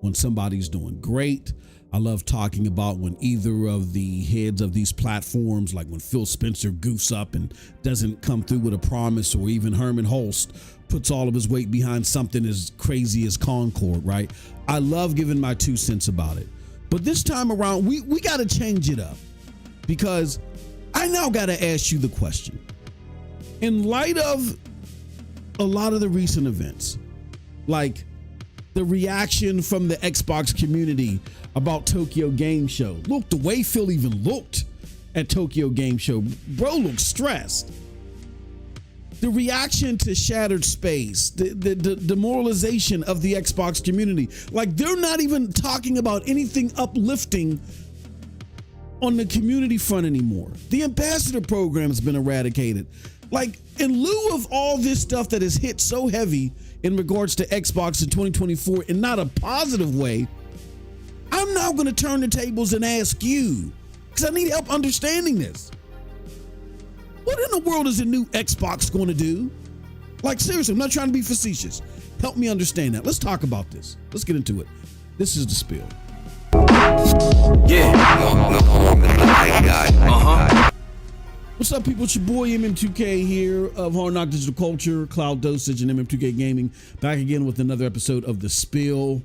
when somebody's doing great. I love talking about when either of the heads of these platforms, like when Phil Spencer goofs up and doesn't come through with a promise, or even Herman Holst puts all of his weight behind something as crazy as Concord, right? I love giving my 2 cents about it. But this time around, we got to change it up, because I now got to ask you the question. In light of a lot of the recent events, like the reaction from the Xbox community about Tokyo Game Show. Look, the way Phil even looked at Tokyo Game Show, bro looked stressed. The reaction to Shattered Space, the demoralization of the Xbox community. Like, they're not even talking about anything uplifting on the community front anymore. The ambassador program has been eradicated. Like, in lieu of all this stuff that has hit so heavy in regards to Xbox in 2024 in not a positive way, I'm now going to turn the tables and ask you, because I need help understanding this. What in the world is the new Xbox going to do? Like, seriously, I'm not trying to be facetious. Help me understand that. Let's talk about this. Let's get into it. This is The Spill. What's up, people? It's your boy MM2K here of Hard Knock Digital Culture, Cloud Dosage, and MM2K Gaming, back again with another episode of The Spill.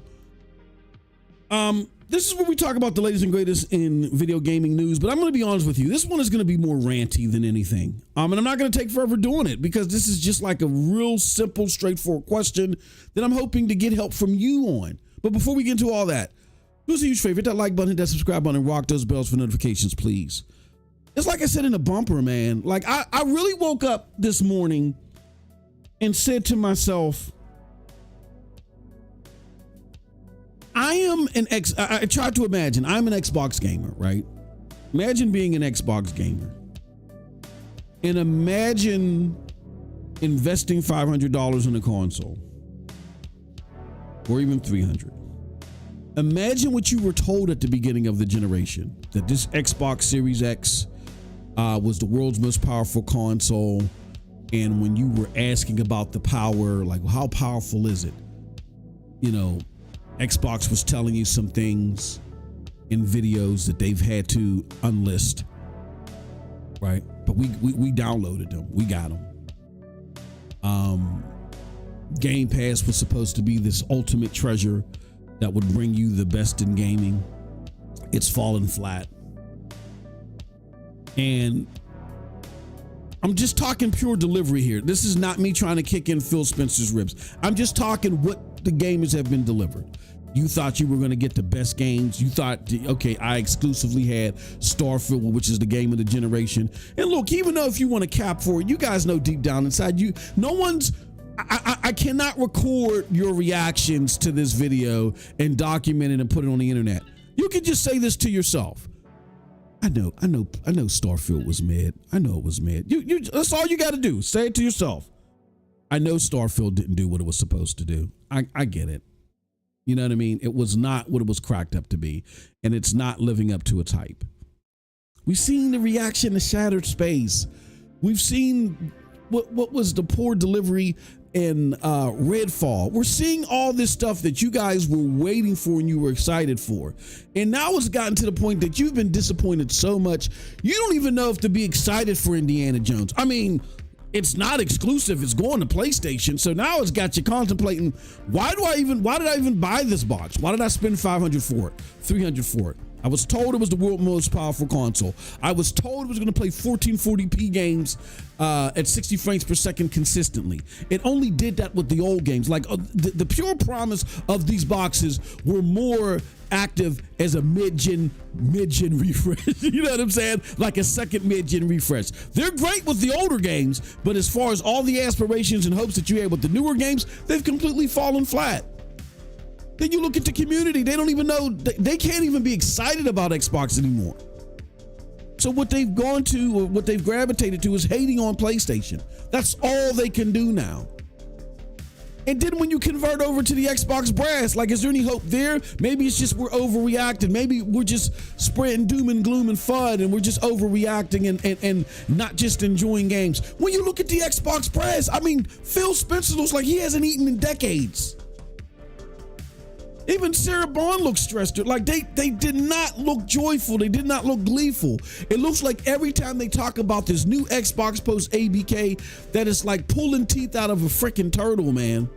This is where we talk about the latest and greatest in video gaming news, but I'm going to be honest with you. This one is going to be more ranty than anything. And I'm not going to take forever doing it, because this is just like a real simple, straightforward question that I'm hoping to get help from you on. But before we get into all that, do us a huge favor, hit that like button, hit that subscribe button, and rock those bells for notifications, please. It's like I said in the bumper, man. Like, I really woke up this morning and said to myself, I tried to imagine, I'm an Xbox gamer, right? Imagine being an Xbox gamer. And imagine investing $500 in a console. Or even $300. Imagine what you were told at the beginning of the generation, that this Xbox Series X was the world's most powerful console. And when you were asking about the power, like, how powerful is it? You know, Xbox was telling you some things in videos that they've had to unlist, right? But we downloaded them. We got them. Game Pass was supposed to be this ultimate treasure that would bring you the best in gaming. It's fallen flat. And I'm just talking pure delivery here. This is not me trying to kick in Phil Spencer's ribs. I'm just talking what the gamers have been delivered. You thought you were going to get the best games. You thought, okay, I exclusively had Starfield, which is the game of the generation. And look, even though if you want to cap for it, you guys know deep down inside you, I cannot record your reactions to this video and document it and put it on the internet. You can just say this to yourself. I know Starfield was mid. I know it was mid. That's all you got to do. Say it to yourself. I know Starfield didn't do what it was supposed to do. I get it. You know what I mean? It was not what it was cracked up to be, and it's not living up to its hype. We've seen the reaction to Shattered Space. We've seen what was the poor delivery in Redfall. We're seeing all this stuff that you guys were waiting for and you were excited for. And now it's gotten to the point that you've been disappointed so much, you don't even know if to be excited for Indiana Jones. I mean, it's not exclusive. It's going to PlayStation. So now it's got you contemplating, why did I even buy this box? Why did I spend $500 for it, $300 for it? I was told it was the world's most powerful console. I was told it was going to play 1440p games at 60 frames per second consistently. It only did that with the old games. Like the pure promise of these boxes were more active as a mid-gen refresh. You know what I'm saying? Like a second mid-gen refresh. They're great with the older games, but as far as all the aspirations and hopes that you had with the newer games, they've completely fallen flat. Then you look at the community, they don't even know, they can't even be excited about Xbox anymore. So what they've gone to, or what they've gravitated to, is hating on PlayStation. That's all they can do now. And then when you convert over to the Xbox brass, like, is there any hope there? Maybe it's just we're overreacting. Maybe we're just spreading doom and gloom and FUD, and we're just overreacting and not just enjoying games. When you look at the Xbox brass, I mean, Phil Spencer looks like he hasn't eaten in decades. Even Sarah Bond looked stressed. Like they did not look joyful. They did not look gleeful. It looks like every time they talk about this new Xbox post ABK, that it's like pulling teeth out of a freaking turtle, man.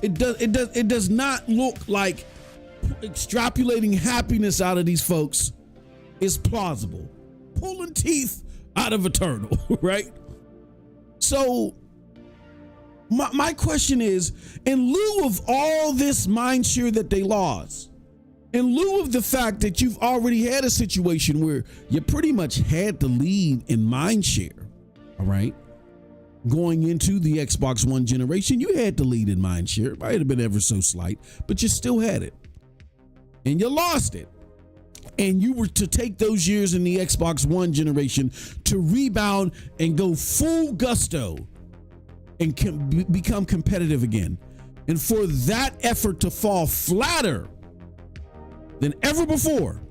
It does not look like extrapolating happiness out of these folks is plausible. Pulling teeth out of a turtle, right? So my question is, in lieu of all this mind share that they lost, in lieu of the fact that you've already had a situation where you pretty much had the lead in mind share, all right, going into the Xbox One generation, you had the lead in mind share. It might have been ever so slight, but you still had it. And you lost it. And you were to take those years in the Xbox One generation to rebound and go full gusto and become competitive again. And for that effort to fall flatter than ever before.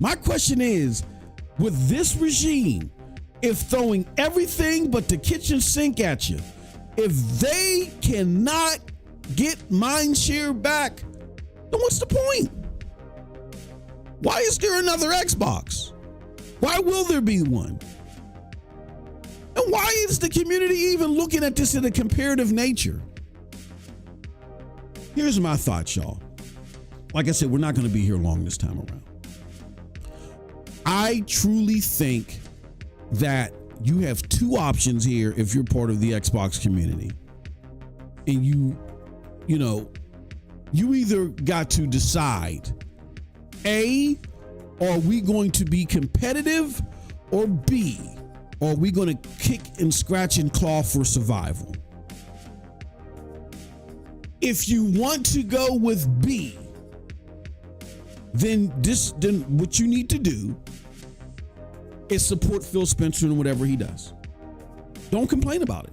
My question is, with this regime, if throwing everything but the kitchen sink at you, if they cannot get mindshare back, then what's the point? Why is there another Xbox? Why will there be one? And why is the community even looking at this in a comparative nature? Here's my thoughts, y'all. Like I said, we're not going to be here long this time around. I truly think that you have two options here if you're part of the Xbox community. And you either got to decide, A, are we going to be competitive, or B, are we going to kick and scratch and claw for survival? If you want to go with B, then what you need to do is support Phil Spencer in whatever he does. Don't complain about it.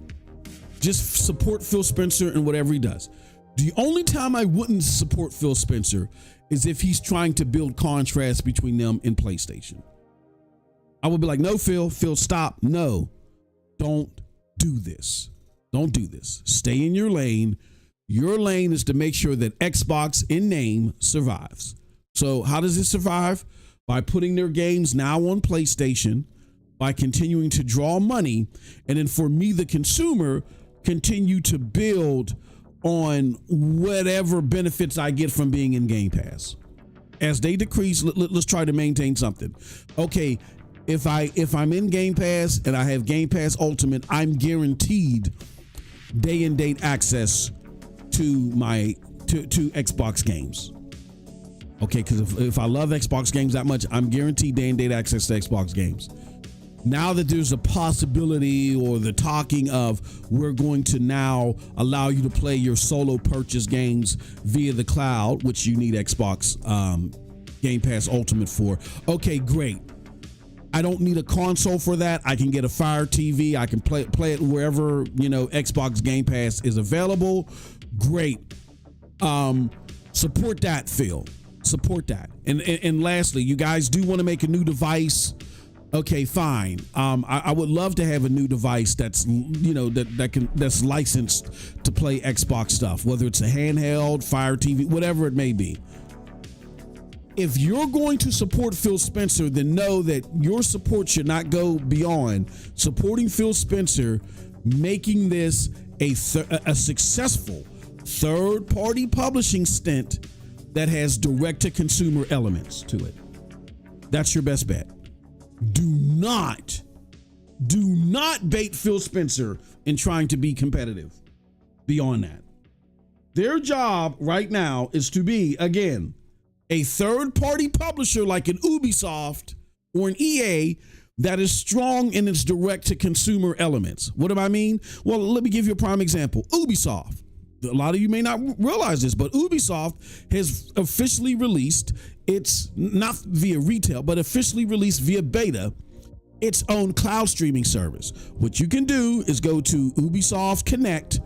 Just support Phil Spencer in whatever he does. The only time I wouldn't support Phil Spencer is if he's trying to build contrast between them and PlayStation. I would be like, no, Phil, stop. No, don't do this. Don't do this. Stay in your lane. Your lane is to make sure that Xbox in name survives. So how does it survive? By putting their games now on PlayStation, by continuing to draw money, and then for me, the consumer, continue to build on whatever benefits I get from being in Game Pass. As they decrease, let's try to maintain something. Okay, if I'm in Game Pass and I have Game Pass Ultimate, I'm guaranteed day and date access to Xbox games. Okay, because if I love Xbox games that much, I'm guaranteed day and date access to Xbox games. Now that there's a possibility or the talking of we're going to now allow you to play your solo purchase games via the cloud, which you need Xbox Game Pass Ultimate for. Okay, great. I don't need a console for that. I can get a Fire TV. I can play it wherever, Xbox Game Pass is available. Great. Support that, Phil. Support that. And lastly, you guys do want to make a new device. Okay, fine. I would love to have a new device that's that's licensed to play Xbox stuff, whether it's a handheld, Fire TV, whatever it may be. If you're going to support Phil Spencer, then know that your support should not go beyond supporting Phil Spencer, making this a successful third-party publishing stint that has direct-to-consumer elements to it. That's your best bet. Do not bait Phil Spencer in trying to be competitive beyond that. Their job right now is to be, again, a third-party publisher like an Ubisoft or an EA that is strong in its direct-to-consumer elements. What do I mean? Well, let me give you a prime example. Ubisoft. A lot of you may not realize this, but Ubisoft has officially released, it's not via retail, but officially released via beta, its own cloud streaming service. What you can do is go to Ubisoft Connect,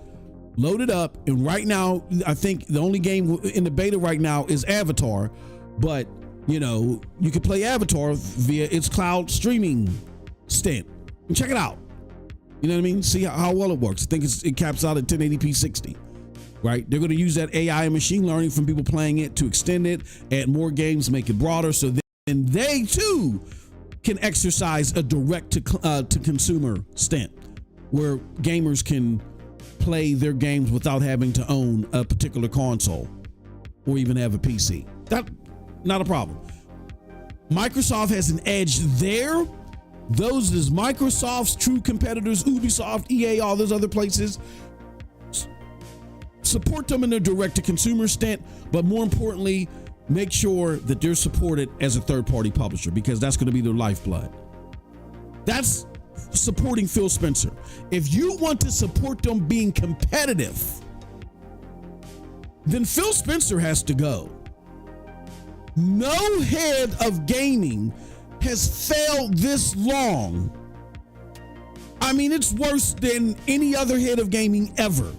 load it up, and right now, I think the only game in the beta right now is Avatar, but you can play Avatar via its cloud streaming stint. And check it out. You know what I mean? See how well it works. I think it caps out at 1080p 60, right? They're going to use that AI and machine learning from people playing it to extend it, add more games, make it broader, so then they too can exercise a direct to consumer stint where gamers can play their games without having to own a particular console or even have a PC. That not a problem. Microsoft has an edge there. Those is Microsoft's true competitors, Ubisoft, EA, all those other places. Support them in their direct-to-consumer stint, but more importantly, make sure that they're supported as a third-party publisher, because that's going to be their lifeblood. That's supporting Phil Spencer. If you want to support them being competitive, then Phil Spencer has to go. No head of gaming has failed this long. I mean, it's worse than any other head of gaming ever.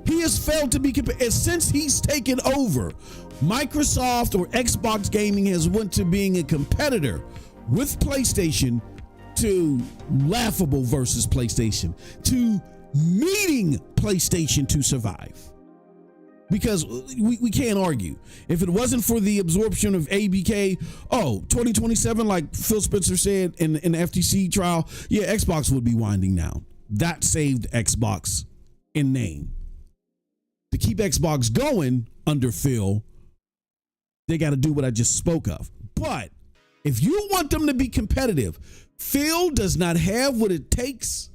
He has failed to be competitive. Since he's taken over, Microsoft or Xbox Gaming has went to being a competitor with PlayStation to laughable versus PlayStation to needing PlayStation to survive. Because we can't argue. If it wasn't for the absorption of ABK, 2027, like Phil Spencer said in the FTC trial, yeah, Xbox would be winding down. That saved Xbox in name. To keep Xbox going under Phil, they got to do what I just spoke of. But if you want them to be competitive, Phil does not have what it takes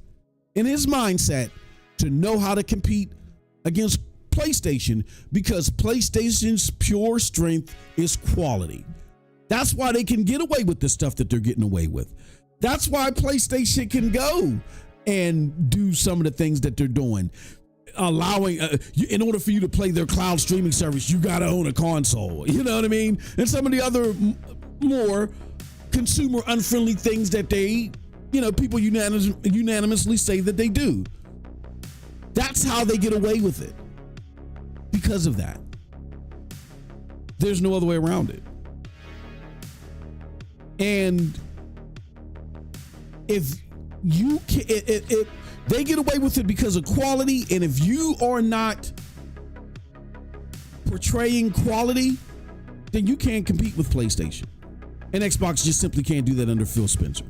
in his mindset to know how to compete against PlayStation, because PlayStation's pure strength is quality. That's why they can get away with the stuff that they're getting away with. That's why PlayStation can go and do some of the things that they're doing. Allowing, in order for you to play their cloud streaming service, you got to own a console. You know what I mean? And some of the other more consumer unfriendly things that they, people unanimously say that they do. That's how they get away with it. Because of that. There's no other way around it. And if you can, if they get away with it because of quality, and if you are not portraying quality, then you can't compete with PlayStation. And Xbox just simply can't do that under Phil Spencer.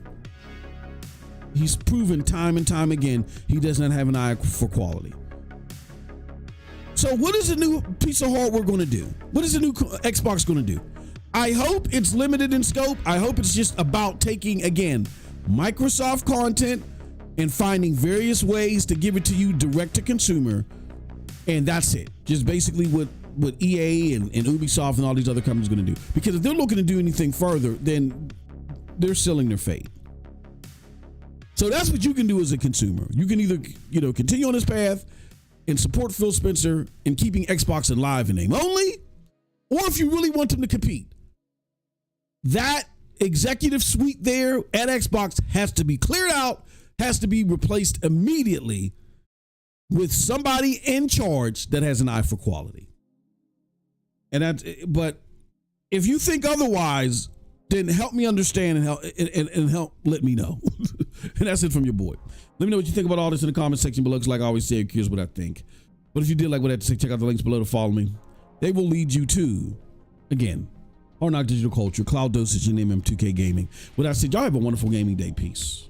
He's proven time and time again he does not have an eye for quality. So what is the new piece of hardware going to do? What is the new Xbox going to do? I hope it's limited in scope. I hope it's just about taking, again, Microsoft content and finding various ways to give it to you direct to consumer. And that's it. Just basically what EA and Ubisoft and all these other companies are going to do. Because if they're looking to do anything further, then they're sealing their fate. So that's what you can do as a consumer. You can either, continue on this path and support Phil Spencer in keeping Xbox alive in name only, or if you really want them to compete, that executive suite there at Xbox has to be cleared out, has to be replaced immediately with somebody in charge that has an eye for quality. But if you think otherwise, then help me understand and help let me know. And that's it from your boy. Let me know what you think about all this in the comment section below, because like I always say, I'm curious what I think. But if you did like what I had to say, check out the links below to follow me. They will lead you to, again, Hard Knock Digital Culture, Cloud Dosage, and MM2K Gaming. With that said, y'all have a wonderful gaming day. Peace.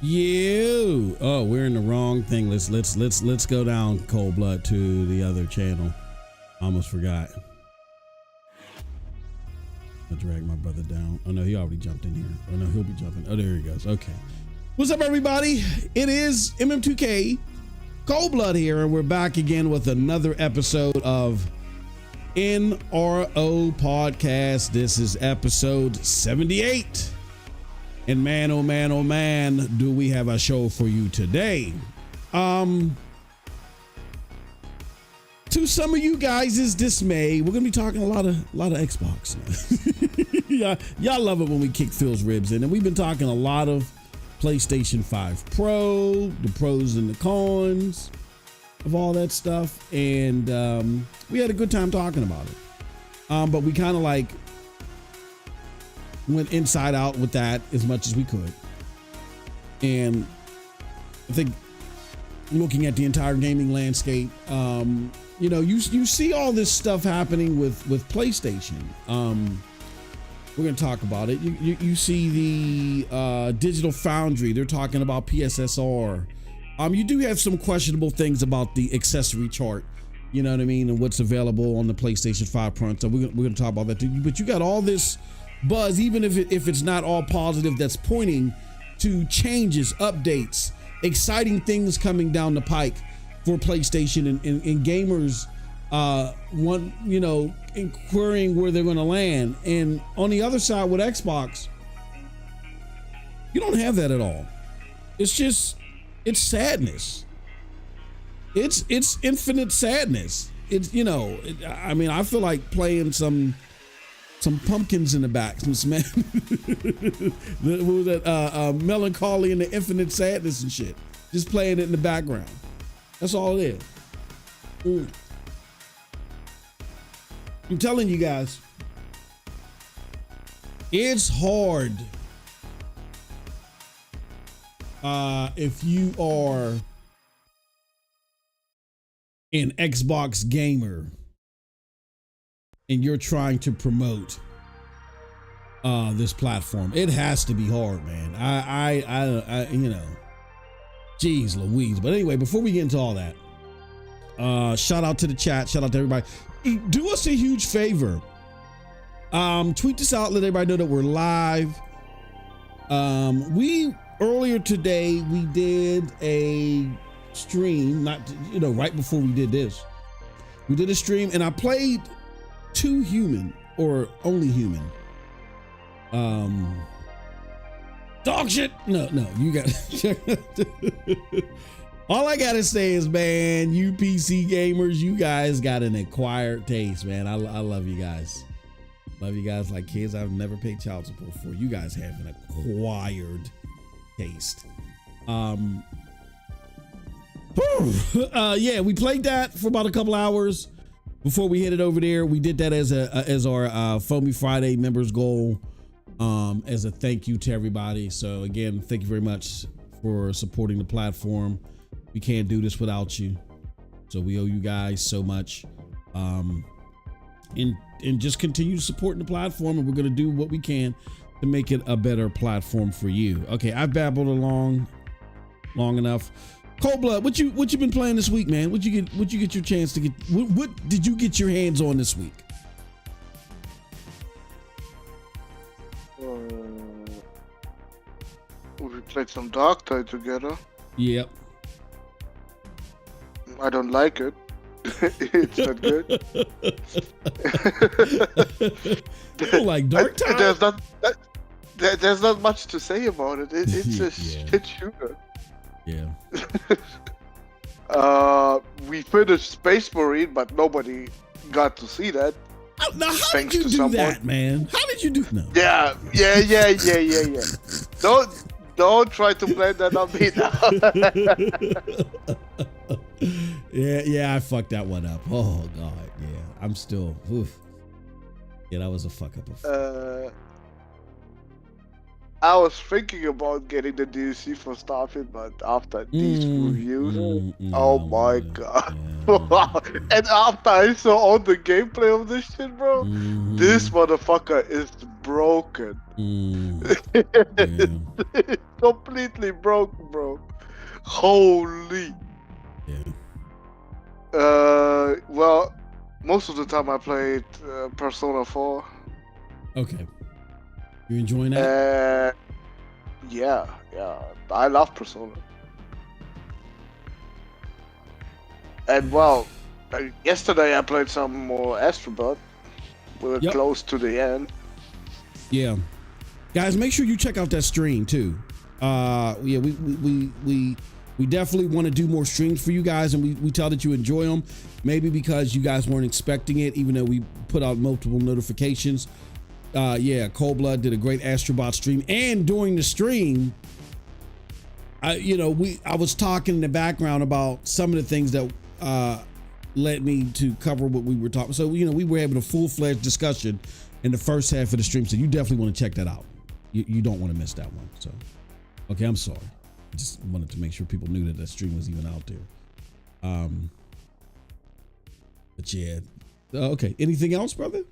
You. Oh, we're in the wrong thing. Let's go down cold blood to the other channel. Almost forgot. I dragged my brother down. Oh no, he already jumped in here. Oh no, he'll be jumping. Oh, there he goes. Okay. What's up, everybody? It is MM2K Cold Blood here, and we're back again with another episode of NRO Podcast. This is episode 78. And man, oh man, oh man, do we have a show for you today. To some of you guys' dismay, we're gonna be talking a lot of Xbox. Yeah, y'all love it when we kick Phil's ribs in, and we've been talking a lot of PlayStation 5 Pro, the pros and the cons, of all that stuff, and we had a good time talking about it. But we kind of like went inside out with that as much as we could. And I think looking at the entire gaming landscape, you know, you see all this stuff happening with PlayStation. We're going to talk about it. You see the Digital Foundry. They're talking about PSSR. You do have some questionable things about the accessory chart, you know what I mean, and what's available on the PlayStation 5 front. So we're going to talk about that too. But you got all this buzz, even if it's not all positive, that's pointing to changes, updates, exciting things coming down the pike for PlayStation and gamers. You know, inquiring where they're going to land. And on the other side with Xbox, you don't have that at all. It's sadness. It's infinite sadness. It's, you know, I mean, I feel like playing some pumpkins in the back, some what was that, melancholy and the infinite sadness and shit. Just playing it in the background. That's all it is. I'm telling you guys, it's hard if you are an Xbox gamer and you're trying to promote this platform. It has to be hard, man. I you know, geez Louise. But anyway, before we get into all that, shout out to the chat, shout out to everybody. Do us a huge favor. Tweet this out, let everybody know that we're live. We earlier today we did a stream, not, you know, right before we did this. We did a stream and I played Too Human, or Only Human. Dog shit. No, you got all I gotta say is, man, you PC gamers, you guys got an acquired taste, man. I love you guys. Love you guys like kids I've never paid child support for. You guys have an acquired taste. Yeah, we played that for about a couple hours before we headed over there. We did that as our Foamy Friday members goal, as a thank you to everybody. So again, thank you very much for supporting the platform. We can't do this without you, so we owe you guys so much. And just continue supporting the platform, and we're going to do what we can to make it a better platform for you. Okay, I've babbled long enough. Cold Blood, what you been playing this week, man? What you get your chance to get? What did you get your hands on this week? We played some Dark Tide together. Yep. I don't like it. It's not good. You don't like Dark Tide? There's not much to say about it. It's a shit shooter. Yeah. We finished Space Marine, but nobody got to see that. Now, how did you do that, man? How did you do? No. Yeah. Don't try to blame that on me now. Yeah, I fucked that one up. Oh God, yeah. I'm still. Oof. Yeah, that was a fuck up. I was thinking about getting the DLC for Starfield, but after these reviews, oh my god. And after I saw all the gameplay of this shit, bro, this motherfucker is broken. It's completely broken, bro. Holy. Well, most of the time I played Persona 4. Okay. You enjoying that? Yeah. I love Persona. And well, yesterday I played some more Astrobot. We're close to the end. Yeah. Guys, make sure you check out that stream too. Yeah, we definitely want to do more streams for you guys, and we tell that you enjoy them. Maybe because you guys weren't expecting it, even though we put out multiple notifications. Yeah, Cold Blood did a great Astrobot stream, and during the stream, I was talking in the background about some of the things that led me to cover what we were talking. So, we were able to full-fledged discussion in the first half of the stream. So you definitely want to check that out. You don't want to miss that one. So, okay, I'm sorry. I just wanted to make sure people knew that that stream was even out there. But yeah. Okay. Anything else, brother?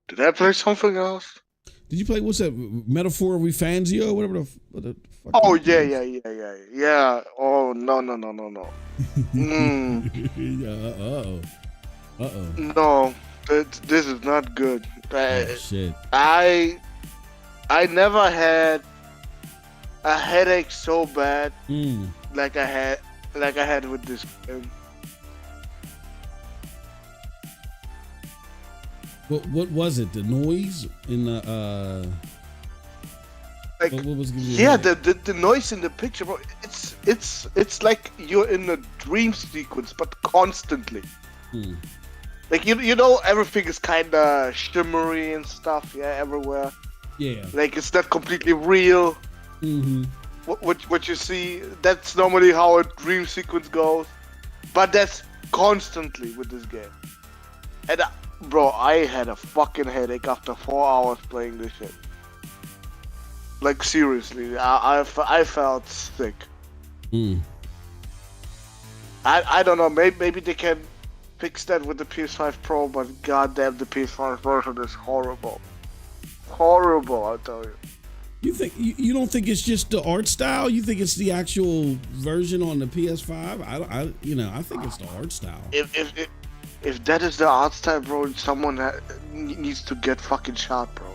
Did I play something else? Did you play, what's that, Metaphor Refanzio, whatever the fuck? Oh, yeah. Oh, no. No, this is not good. Oh, shit. I never had a headache so bad like I had with this game. What was it? The noise in the like, what was the noise in the picture, bro. It's like you're in a dream sequence, but constantly. Like everything is kind of shimmery and stuff, everywhere. Yeah. Like it's not completely real. What you see, that's normally how a dream sequence goes, but that's constantly with this game. And bro, I had a fucking headache after 4 hours playing this shit. Like seriously, I felt sick. I don't know. Maybe they can fix that with the PS5 Pro, but goddamn, the PS5 version is horrible. Horrible, I tell you. You think you don't think it's just the art style? You think it's the actual version on the PS5? I think it's the art style. If that is the art style, bro, someone needs to get fucking shot, bro.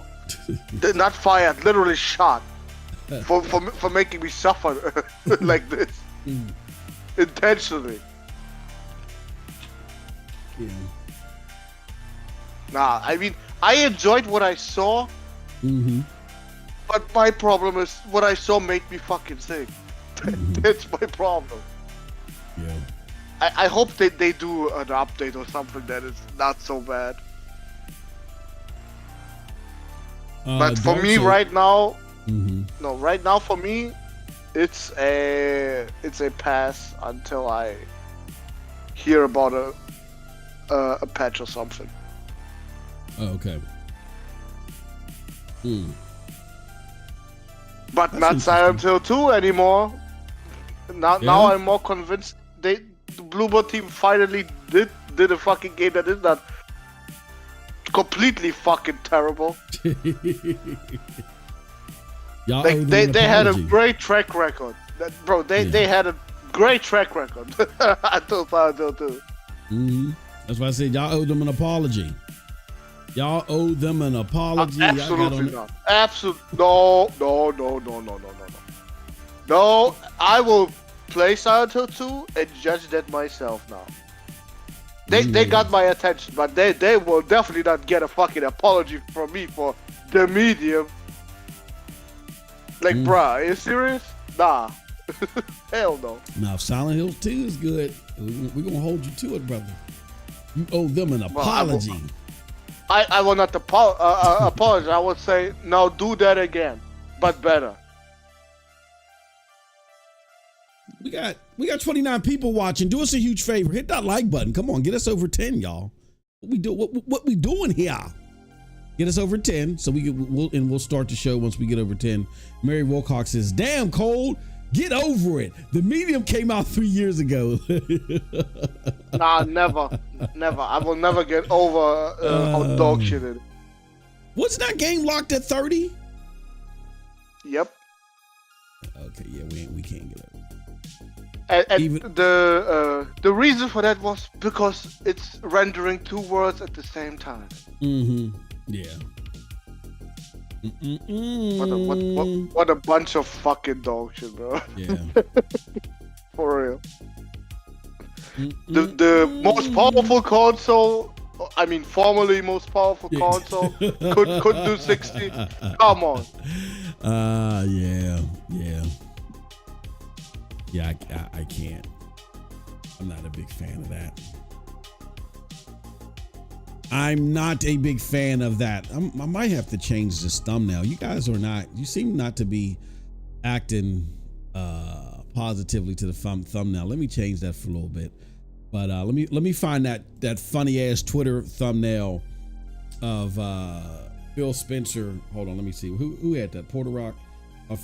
Not fired, literally shot. For making me suffer like this. Intentionally. Yeah. Nah, I mean, I enjoyed what I saw. But my problem is what I saw made me fucking sick. That's my problem. Yeah. I hope they do an update or something that is not so bad. But for me right now, right now for me, it's a pass until I hear about a patch or something. Oh, okay. But that's not Silent Hill 2 anymore. Now I'm more convinced the Bluebird team finally did a fucking game that is not completely fucking terrible. Like they had a great track record. They had a great track record until Silent Hill 2. That's why I said y'all owe them an apology. Y'all owe them an apology. Absolutely not. No. No, I will play Silent Hill 2 and judge that myself now. They got my attention, but they will definitely not get a fucking apology from me for the medium. Like, bruh, are you serious? Nah. Hell no. Now, if Silent Hill 2 is good, we're going to hold you to it, brother. You owe them an apology. I will not apologize. I would say, no, do that again, but better. We got 29 people watching. Do us a huge favor. Hit that like button. Come on, get us over 10, y'all. What we doing here? Get us over 10 so we'll start the show once we get over 10. Mary Wilcox says, "Damn, Cold, get over it. The medium came out 3 years ago." Nah, never. I will never get over how dog shit it is. Wasn't that game locked at 30? Yep. Okay, yeah, we can't get over it. And the reason for that was because it's rendering two words at the same time. Yeah. What a bunch of fucking dog shit, bro. Yeah. For real. The most powerful console, I mean formerly most powerful console, could do 60. Come on. Yeah, I can't. I'm not a big fan of that. I'm not a big fan of that. I might have to change this thumbnail. You guys are not, you seem not to be acting positively to the thumbnail. Let me change that for a little bit. But let me find that funny ass Twitter thumbnail of Phil Spencer. Hold on, let me see who had that. Porter Rock,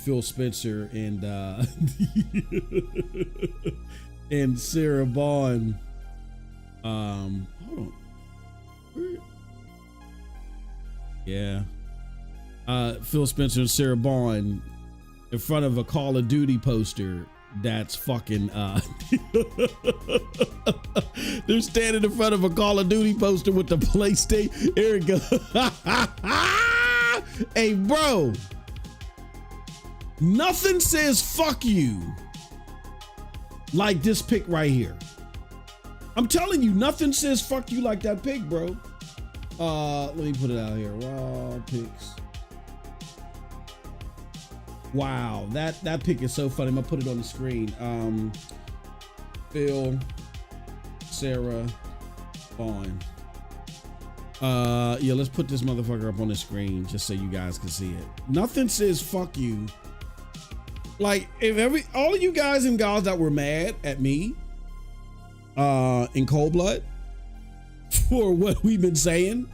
Phil Spencer and and Sarah Bond. Hold on. Yeah. Phil Spencer and Sarah Bond in front of a Call of Duty poster. That's fucking they're standing in front of a Call of Duty poster with the PlayStation. Here it goes. Hey, bro. Nothing says fuck you like this pic right here. I'm telling you, nothing says fuck you like that pic, bro. Let me put it out here. Raw pics. Wow, that pic is so funny. I'm gonna put it on the screen. Phil, Sarah, Vaughn. Yeah, let's put this motherfucker up on the screen just so you guys can see it. Nothing says fuck you. Like, if all of you guys and gals that were mad at me in Cold Blood for what we've been saying,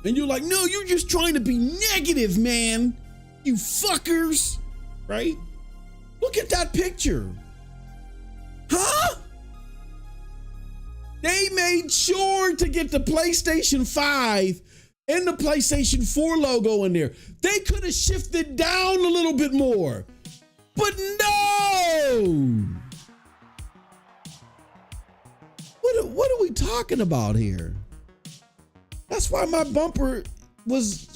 and you're like, no, you're just trying to be negative, man, you fuckers, right? Look at that picture. Huh? They made sure to get the PlayStation 5 and the PlayStation 4 logo in there. They could have shifted down a little bit more, but no. What are we talking about here? That's why my bumper was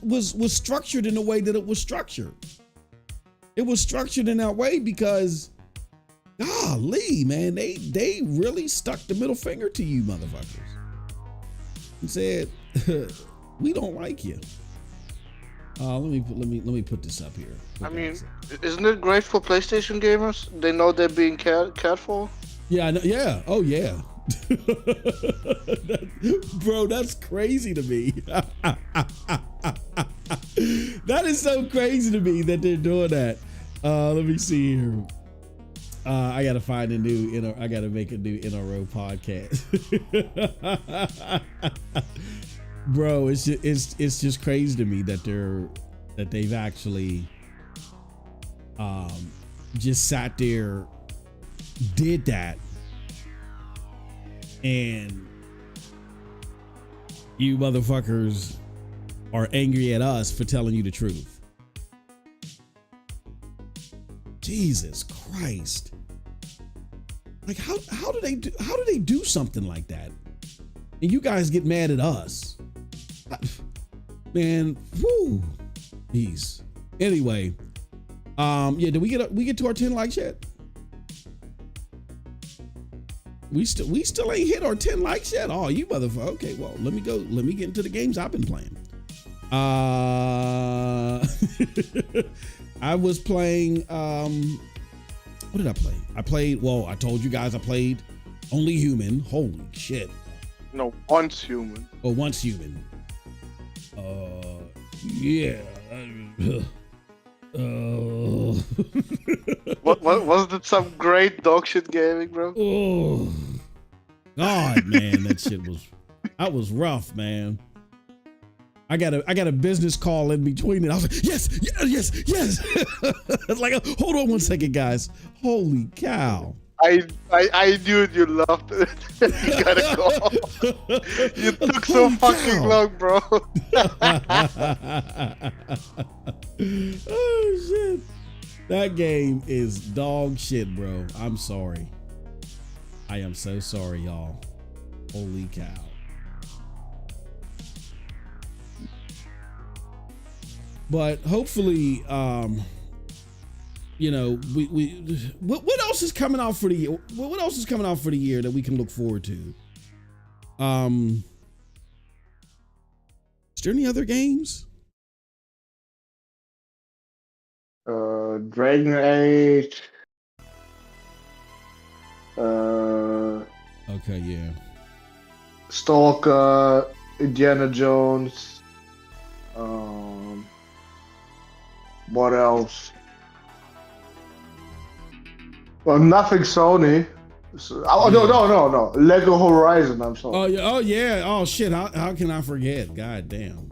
structured in the way that it was structured. It was structured in that way because, golly, man, they really stuck the middle finger to you motherfuckers and said, we don't like you. Let me put this up here. I mean, isn't it great for PlayStation gamers? They know they're being cared for. Yeah, I know, yeah. Oh yeah. Bro, that's crazy to me. That is so crazy to me that they're doing that. Let me see here. I gotta find a new I gotta make a new NRO podcast. Bro, it's just crazy to me that they've actually just sat there, did that, and you motherfuckers are angry at us for telling you the truth. Jesus Christ. Like, how do they do something like that? And you guys get mad at us. Man, whoo. Jeez. Anyway, yeah, did we get to our 10 likes yet? We still ain't hit our 10 likes yet. Oh, you motherfucker. Okay, well, let me get into the games I've been playing. I was playing what did I play? I told you guys I played Only Human. Holy shit. No, Once Human. Oh, Once Human. Yeah. What was it? Some great dog shit gaming, bro? Oh God, man, that was rough, man. I got a business call in between it. I was like, yes. It's like, hold on one second, guys. Holy cow. I knew you loved it. You gotta go. You took so fucking long, bro. Oh shit. That game is dog shit, bro. I'm sorry. I am so sorry, y'all. Holy cow. But hopefully, you know, what else is coming out for the year? What else is coming out for the year that we can look forward to? Is there any other games? Dragon Age. Okay, yeah. Stalker, Indiana Jones. What else? Well, nothing Sony. No. Lego Horizon. I'm sorry. Oh yeah. Oh shit. How can I forget? God damn.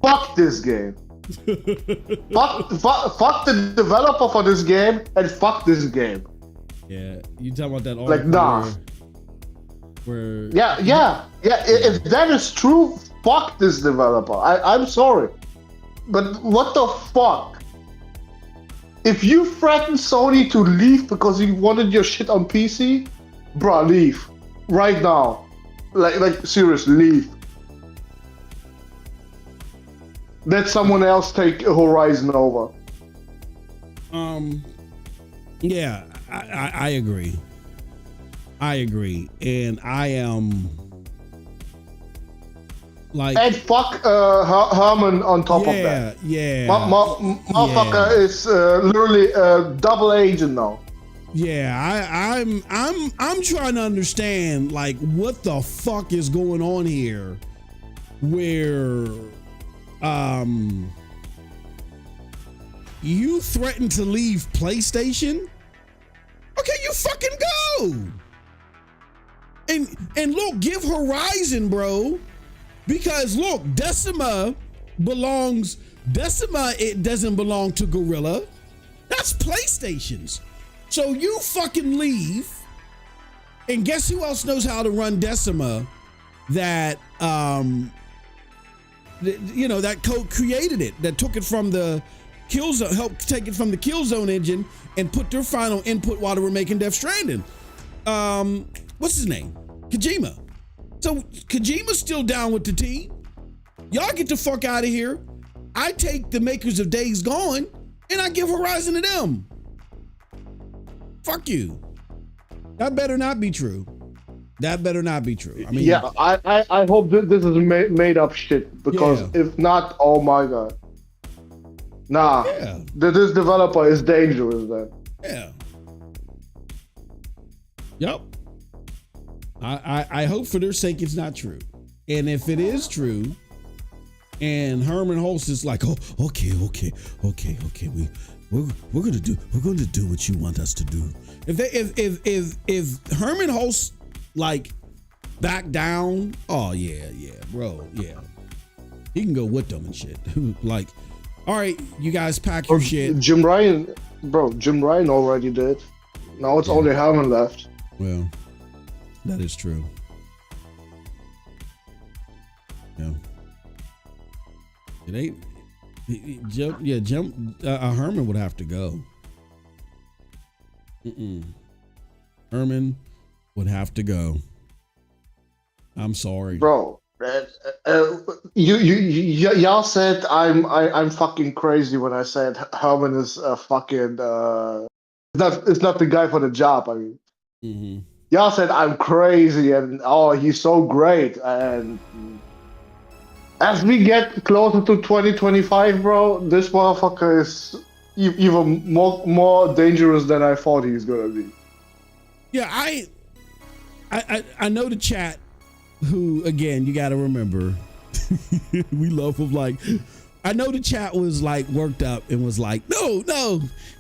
Fuck this game. fuck the developer for this game and fuck this game. Yeah, you talking about that? Like nah. Where? Yeah. If that is true, fuck this developer. I'm sorry, but what the fuck? If you threaten Sony to leave because you wanted your shit on PC, bruh, leave right now. Like seriously, leave. Let someone else take Horizon over. Yeah, I agree. And I am like, and fuck Herman on top of that. Yeah. Motherfucker is literally a double agent now. Yeah, I'm trying to understand like what the fuck is going on here, where you threatened to leave PlayStation. Okay, you fucking go. And look, give Horizon, bro. Because look, Decima, it doesn't belong to Gorilla. That's PlayStation's. So you fucking leave. And guess who else knows how to run Decima? That that code created it, that took it from the Killzone, helped take it from the Killzone engine and put their final input while they were making Death Stranding. What's his name? Kojima. So Kojima's still down with the team. Y'all get the fuck out of here. I take the makers of Days Gone and I give Horizon to them. Fuck you. That better not be true. I mean, yeah, I hope this is made up shit, because if not, oh my god. Nah, this developer is dangerous then. Yeah. Yep. I hope for their sake it's not true. And if it is true, and Herman Holtz is like, oh, okay, we're gonna do what you want us to do. If Herman Holtz like back down, oh yeah, bro, yeah, he can go with them and shit. Like, all right, you guys pack your shit. Jim Ryan already did. Now it's only Herman left. Well, that is true. Yeah. It ain't. Herman would have to go. Herman would have to go. I'm sorry, bro. Y'all said I'm fucking crazy when I said Herman is a fucking it's not the guy for the job. I mean, y'all said I'm crazy and he's so great. And as we get closer to 2025, bro, this motherfucker is even more dangerous than I thought he's gonna be. Yeah, I know the chat. Who, again, you got to remember, we love him. Like, I know the chat was like worked up and was like, no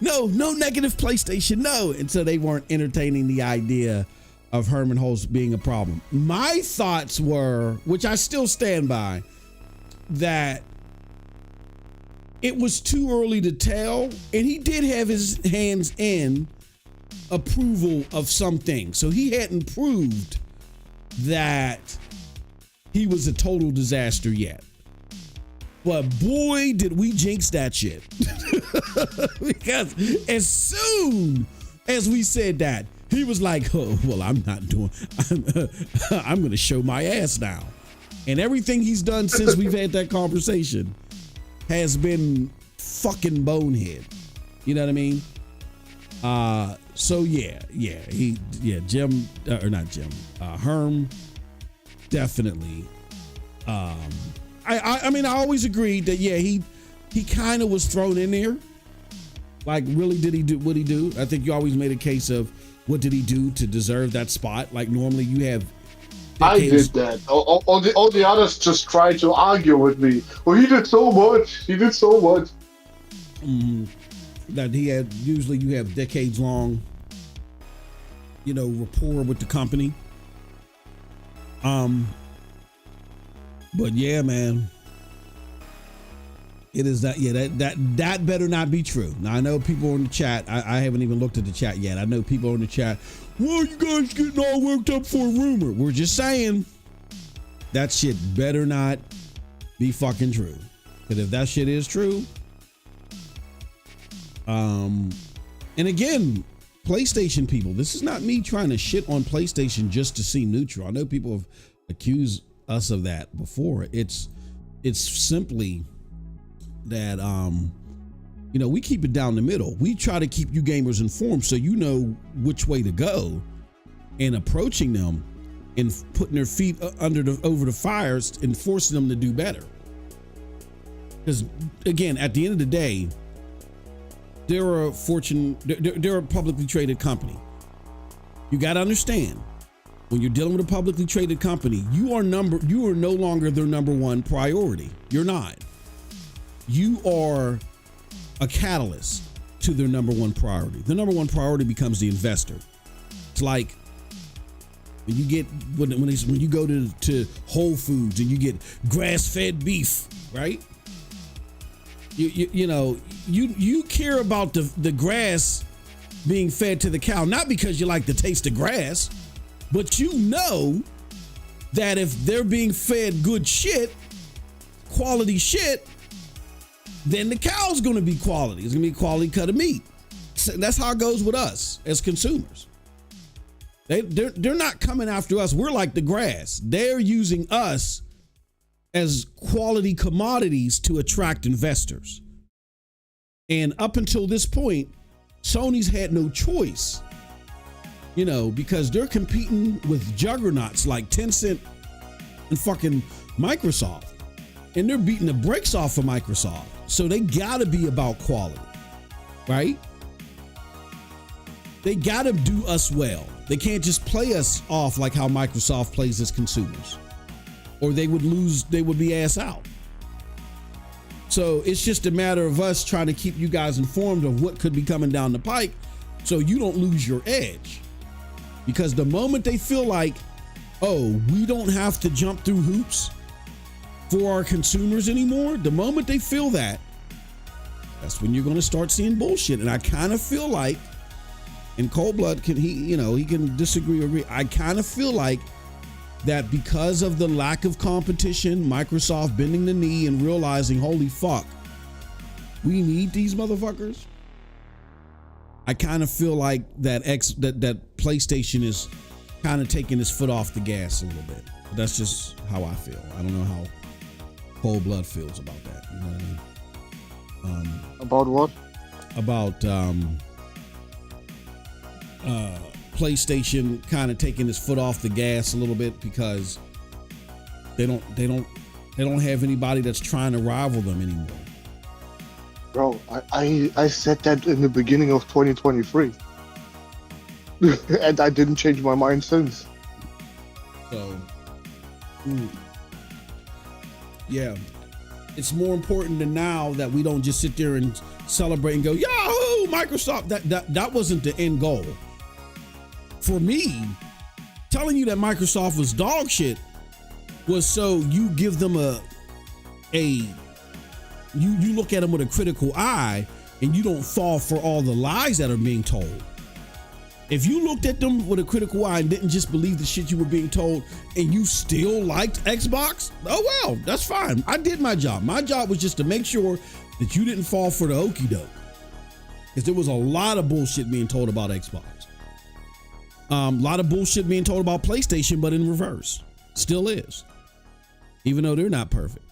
negative PlayStation, no. And so they weren't entertaining the idea of Herman Holtz being a problem. My thoughts were, which I still stand by, that it was too early to tell. And he did have his hands in approval of something. So he hadn't proved that he was a total disaster yet. But boy, did we jinx that shit. Because as soon as we said that, he was like, oh, well, I'm going to show my ass now. And everything he's done since we've had that conversation has been fucking bonehead. You know what I mean? So Herm definitely. I mean, I always agreed that he kind of was thrown in there. Like, really, did he do what he do? I think you always made a case of what did he do to deserve that spot? Like, normally you have. I did that. All the others just tried to argue with me. Well, he did so much. That he had. Usually, you have decades long rapport with the company. But yeah, man, it is that. Yeah, that better not be true. Now I know people in the chat. I haven't even looked at the chat yet. I know people in the chat. Well, you guys getting all worked up for a rumor? We're just saying that shit better not be fucking true. Because if that shit is true, and again, PlayStation people, this is not me trying to shit on PlayStation just to seem neutral. I know people have accused us of that before. It's simply that we keep it down the middle. We try to keep you gamers informed so you know which way to go, and approaching them and putting their feet over the fires and forcing them to do better. Because again, at the end of the day, they're a publicly traded company. You got to understand, when you're dealing with a publicly traded company, you are no longer their number one priority. You're not. You are a catalyst to their number one priority. The number one priority becomes the investor. It's like when you go to Whole Foods and you get grass-fed beef, right? You care about the grass being fed to the cow, not because you like the taste of grass, but you know that if they're being fed good shit, quality shit, then the cow's going to be quality. It's going to be a quality cut of meat. So that's how it goes with us as consumers. They're not coming after us. We're like the grass. They're using us as quality commodities to attract investors. And up until this point, Sony's had no choice, because they're competing with juggernauts like Tencent and fucking Microsoft. And they're beating the brakes off of Microsoft. So they gotta be about quality, right? They gotta do us well. They can't just play us off like how Microsoft plays as consumers, or they would be ass out. So it's just a matter of us trying to keep you guys informed of what could be coming down the pike so you don't lose your edge. Because the moment they feel like, oh, we don't have to jump through hoops for our consumers anymore, the moment they feel that, that's when you're going to start seeing bullshit. And I kind of feel like, and Cold Blood he can disagree or agree. I kind of feel like that because of the lack of competition, Microsoft bending the knee and realizing, holy fuck, we need these motherfuckers. I kind of feel like that PlayStation is kind of taking its foot off the gas a little bit. But that's just how I feel. I don't know how Cold Blood feels about that. You know what I mean? About what? About PlayStation kind of taking its foot off the gas a little bit because they don't have anybody that's trying to rival them anymore. Bro, I said that in the beginning of 2023. And I didn't change my mind since. So, yeah, it's more important than now that we don't just sit there and celebrate and go, Yahoo, Microsoft. That wasn't the end goal. For me, telling you that Microsoft was dog shit was so you give them you look at them with a critical eye and you don't fall for all the lies that are being told. If you looked at them with a critical eye and didn't just believe the shit you were being told and you still liked Xbox, oh well, that's fine. I did my job. My job was just to make sure that you didn't fall for the okie doke. Because there was a lot of bullshit being told about Xbox. A lot of bullshit being told about PlayStation, but in reverse. Still is. Even though they're not perfect.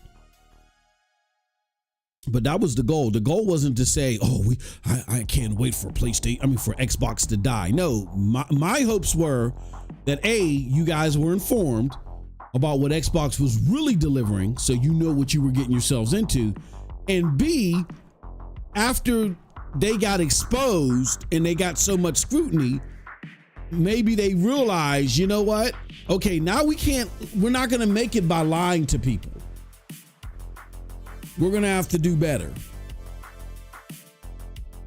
But that was the goal. The goal wasn't to say, oh, I can't wait for for Xbox to die. No, my hopes were that A, you guys were informed about what Xbox was really delivering, so you know what you were getting yourselves into. And B, after they got exposed and they got so much scrutiny, maybe they realized, you know what? Okay, now we're not going to make it by lying to people. We're going to have to do better.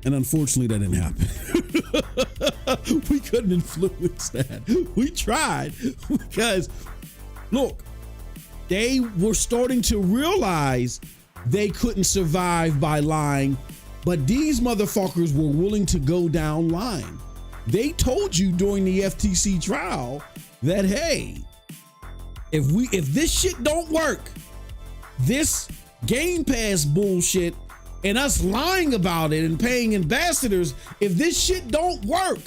And unfortunately, that didn't happen. We couldn't influence that. We tried because, look, they were starting to realize they couldn't survive by lying, but these motherfuckers were willing to go down lying. They told you during the FTC trial that, hey, if this shit don't work, this Game Pass bullshit and us lying about it and paying ambassadors, if this shit don't work,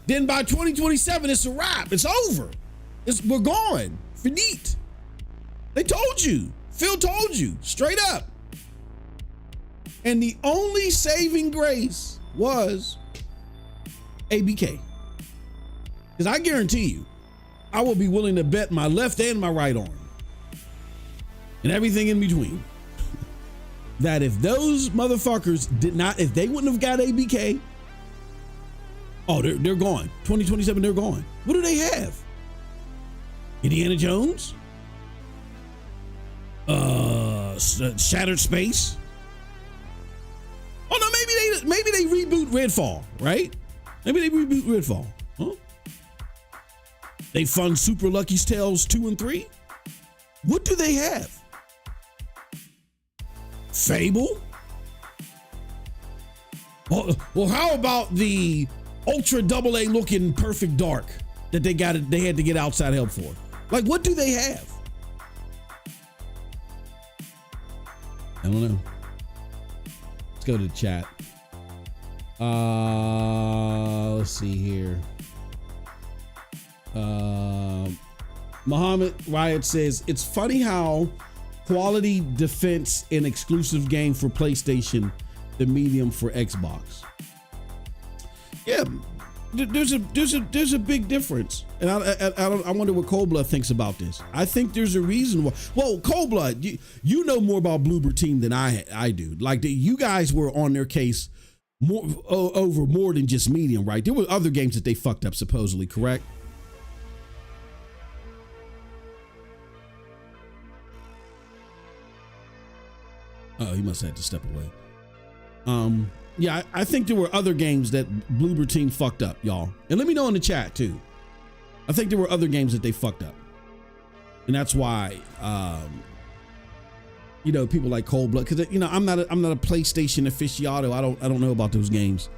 then by 2027 it's a wrap. It's over. We're gone. Finite. They told you. Phil told you straight up. And the only saving grace was ABK. Because I guarantee you, I will be willing to bet my left and my right arm and everything in between that if those motherfuckers did not, if they wouldn't have got ABK, oh, they're gone. 2027, they're gone. What do they have? Indiana Jones? Shattered Space? Oh no, maybe they reboot Redfall, right? Maybe they reboot Redfall. Huh? They fund Super Lucky's Tales 2 and 3? What do they have? Fable? Well, how about the Ultra AA looking Perfect Dark that they had to get outside help for? Like, what do they have? I don't know. Let's go to the chat. Let's see here. Muhammad Riot says, it's funny how quality defense and exclusive game for PlayStation, the medium for Xbox. Yeah, there's a big difference, and I wonder what Cold Blood thinks about this. I think there's a reason why. Well, Cold Blood, you know more about Bloober Team than I do. Like you guys were on their case over more than just medium, right? There were other games that they fucked up, supposedly, correct? Oh, he must have had to step away. Yeah, I think there were other games that Bloober Team fucked up, y'all. And let me know in the chat too. I think there were other games that they fucked up. And that's why people like Cold Blood, because I'm not a PlayStation aficionado. I don't know about those games.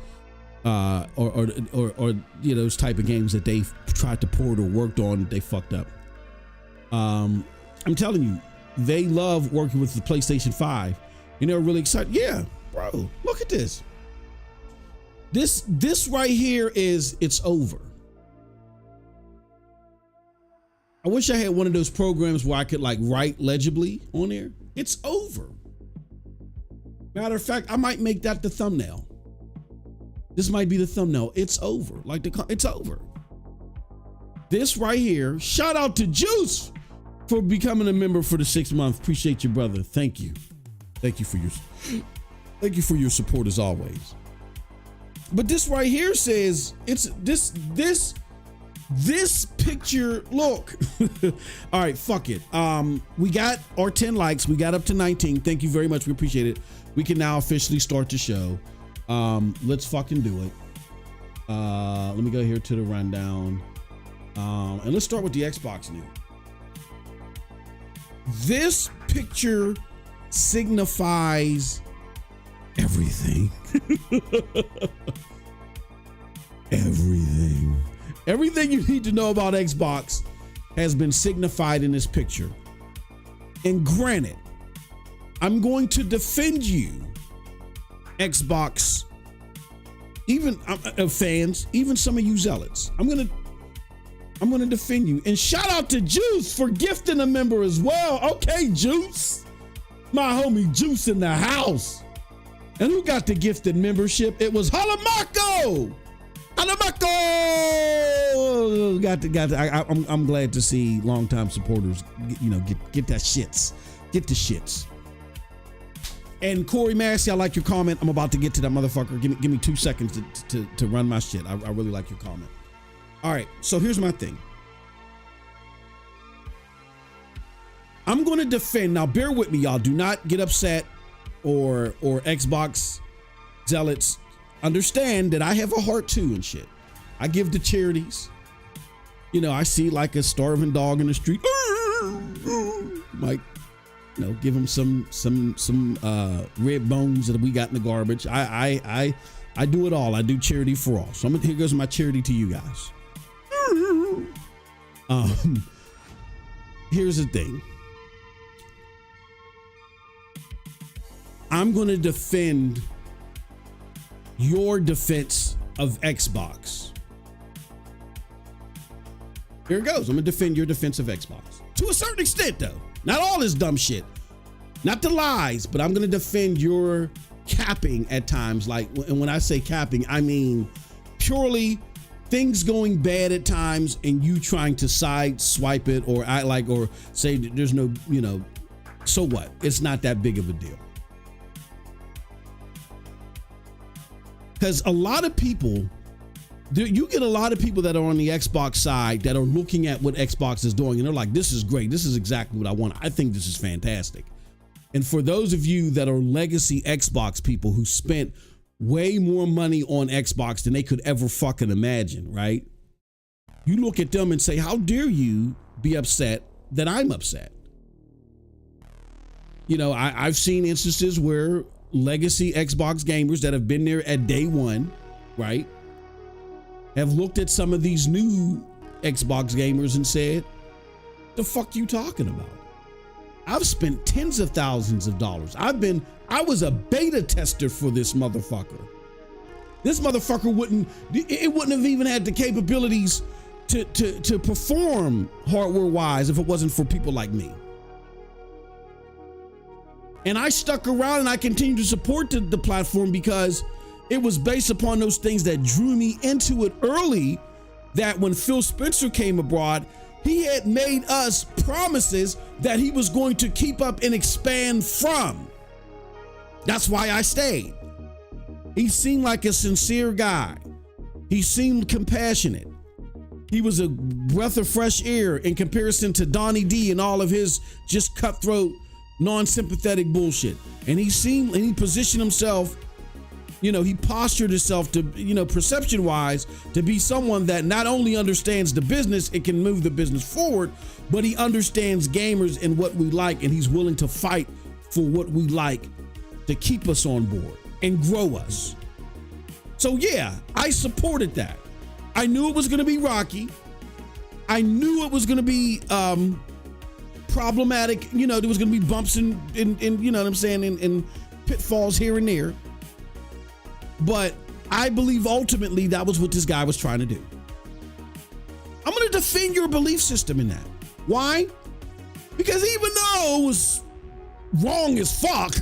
Or those type of games that they tried to port or worked on that they fucked up. I'm telling you, they love working with the PlayStation 5. And they're really excited. Yeah, bro, look at this. This right here it's over. I wish I had one of those programs where I could like write legibly on there. It's over. Matter of fact, I might make that the thumbnail. This might be the thumbnail. It's over. It's over. This right here. Shout out to Juice for becoming a member for the 6 month. Appreciate you, brother. Thank you. Thank you for your support as always. But this right here says it's this picture. Look. All right, fuck it. We got our 10 likes. We got up to 19. Thank you very much. We appreciate it. We can now officially start the show. Let's fucking do it. Let me go here to the rundown. And let's start with the Xbox news. This picture signifies everything. Everything you need to know about Xbox has been signified in this picture. And granted, I'm going to defend you, Xbox, even fans, even some of you zealots. I'm gonna defend you. And shout out to Juice for gifting a member as well. Okay, Juice. My homie Juice in the house. And who got the gifted membership? It was Halamako. I'm glad to see longtime supporters, get that shits. Get the shits. And Corey Massey, I like your comment. I'm about to get to that motherfucker. Give me 2 seconds to run my shit. I really like your comment. All right, so here's my thing. I'm going to defend. Now, bear with me, y'all. Do not get upset or Xbox zealots understand that I have a heart too and shit. I give to charities. You know, I see like a starving dog in the street. Like, you know, give him some red bones that we got in the garbage. I do it all. I do charity for all. So here goes my charity to you guys. Here's the thing. I'm going to defend your defense of Xbox. Here it goes. I'm going to defend your defense of Xbox. To a certain extent, though. Not all this dumb shit. Not the lies, but I'm going to defend your capping at times. Like, and when I say capping, I mean purely things going bad at times and you trying to side swipe it or act like, or say that there's no, you know, so what? It's not that big of a deal. Because a lot of people, you get a lot of people that are on the Xbox side that are looking at what Xbox is doing and they're like, this is great. This is exactly what I want. I think this is fantastic. And for those of you that are legacy Xbox people who spent way more money on Xbox than they could ever fucking imagine, right? You look at them and say, how dare you be upset that I'm upset? You know, I've seen instances where legacy Xbox gamers that have been there at day one, right, have looked at some of these new Xbox gamers and said, the fuck you talking about? I've spent tens of thousands of dollars. I was a beta tester for this motherfucker. This motherfucker wouldn't have even had the capabilities to perform hardware wise if it wasn't for people like me. And I stuck around and I continue to support the platform because it was based upon those things that drew me into it early, that when Phil Spencer came abroad, he had made us promises that he was going to keep up and expand from. That's why I stayed. He seemed like a sincere guy. He seemed compassionate. He was a breath of fresh air in comparison to Donnie D and all of his just cutthroat, non-sympathetic bullshit. And he positioned himself, you know, he postured himself to, you know, perception wise, to be someone that not only understands the business, it can move the business forward, but he understands gamers and what we like, and he's willing to fight for what we like to keep us on board and grow us. So yeah, I supported that. I knew it was going to be rocky. I knew it was going to be problematic. You know, there was going to be bumps and you know what I'm saying, and pitfalls here and there. But I believe ultimately that was what this guy was trying to do. I'm going to defend your belief system in that. Why? Because even though it was wrong as fuck,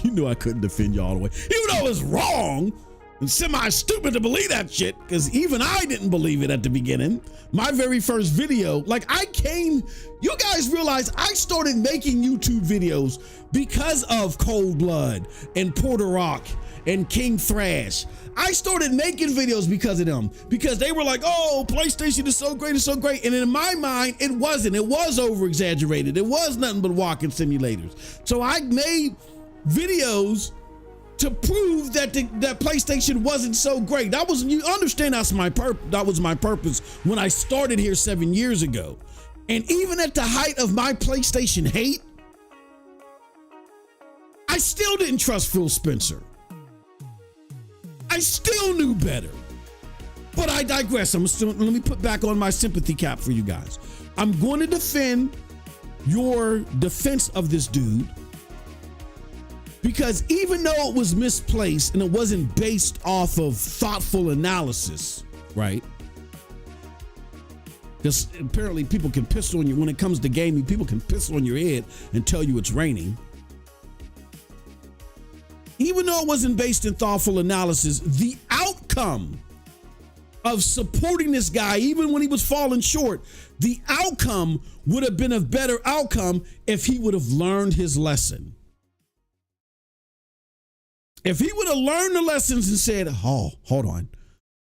you know I couldn't defend you all the way. Even though it was wrong and semi-stupid to believe that shit, because even I didn't believe it at the beginning. My very first video, you guys realize I started making YouTube videos because of Cold Blood and Porter Rock and King Thrash. I started making videos because of them, because they were like, oh, PlayStation is so great, it's so great. And in my mind, it wasn't. It was over-exaggerated. It was nothing but walking simulators. So I made videos to prove that that PlayStation wasn't so great. You understand, that was my purpose when I started here 7 years ago. And even at the height of my PlayStation hate, I still didn't trust Phil Spencer. I still knew better. But I digress. Let me put back on my sympathy cap for you guys. I'm going to defend your defense of this dude, because even though it was misplaced and it wasn't based off of thoughtful analysis, right? Because apparently people can piss on you when it comes to gaming. People can piss on your head and tell you it's raining. Even though it wasn't based in thoughtful analysis, the outcome of supporting this guy, even when he was falling short, the outcome would have been a better outcome if he would have learned his lesson. If he would have learned the lessons and said, oh, hold on,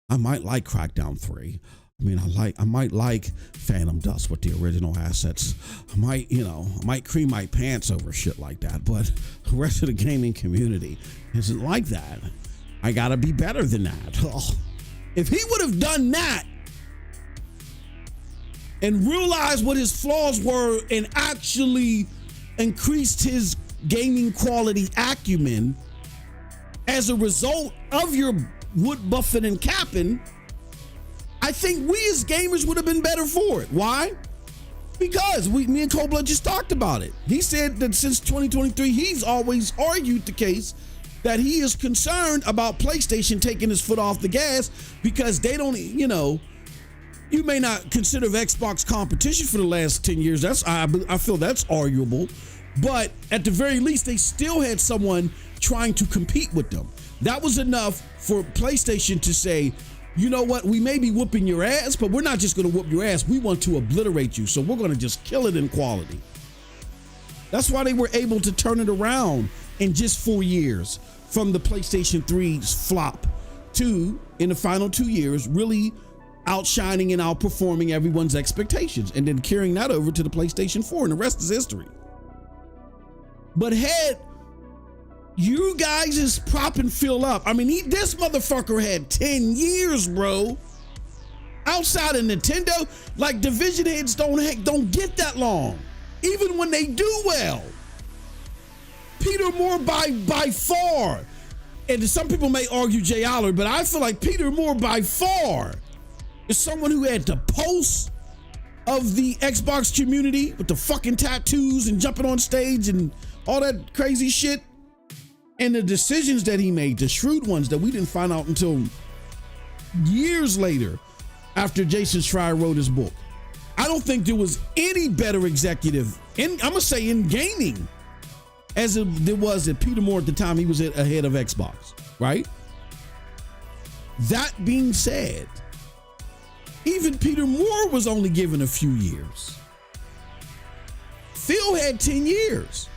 I might like Crackdown 3. I mean, I might like Phantom Dust with the original assets. I might cream my pants over shit like that, but the rest of the gaming community isn't like that. I gotta be better than that. Oh, if he would have done that and realized what his flaws were and actually increased his gaming quality acumen as a result of your wood buffing and capping, I think we as gamers would have been better for it. Why? Because me and Cold Blood just talked about it. He said that since 2023, he's always argued the case that he is concerned about PlayStation taking his foot off the gas because they don't, you may not consider Xbox competition for the last 10 years. I feel that's arguable, but at the very least, they still had someone trying to compete with them. That was enough for PlayStation to say, you know what, we may be whooping your ass, but we're not just going to whoop your ass. We want to obliterate you, so we're going to just kill it in quality. That's why they were able to turn it around in just 4 years, from the PlayStation 3's flop to, in the final 2 years, really outshining and outperforming everyone's expectations, and then carrying that over to the PlayStation 4, and the rest is history. But had you guys is propping Phil up. I mean, this motherfucker had 10 years, bro. Outside of Nintendo, like, division heads don't get that long, even when they do well. Peter Moore by far, and some people may argue Jay Allard, but I feel like Peter Moore by far is someone who had the pulse of the Xbox community with the fucking tattoos and jumping on stage and all that crazy shit. And the decisions that he made, the shrewd ones that we didn't find out until years later after Jason Schreier wrote his book. I don't think there was any better executive I'm gonna say in gaming as there was at Peter Moore at the time he was ahead of Xbox, right? That being said, even Peter Moore was only given a few years. Phil had 10 years.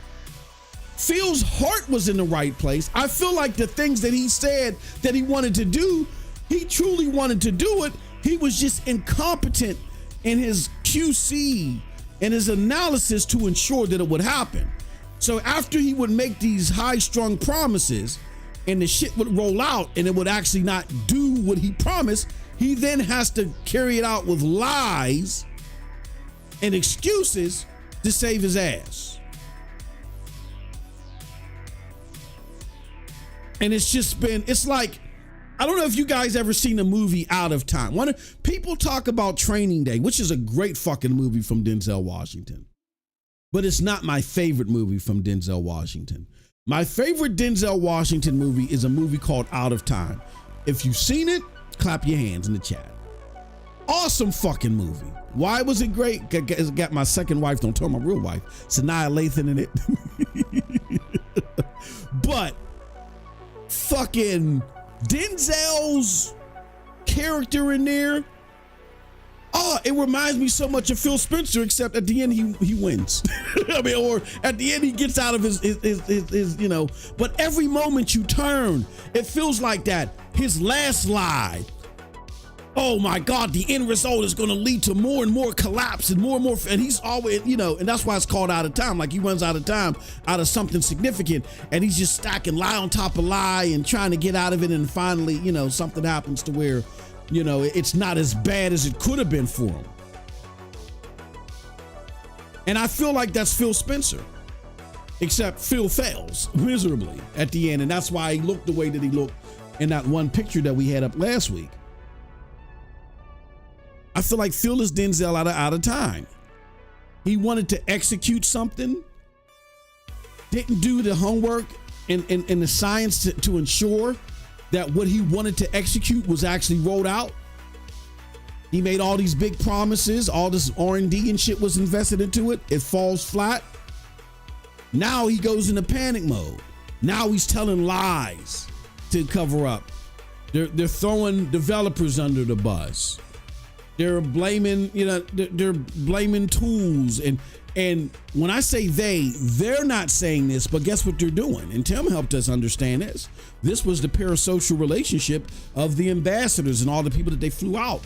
Phil's heart was in the right place. I feel like the things that he said that he wanted to do, he truly wanted to do it. He was just incompetent in his QC and his analysis to ensure that it would happen. So after he would make these high-strung promises and the shit would roll out and it would actually not do what he promised, he then has to carry it out with lies and excuses to save his ass. And it's like, I don't know if you guys ever seen the movie Out of Time. People talk about Training Day, which is a great fucking movie from Denzel Washington. But it's not my favorite movie from Denzel Washington. My favorite Denzel Washington movie is a movie called Out of Time. If you've seen it, clap your hands in the chat. Awesome fucking movie. Why was it great? It's got my second wife, don't tell my real wife, Sanaa Lathan in it. But fucking Denzel's character in there, it reminds me so much of Phil Spencer, except at the end he wins. I mean, or at the end he gets out of his but every moment you turn, it feels like that. His last lie, oh my God, the end result is going to lead to more and more collapse and more, and he's always, and that's why it's called Out of Time. Like, he runs out of time out of something significant, and he's just stacking lie on top of lie and trying to get out of it, and finally, something happens to where, it's not as bad as it could have been for him. And I feel like that's Phil Spencer, except Phil fails miserably at the end, and that's why he looked the way that he looked in that one picture that we had up last week. I feel like Phil is Denzel out of time. He wanted to execute something, didn't do the homework and the science to ensure that what he wanted to execute was actually rolled out. He made all these big promises, all this R&D and shit was invested into it. It falls flat. Now he goes into panic mode. Now he's telling lies to cover up. They're throwing developers under the bus. They're blaming, they're blaming tools. And when I say they're not saying this, but guess what they're doing? And Tim helped us understand this. This was the parasocial relationship of the ambassadors and all the people that they flew out.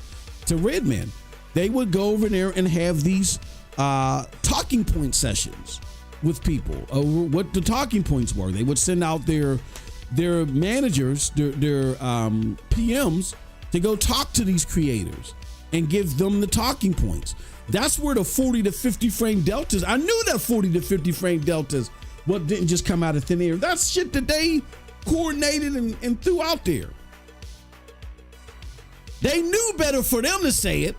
to Redmen. They would go over there and have these talking point sessions with people over what the talking points were. They would send out their managers, their PMs, to go talk to these creators and give them the talking points. That's where the 40 to 50 frame deltas. I knew that 40 to 50 frame deltas didn't just come out of thin air. That's shit that they coordinated and threw out there. They knew better for them to say it,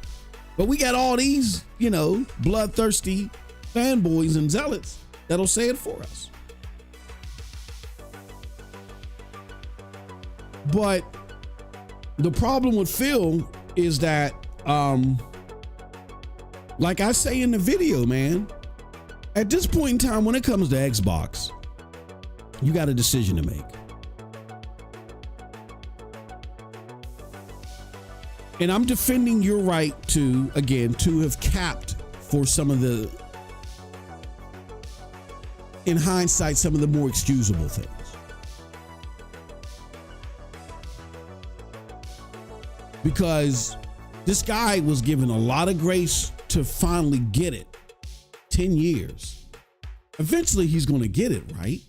but we got all these, bloodthirsty fanboys and zealots that'll say it for us. But the problem with Phil is that, like I say in the video, man, at this point in time, when it comes to Xbox, you got a decision to make. And I'm defending your right to have capped for some of the, in hindsight, some of the more excusable things. Because this guy was given a lot of grace to finally get it. 10 years. Eventually he's going to get it, right?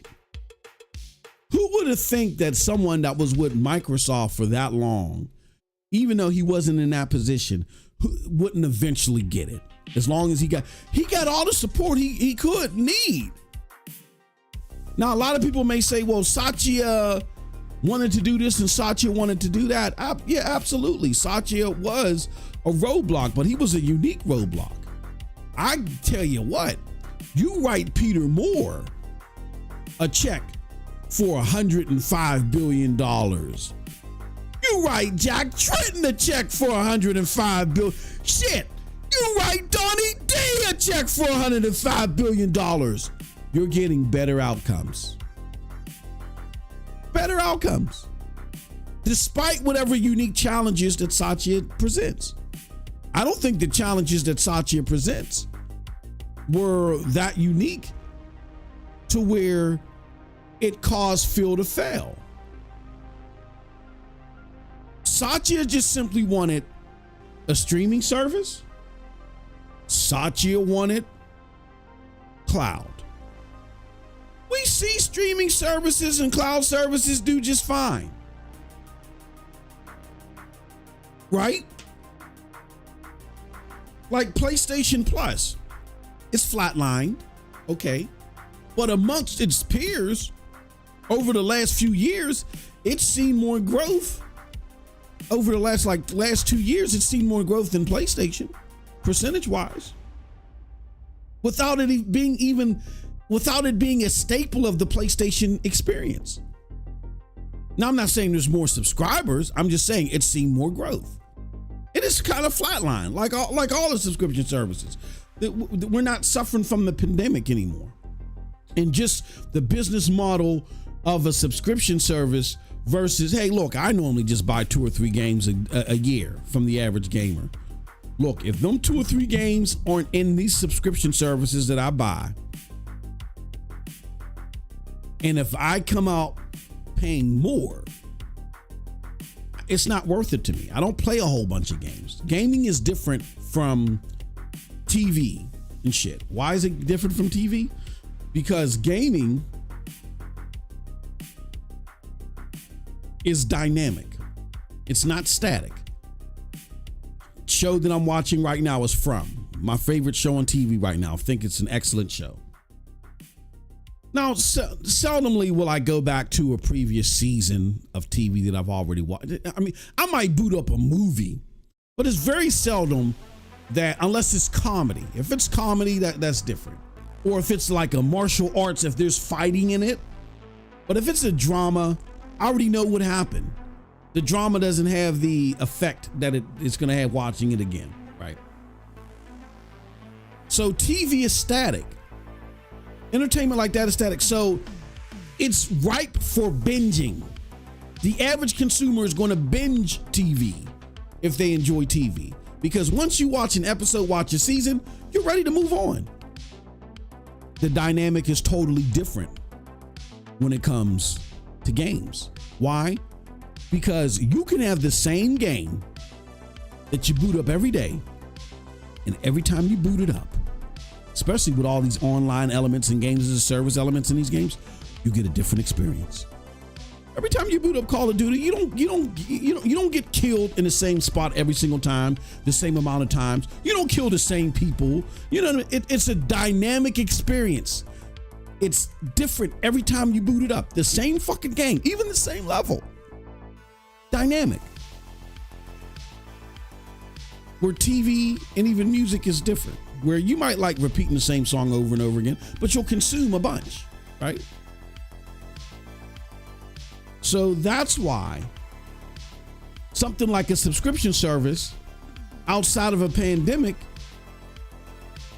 Who would have think that someone that was with Microsoft for that long, even though he wasn't in that position, wouldn't eventually get it? As long as he got all the support he could need. Now, a lot of people may say, well, Satya wanted to do this and Satya wanted to do that. Yeah, absolutely. Satya was a roadblock, but he was a unique roadblock. I tell you what, you write Peter Moore a check for $105 billion. You write Jack Tritton a check for $105 billion. Shit, you write Donnie D a check for $105 billion. You're getting better outcomes. Better outcomes. Despite whatever unique challenges that Satya presents. I don't think the challenges that Satya presents were that unique to where it caused Phil to fail. Satya just simply wanted a streaming service. Satya wanted cloud. We see streaming services and cloud services do just fine. Right? Like PlayStation Plus, it's flatlined, okay, but amongst its peers, over the last few years, it's seen more growth. Over the last 2 years, it's seen more growth than PlayStation, percentage-wise, without it being a staple of the PlayStation experience. Now, I'm not saying there's more subscribers. I'm just saying it's seen more growth. It is kind of flatline, like all the subscription services. We're not suffering from the pandemic anymore. And just the business model of a subscription service versus, hey, look, I normally just buy 2 or 3 games a year from the average gamer. Look, if them 2 or 3 games aren't in these subscription services that I buy, and if I come out paying more, it's not worth it to me. I don't play a whole bunch of games. Gaming is different from TV and shit. Why is it different from TV? Because gaming is dynamic. It's not static. Show that I'm watching right now is From, my favorite show on TV right now. I think it's an excellent show. Now, seldomly will I go back to a previous season of TV that I've already watched. I mean, I might boot up a movie, but it's very seldom that, unless it's comedy. If it's comedy, that's different. Or if it's like a martial arts, if there's fighting in it. But if it's a drama, I already know what happened. The drama doesn't have the effect that it's going to have watching it again, right? So TV is static. Entertainment like that is static. So it's ripe for binging. The average consumer is going to binge TV if they enjoy TV. Because once you watch an episode, watch a season, you're ready to move on. The dynamic is totally different when it comes to games. Why? Because you can have the same game that you boot up every day. And every time you boot it up, especially with all these online elements and games as a service elements in these games, you get a different experience. Every time you boot up Call of Duty, you don't get killed in the same spot every single time, the same amount of times. You don't kill the same people. You know what I mean? It's a dynamic experience. It's different every time you boot it up. The same fucking game, even the same level. Dynamic. Where TV and even music is different. Where you might like repeating the same song over and over again, but you'll consume a bunch, right? So that's why something like a subscription service outside of a pandemic,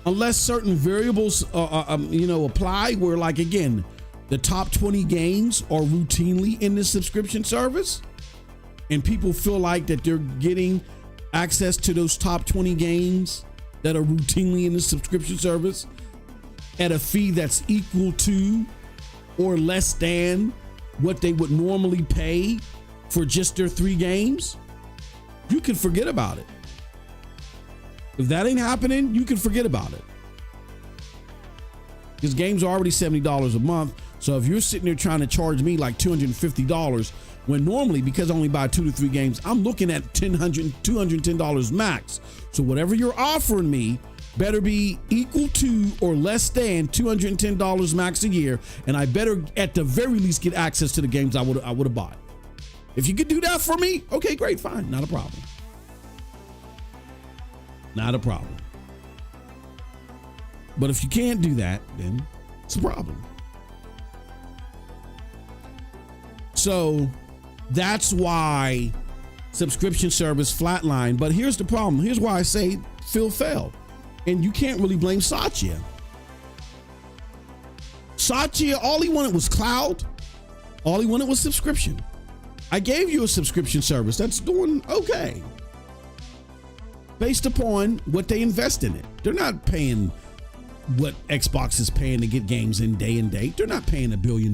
unless certain variables, apply, where, like, again, the top 20 games are routinely in this subscription service, and people feel like that they're getting access to those top 20 games that are routinely in the subscription service at a fee that's equal to or less than what they would normally pay for just their 3 games, you can forget about it. If that ain't happening, you can forget about it. Because games are already $70 a month. So if you're sitting there trying to charge me like $250, when normally, because I only buy 2 to 3 games, I'm looking at $210 max. So whatever you're offering me better be equal to or less than $210 max a year, and I better at the very least get access to the games I would have bought. If you could do that for me, okay, great, fine, not a problem. Not a problem. But if you can't do that, then it's a problem. So that's why subscription service flatline. But here's the problem. Here's why I say Phil failed. And you can't really blame Satya. Satya, all he wanted was cloud. All he wanted was subscription. I gave you a subscription service that's doing okay, based upon what they invest in it. They're not paying what Xbox is paying to get games in day and date. They're not paying $1 billion.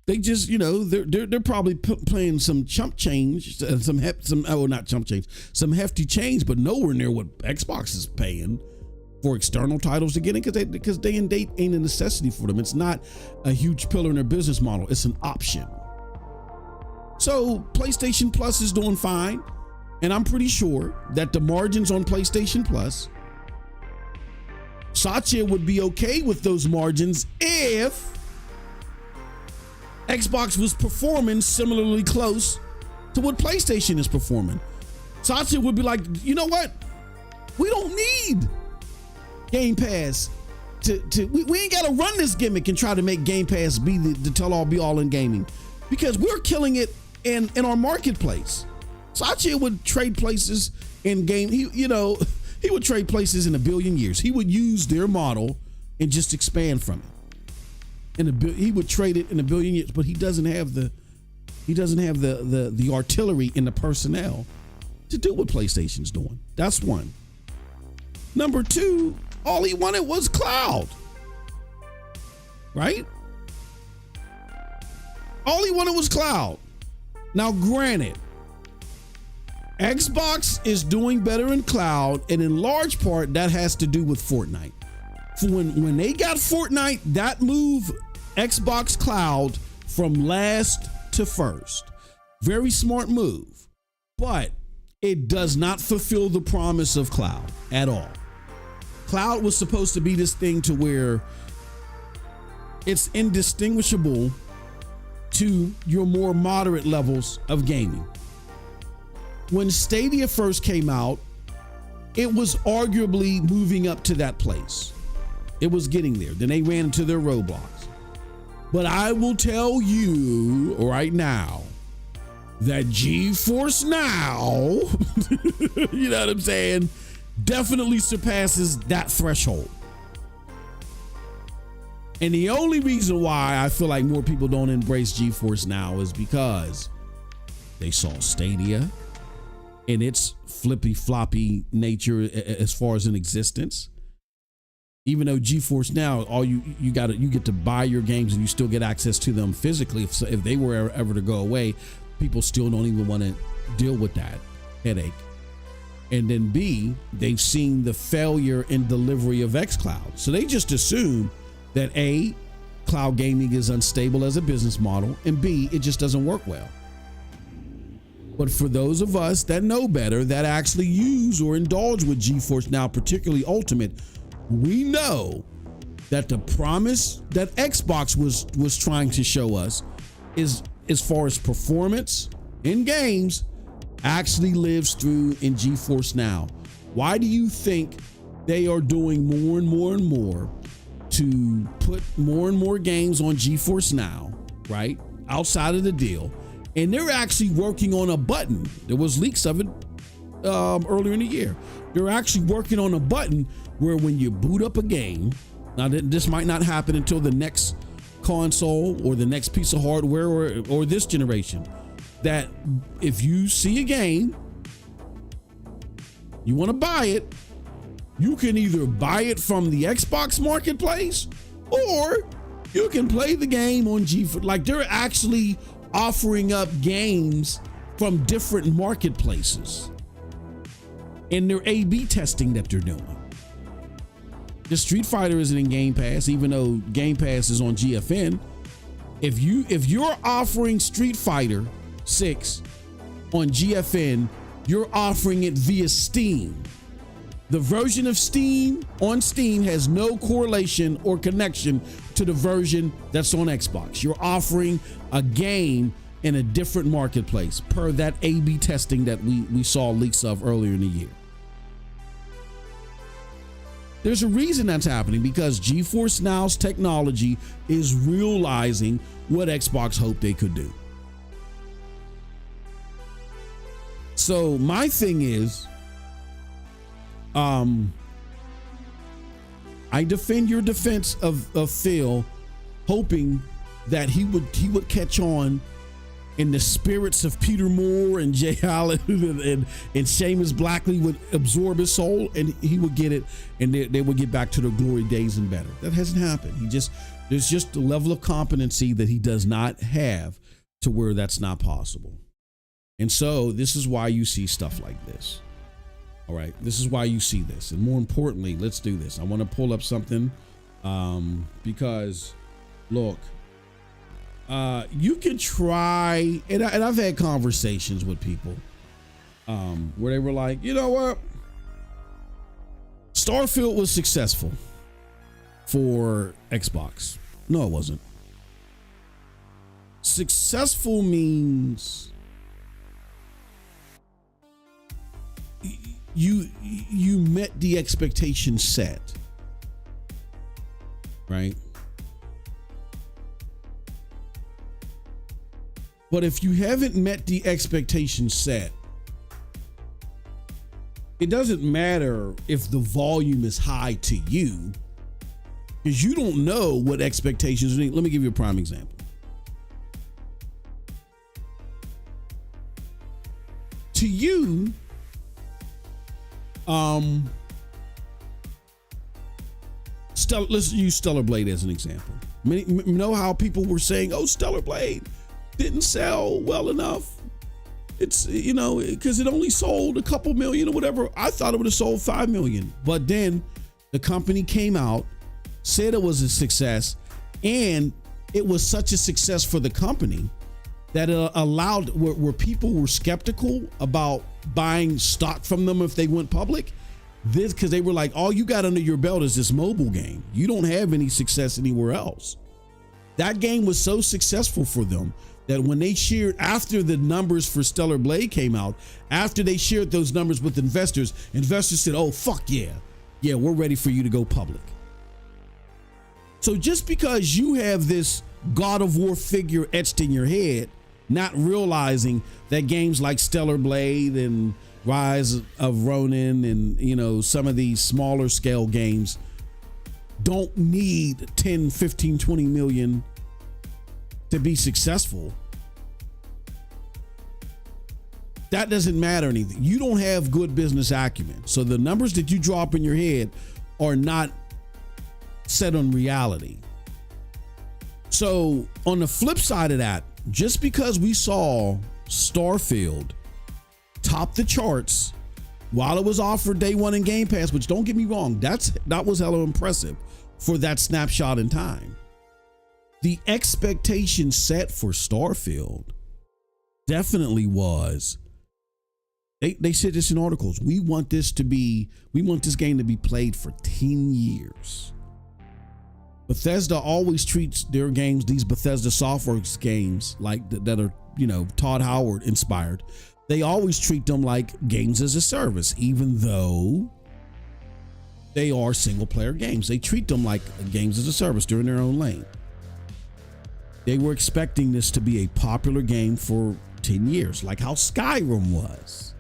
They just, they're probably playing some chump change, some hefty change, but nowhere near what Xbox is paying for external titles to get in, because day and date ain't a necessity for them. It's not a huge pillar in their business model. It's an option. So PlayStation Plus is doing fine, and I'm pretty sure that the margins on PlayStation Plus, Satya would be okay with those margins if Xbox was performing similarly close to what PlayStation is performing. Satya would be like, you know what? We don't need Game Pass we ain't got to run this gimmick and try to make Game Pass be the tell-all be-all in gaming, because we're killing it in our marketplace. Satya would trade places in game. He would trade places in a billion years. He would use their model and just expand from it. He would trade it in a billion years, but he doesn't have the artillery and the personnel to do what PlayStation's doing. That's one. Number two, all he wanted was cloud. Right? All he wanted was cloud. Now, granted, Xbox is doing better in cloud, and in large part that has to do with Fortnite. When they got Fortnite, that moved Xbox Cloud from last to first. Very smart move, but it does not fulfill the promise of cloud at all. Cloud was supposed to be this thing to where it's indistinguishable to your more moderate levels of gaming. When Stadia first came out, it was arguably moving up to that place. It was getting there. Then they ran into their roadblocks. But I will tell you right now that GeForce Now, you know what I'm saying, definitely surpasses that threshold. And the only reason why I feel like more people don't embrace GeForce Now is because they saw Stadia and its flippy floppy nature as far as in existence. Even though GeForce Now, all you get to buy your games and you still get access to them physically if they were ever to go away. people still don't even want to deal with that headache. And then B, they've seen the failure in delivery of xCloud. So they just assume that A, cloud gaming is unstable as a business model, and B, it just doesn't work well. But for those of us that know better, that actually use or indulge with GeForce Now, particularly Ultimate, we know that the promise that Xbox was trying to show us is, as far as performance in games, actually lives through in GeForce Now. Why do you think they are doing more and more and more to put more and more games on GeForce Now, right? Outside of the deal. And they're actually working on a button. There was leaks of it earlier in the year. They're actually working on a button where when you boot up a game, now this might not happen until the next console or the next piece of hardware or this generation, that if you see a game, you want to buy it, you can either buy it from the Xbox marketplace or you can play the game on GeForce. Like, they're actually offering up games from different marketplaces in their A/B testing that they're doing. The Street Fighter isn't in Game Pass, even though Game Pass is on GFN. If you're offering Street Fighter 6 on GFN, you're offering it via Steam. The version of Steam on Steam has no correlation or connection to the version that's on Xbox. You're offering a game in a different marketplace per that A/B testing that we saw leaks of earlier in the year. There's a reason that's happening, because GeForce Now's technology is realizing what Xbox hoped they could do. So my thing is, I defend your defense of Phil, hoping that he would catch on in the spirits of Peter Moore and Jay Allen and Seamus Blackley would absorb his soul and he would get it, and they would get back to their glory days and better. That hasn't happened. There's just a level of competency that he does not have to where that's not possible. And so this is why you see stuff like this. All right, this is why you see this. And more importantly, let's do this. I want to pull up something because, look, you can try, and I've had conversations with people where they were like, you know what? Starfield was successful for Xbox. No, it wasn't. Successful means you met the expectation set, right? But if you haven't met the expectation set, it doesn't matter if the volume is high to you, because you don't know what expectations are. Let me give you a prime example. To you, let's use Stellar Blade as an example. You know how people were saying, oh, Stellar Blade didn't sell well enough. It's, you know, because it only sold a couple million or whatever. I thought it would have sold 5 million. But then the company came out, said it was a success, and it was such a success for the company that it allowed where people were skeptical about buying stock from them if they went public. This, because they were like, all you got under your belt is this mobile game. You don't have any success anywhere else. That game was so successful for them that when they shared, after the numbers for Stellar Blade came out, after they shared those numbers with investors said, oh, fuck yeah. Yeah, we're ready for you to go public. So just because you have this God of War figure etched in your head, not realizing that games like Stellar Blade and Rise of Ronin and, you know, some of these smaller scale games don't need 10, 15, 20 million to be successful. That doesn't matter anything. You don't have good business acumen. So the numbers that you draw up in your head are not set on reality. So on the flip side of that, just because we saw Starfield topped the charts while it was offered day one in Game Pass, which don't get me wrong, that was hella impressive for that snapshot in time. The expectation set for Starfield definitely was, they said this in articles, we want this game to be played for 10 years. Bethesda always treats their games, these Bethesda Softworks games, like that are, Todd Howard inspired. They always treat them like games as a service, even though they are single player games. They treat them like games as a service. They're in their own lane. They were expecting this to be a popular game for 10 years, like how Skyrim was.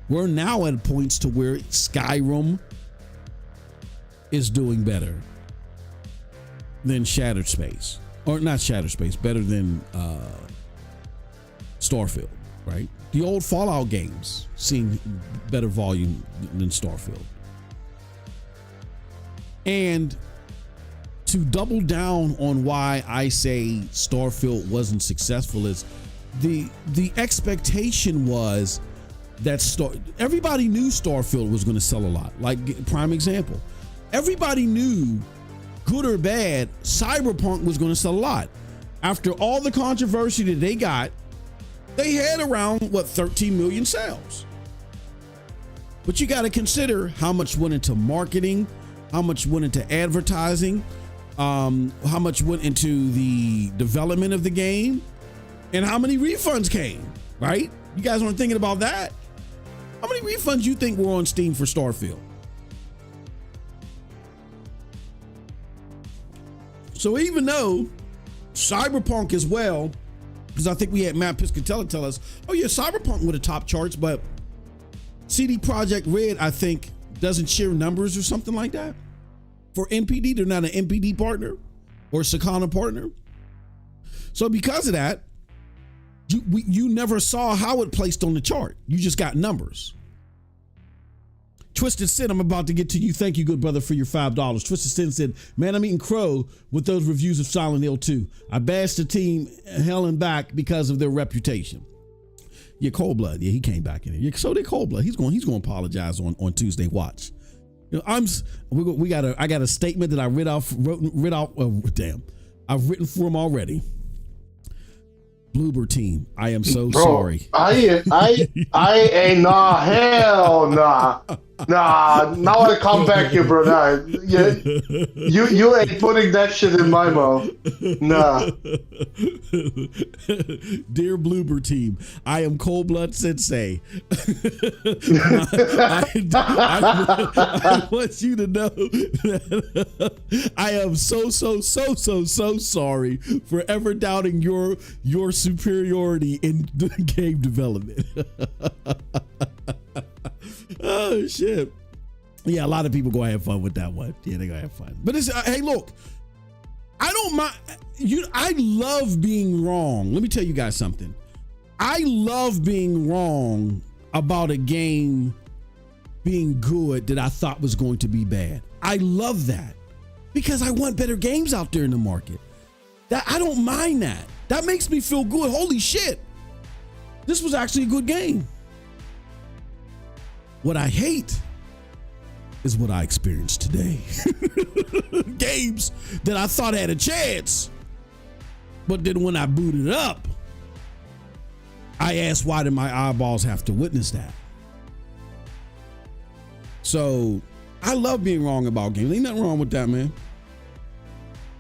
We're now at points to where Skyrim is doing better than Shattered Space, or not Shattered Space, better than Starfield, right? The old Fallout games seem better volume than Starfield. And to double down on why I say Starfield wasn't successful is the expectation was that everybody knew Starfield was going to sell a lot. Like, prime example, everybody knew, good or bad, Cyberpunk was going to sell a lot. After all the controversy that they got, they had around 13 million sales. But you got to consider how much went into marketing, how much went into advertising, how much went into the development of the game, and how many refunds came, right? You guys aren't thinking about that. How many refunds you think were on Steam for Starfield? So even though Cyberpunk as well, because I think we had Matt Piscatella tell us, oh yeah, Cyberpunk would have top charts, but CD Projekt Red, I think, doesn't share numbers or something like that. For NPD, they're not an NPD partner or Sakana partner. So because of that, you never saw how it placed on the chart. You just got numbers. Twisted Sin, I'm about to get to you. Thank you, good brother, for your $5. Twisted Sin said, man, I'm eating crow with those reviews of Silent Hill 2. I bashed the team hell and back because of their reputation. Yeah, Cold Blood. Yeah, he came back in here. Yeah, so did Cold Blood. He's going to apologize on Tuesday Watch. I got a statement that I I've written for him already. Bloober team, I am so sorry. I ain't hell nah. Now I come back here, bro. Nah, you ain't putting that shit in my mouth. Nah. Dear Bloober team, I am Cold Blood Sensei. I want you to know that I am so sorry for ever doubting your superiority in game development. Oh shit. Yeah, a lot of people gonna have fun with that one. Yeah, they're gonna have fun. But it's hey, look, I don't mind I love being wrong. Let me tell you guys something. I love being wrong about a game being good that I thought was going to be bad. I love that because I want better games out there in the market. That I don't mind that. That makes me feel good. Holy shit. This was actually a good game. What I hate is what I experienced today. Games that I thought had a chance, but then when I booted it up, I asked, why did my eyeballs have to witness that? So I love being wrong about games. Ain't nothing wrong with that, man.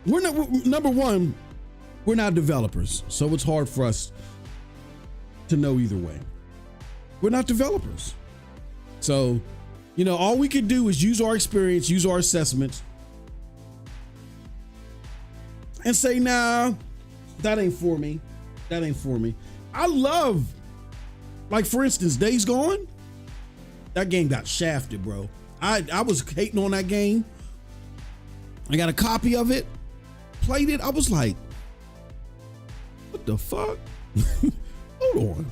Number one, we're not developers, so it's hard for us to know either way. We're not developers. So, all we can do is use our experience, use our assessments, and say, nah, that ain't for me. That ain't for me. I love, like, for instance, Days Gone. That game got shafted, bro. I was hating on that game. I got a copy of it, played it. I was like, what the fuck? Hold on.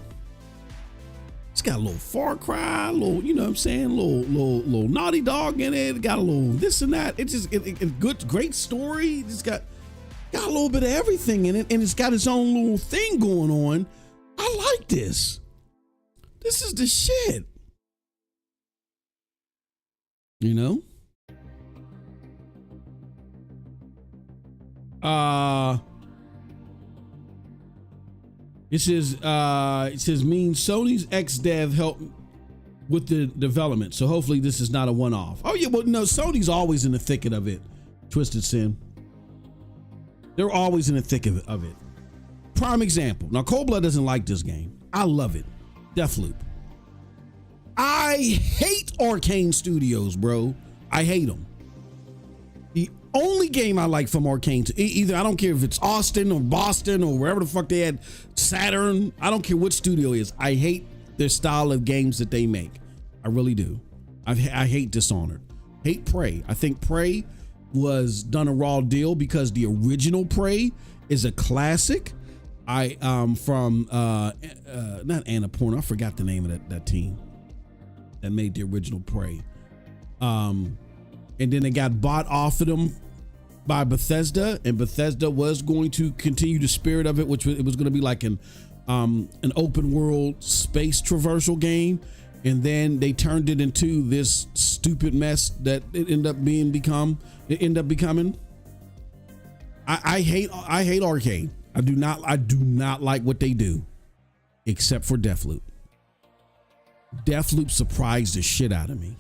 It's got a little Far Cry, a little, you know what I'm saying, little Naughty Dog in it. It got a little this and that. It's just it good, great story. It's got a little bit of everything in it, and it's got its own little thing going on. I I like this. This is the shit. You know? It says means Sony's ex-dev helped with the development. So hopefully this is not a one-off. Oh yeah, well no, Sony's always in the thicket of it. Twisted Sin. They're always in the thick of it. Prime example. Now Cold Blood doesn't like this game. I love it. Deathloop. I hate Arcane Studios, bro. I hate them. The only game I like from Arcane, either I don't care if it's Austin or Boston or wherever the fuck they had, Saturn, I don't care what studio it is. I hate their style of games that they make. I really do. I hate Dishonored. Hate Prey. I think Prey was done a raw deal because the original Prey is a classic. From not Annapurna, I forgot the name of that team that made the original Prey. And then it got bought off of them by Bethesda, and Bethesda was going to continue the spirit of it, which it was going to be like an open world space traversal game. And then they turned it into this stupid mess that it ended up becoming. I hate Arcane. I do not like what they do, except for Deathloop. Deathloop surprised the shit out of me.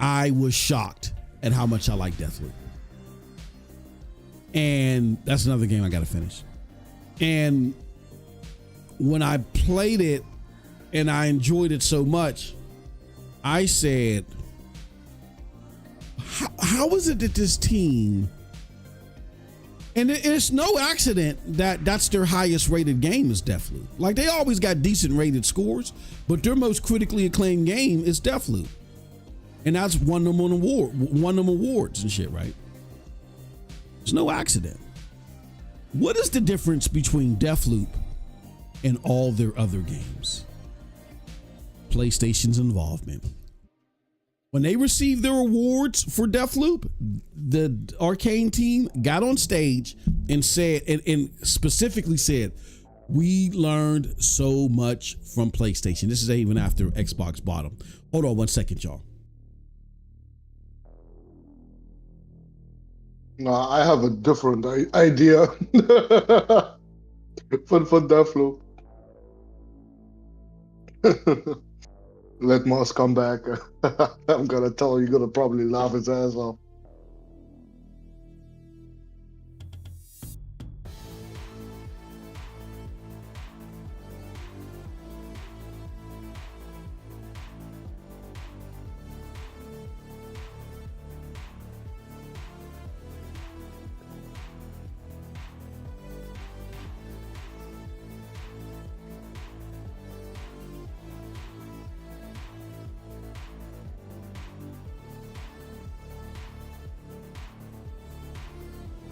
I was shocked at how much I like Deathloop. And that's another game I got to finish. And when I played it and I enjoyed it so much, I said, how is it that this team, and it's no accident that that's their highest rated game is Deathloop. Like they always got decent rated scores, but their most critically acclaimed game is Deathloop. And that's won them awards and shit, right? It's no accident. What is the difference between Deathloop and all their other games? PlayStation's involvement. When they received their awards for Deathloop, the Arcane team got on stage and said, and specifically said, we learned so much from PlayStation. This is even after Xbox bought them. Hold on 1 second, y'all. No, I have a different idea for Deathloop. Let Moss come back. I'm gonna tell you, you're gonna probably laugh his ass off.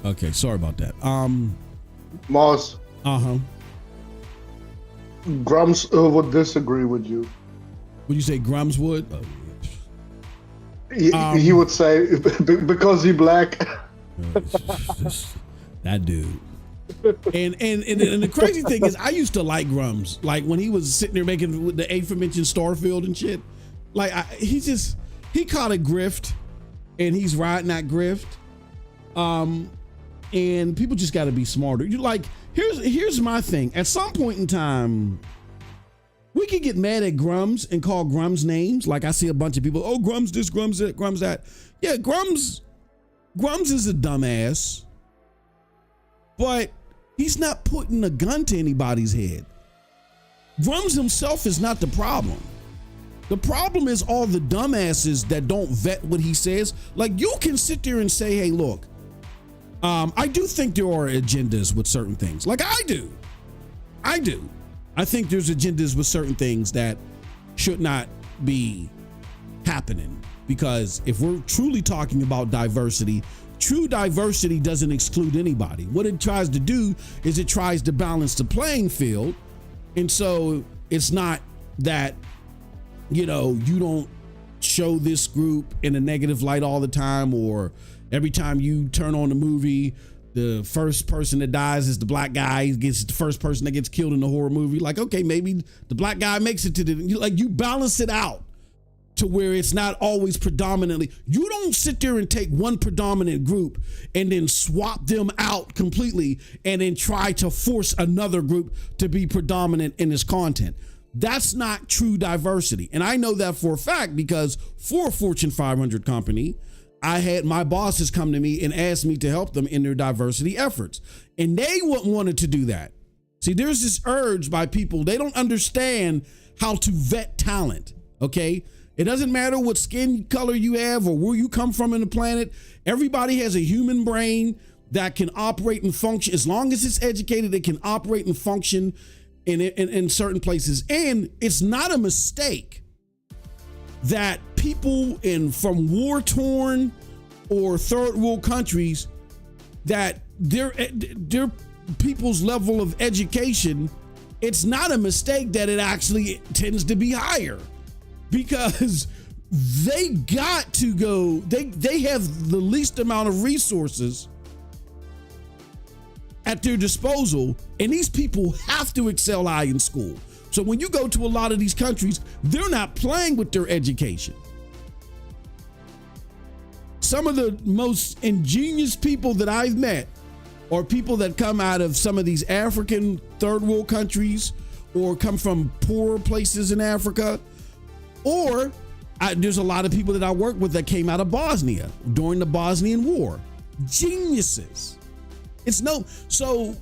Okay, sorry about that. Moss. Uh-huh. Grums would disagree with you. Would you say Grums would? He would say because he black. That dude. And the crazy thing is, I used to like Grums. Like when he was sitting there making the aforementioned Starfield and shit. Like he caught a grift, and he's riding that grift. And people just got to be smarter. You like, here's my thing. At some point in time, we could get mad at Grums and call Grums names. Like I see a bunch of people, oh, Grums this, Grums that, Grums that. Yeah, Grums is a dumbass, but he's not putting a gun to anybody's head. Grums himself is not the problem. The problem is all the dumbasses that don't vet what he says. Like you can sit there and say, hey, look, I do think there are agendas with certain things. Like I do. I think there's agendas with certain things that should not be happening, because if we're truly talking about diversity, true diversity doesn't exclude anybody. What it tries to do is it tries to balance the playing field. And so it's not that, you don't show this group in a negative light all the time, or every time you turn on the movie, the first person that dies is the black guy. He gets the first person that gets killed in the horror movie. Like, okay, maybe the black guy makes it to you balance it out to where it's not always predominantly. You don't sit there and take one predominant group and then swap them out completely and then try to force another group to be predominant in its content. That's not true diversity. And I know that for a fact because for a Fortune 500 company, I had my bosses come to me and ask me to help them in their diversity efforts. And they wanted to do that. See, there's this urge by people. They don't understand how to vet talent. Okay. It doesn't matter what skin color you have or where you come from in the planet. Everybody has a human brain that can operate and function. As long as it's educated, it can operate and function in certain places. And it's not a mistake that people from war-torn or third world countries, that their people's level of education, it's not a mistake that it actually tends to be higher, because they got to go, they have the least amount of resources at their disposal, and these people have to excel high in school. So when you go to a lot of these countries, they're not playing with their education. Some of the most ingenious people that I've met are people that come out of some of these African third world countries or come from poorer places in Africa. Or there's a lot of people that I work with that came out of Bosnia during the Bosnian War. Geniuses. So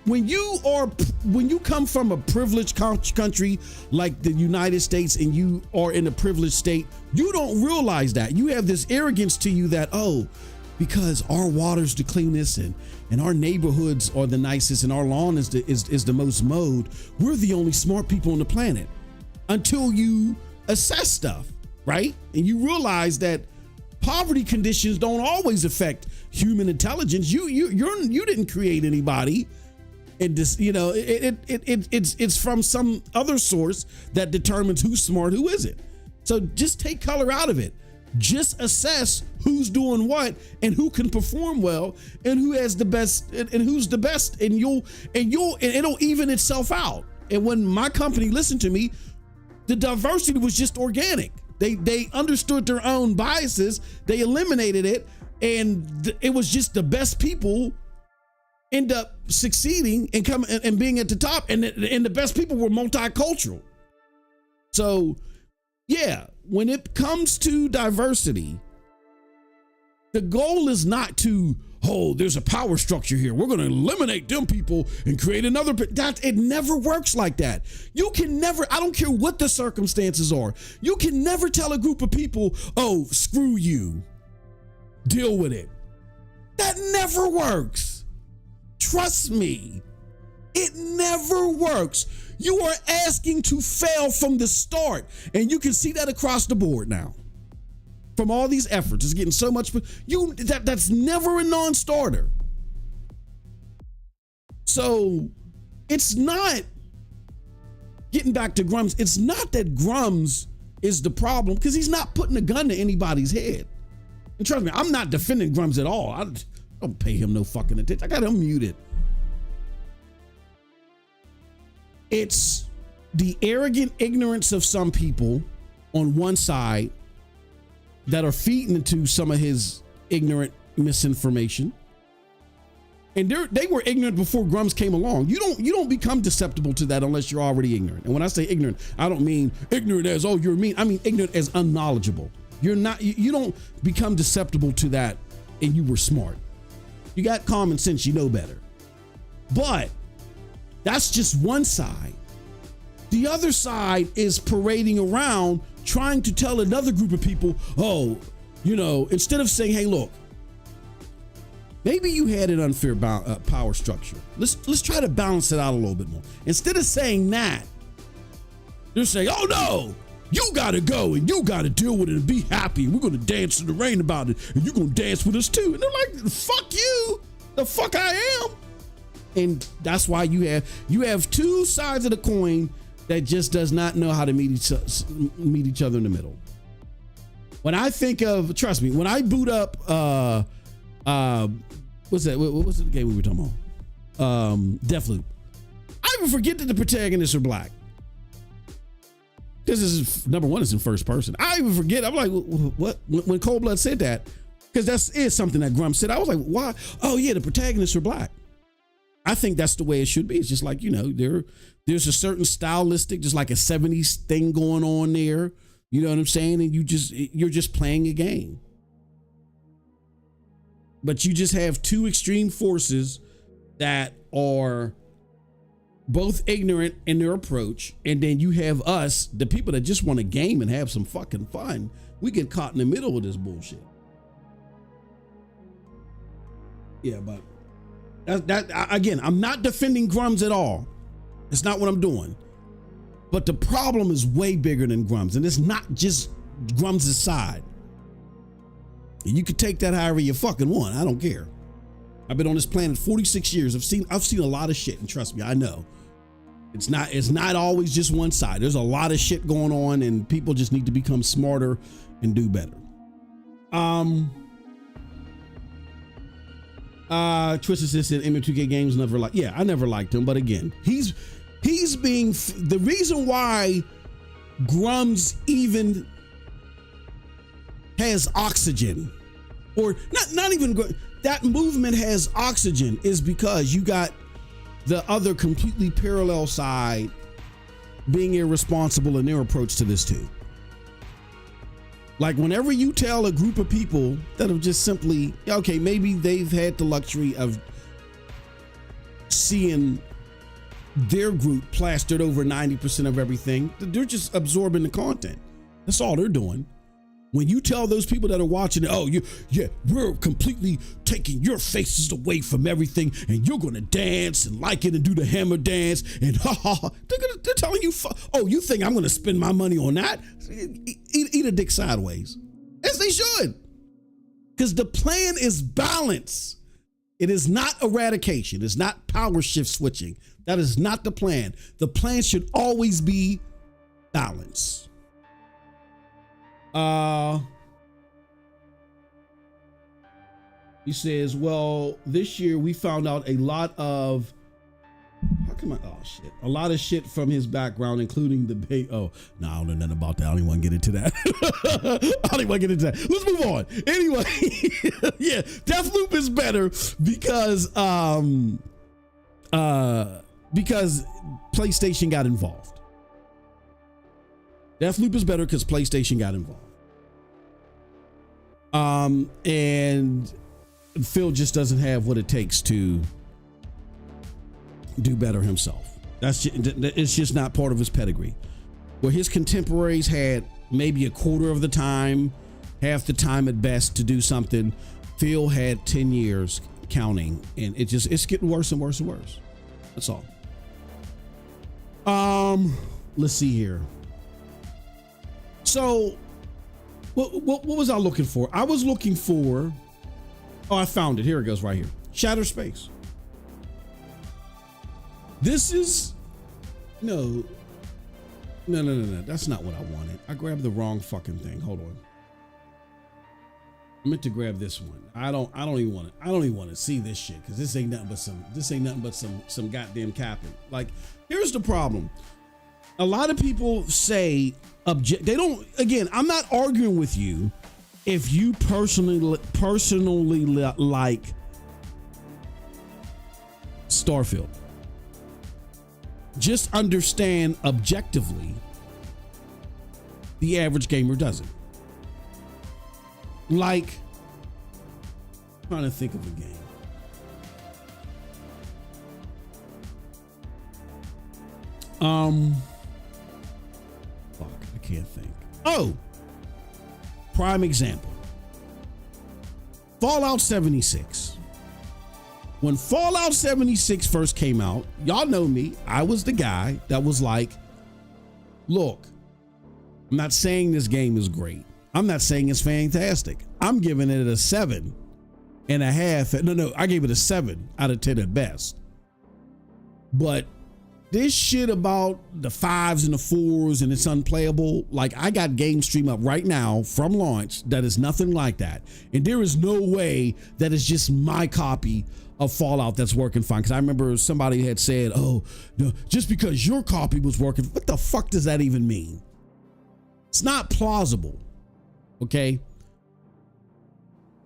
when you come from a privileged country like the United States and you are in a privileged state, you don't realize that. You have this arrogance to you that, because our water's the cleanest and our neighborhoods are the nicest and our lawn is the most mowed, we're the only smart people on the planet. Until you assess stuff, right? And you realize that poverty conditions don't always affect human intelligence. You didn't create anybody, and this, it's from some other source that determines who's smart, who isn't. So just take color out of it. Just assess who's doing what and who can perform well and who has the best and who's the best, and it'll even itself out. And when my company listened to me, the diversity was just organic. They understood their own biases, they eliminated it, and it was just the best people end up succeeding and coming and being at the top, and the best people were multicultural. So yeah, when it comes to diversity, the goal is not to, there's a power structure here, we're going to eliminate them people and create another. It never works like that. You can never, I don't care what the circumstances are, you can never tell a group of people, screw you, deal with it. That never works. Trust me, it never works. You are asking to fail from the start, and you can see that across the board now. From all these efforts, it's getting so much. That's never a non-starter. So it's not, getting back to Grums, it's not that Grums is the problem, because he's not putting a gun to anybody's head. And trust me, I'm not defending Grums at all. I don't pay him no fucking attention. I got him muted. It's the arrogant ignorance of some people on one side that are feeding into some of his ignorant misinformation. And they were ignorant before Grums came along. You don't become susceptible to that unless you're already ignorant. And when I say ignorant, I don't mean ignorant as, you're mean. I mean ignorant as unknowledgeable. You don't become susceptible to that and you were smart. You got common sense, you know better. But that's just one side. The other side is parading around trying to tell another group of people, instead of saying, hey, look, maybe you had an unfair power structure. Let's try to balance it out a little bit more. Instead of saying that, they're saying, oh no, you gotta go and you gotta deal with it and be happy. We're gonna dance in the rain about it, and you're gonna dance with us too. And they're like, fuck you, the fuck I am. And that's why you have two sides of the coin that just does not know how to meet each other in the middle. When I think of, trust me, when I boot up what's that? What's the game we were talking about? Deathloop. I even forget that the protagonists are black. This is number one, it's in first person. I even forget. I'm like, what? When Cold Blood said that, because that is something that Grum said. I was like, why? Oh yeah, the protagonists are black. I think that's the way it should be. It's just like, there's a certain stylistic, just like a 70s thing going on there. You know what I'm saying? And you're just playing a game. But you just have two extreme forces that are both ignorant in their approach. And then you have us, the people that just want to game and have some fucking fun. We get caught in the middle of this bullshit. Yeah, but again, I'm not defending Grums at all. It's not what I'm doing. But the problem is way bigger than Grums, and it's not just Grums' side. You can take that however you fucking want. I don't care. I've been on this planet 46 years. I've seen a lot of shit, and trust me, I know. It's not always just one side. There's a lot of shit going on, and people just need to become smarter and do better. Twisted Sis said MM2K Games never liked. Yeah, I never liked him, but again, he's being the reason why Grums even has oxygen, or not even that movement has oxygen, is because you got the other completely parallel side being irresponsible in their approach to this too. Like whenever you tell a group of people that have just simply, okay, maybe they've had the luxury of seeing their group plastered over 90% of everything, they're just absorbing the content. That's all they're doing. When you tell those people that are watching, we're completely taking your faces away from everything, and you're gonna dance and like it and do the hammer dance and they're telling you, you think I'm gonna spend my money on that? Eat a dick sideways, as they should, because the plan is balance. It is not eradication. It's not power shift switching. That is not the plan. The plan should always be balance. He says, well, this year we found out a lot of shit from his background, including the I don't know nothing about that. I don't even want to get into that. Let's move on. Anyway, yeah, Deathloop is better because PlayStation got involved. Deathloop is better because PlayStation got involved. And Phil just doesn't have what it takes to do better himself. It's just not part of his pedigree. Where his contemporaries had maybe a quarter of the time, half the time at best to do something, Phil had 10 years counting, and it's getting worse and worse and worse. That's all. Let's see here. So, what was I looking for? I was looking for, I found it. Here it goes right here. Shattered Space. This is, no. That's not what I wanted. I grabbed the wrong fucking thing. Hold on. I meant to grab this one. I don't even want to see this shit, because this ain't nothing but some goddamn capping. Like, here's the problem. A lot of people say they don't. Again, I'm not arguing with you if you personally like Starfield. Just understand objectively, the average gamer doesn't. Like, I'm trying to think of a game. Fuck, I can't think. Oh, prime example. Fallout 76. When Fallout 76 first came out, y'all know me, I was the guy that was like, look, I'm not saying this game is great. I'm not saying it's fantastic. I'm giving it a 7.5. No, I gave it a 7 out of 10 at best. But this shit about the 5s and the 4s and it's unplayable, like I got Game Stream up right now from launch that is nothing like that. And there is no way that it's just my copy of Fallout that's working fine. Because I remember somebody had said, oh, no, just because your copy was working, what the fuck does that even mean? It's not plausible, okay?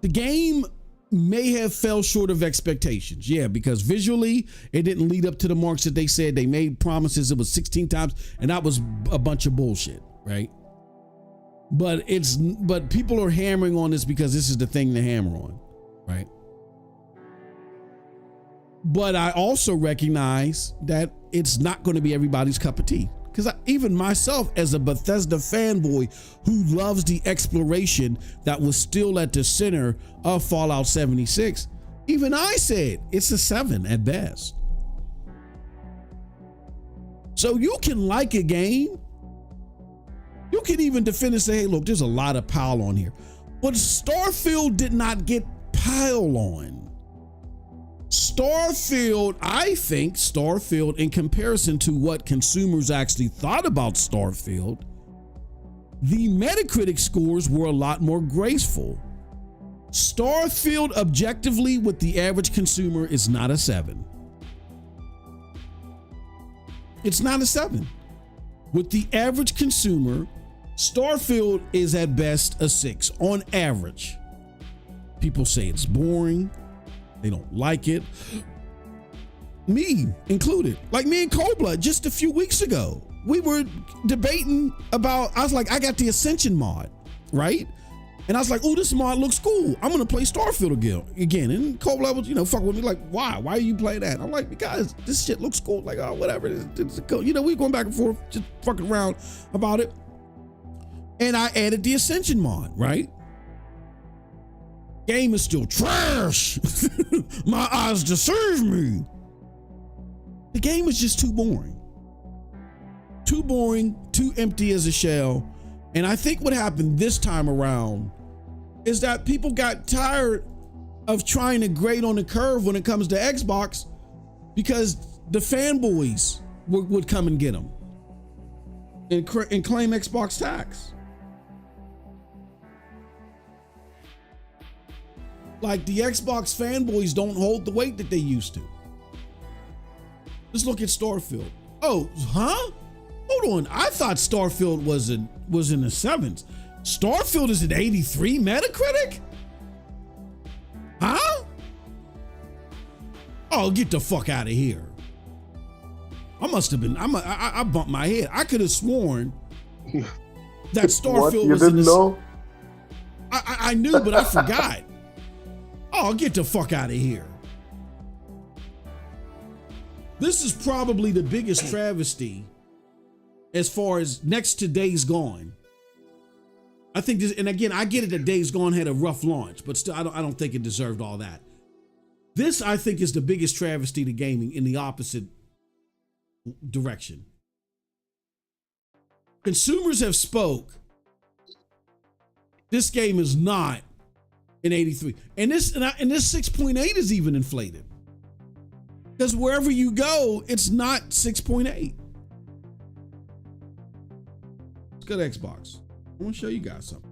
The game may have fell short of expectations. Yeah, because visually it didn't lead up to the marks that they said. They made promises. It was 16 times, and that was a bunch of bullshit, right? But people are hammering on this because this is the thing to hammer on, right? But I also recognize that it's not going to be everybody's cup of tea. Because even myself, as a Bethesda fanboy who loves the exploration that was still at the center of Fallout 76, even I said it's a 7 at best. So you can like a game. You can even defend and say, hey, look, there's a lot of pile on here. But Starfield did not get pile on. Starfield, I think Starfield, in comparison to what consumers actually thought about Starfield, the Metacritic scores were a lot more graceful. Starfield, objectively, with the average consumer, is not a 7. It's not a 7. With the average consumer, Starfield is at best a 6 on average. People say it's boring. They don't like it. Me included. Like me and Cold Blood just a few weeks ago, we were debating about, I was like, I got the Ascension mod, right? And I was like, oh, this mod looks cool. I'm going to play Starfield again. And Cold Blood was, fuck with me like, why? Why are you playing that? I'm like, because this shit looks cool. Like, oh, whatever. It's cool. We going back and forth, just fucking around about it. And I added the Ascension mod, right? Game is still trash. My eyes deceive me. The game is just too boring. Too boring, too empty as a shell. And I think what happened this time around is that people got tired of trying to grade on the curve when it comes to Xbox because the fanboys would come and get them and claim Xbox tax. Like the Xbox fanboys don't hold the weight that they used to. Let's look at Starfield. Oh, huh? Hold on. I thought Starfield was in the 7s. Starfield is an 83 Metacritic? Huh? Oh, get the fuck out of here. I must have been, I bumped my head. I could have sworn that Starfield was in the... You didn't know? I knew, but I forgot. Oh, get the fuck out of here. This is probably the biggest travesty as far as next to Days Gone. I think this, and again, I get it that Days Gone had a rough launch, but still, I don't think it deserved all that. This, I think, is the biggest travesty to gaming in the opposite direction. Consumers have spoke. This game is not in 83. And this 6.8 is even inflated. Because wherever you go, it's not 6.8. Let's go to Xbox. I want to show you guys something.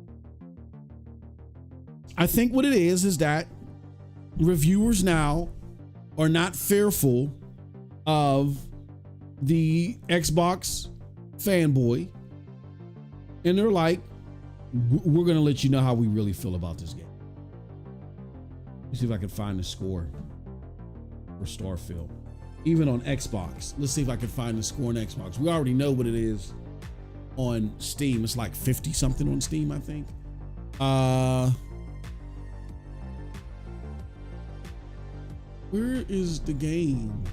I think what it is that reviewers now are not fearful of the Xbox fanboy. And they're like, we're going to let you know how we really feel about this game. Let's see if I can find the score for Starfield. Even on Xbox. Let's see if I can find the score on Xbox. We already know what it is on Steam. It's like 50 something on Steam, I think. Where is the game?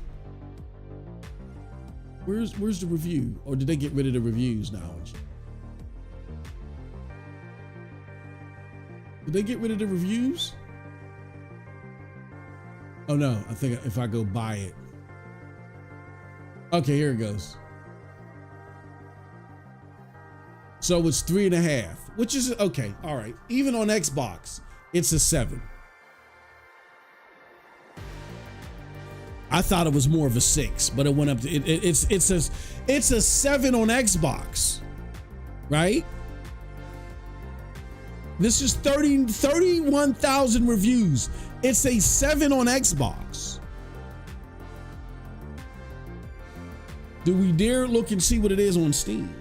Where's the review? Or did they get rid of the reviews now? Did they get rid of the reviews? Oh no, I think if I go buy it. Okay, here it goes. So it's 3.5, which is okay. All right. Even on Xbox, it's a 7. I thought it was more of a 6, but it went up to it's a 7 on Xbox, right? This is 31,000 reviews. It's a 7 on Xbox. Do we dare look and see what it is on Steam?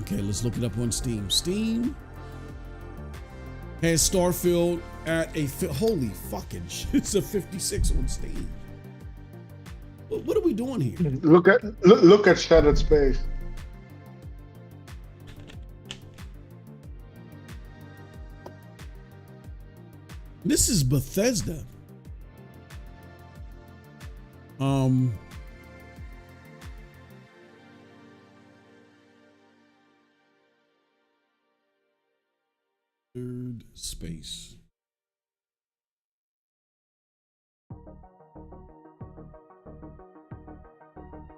Okay, let's look it up on Steam. Steam has Starfield at a holy fucking shit. It's a 56 on Steam. What are we doing here? Look at Shattered Space. This is Bethesda. Third Space.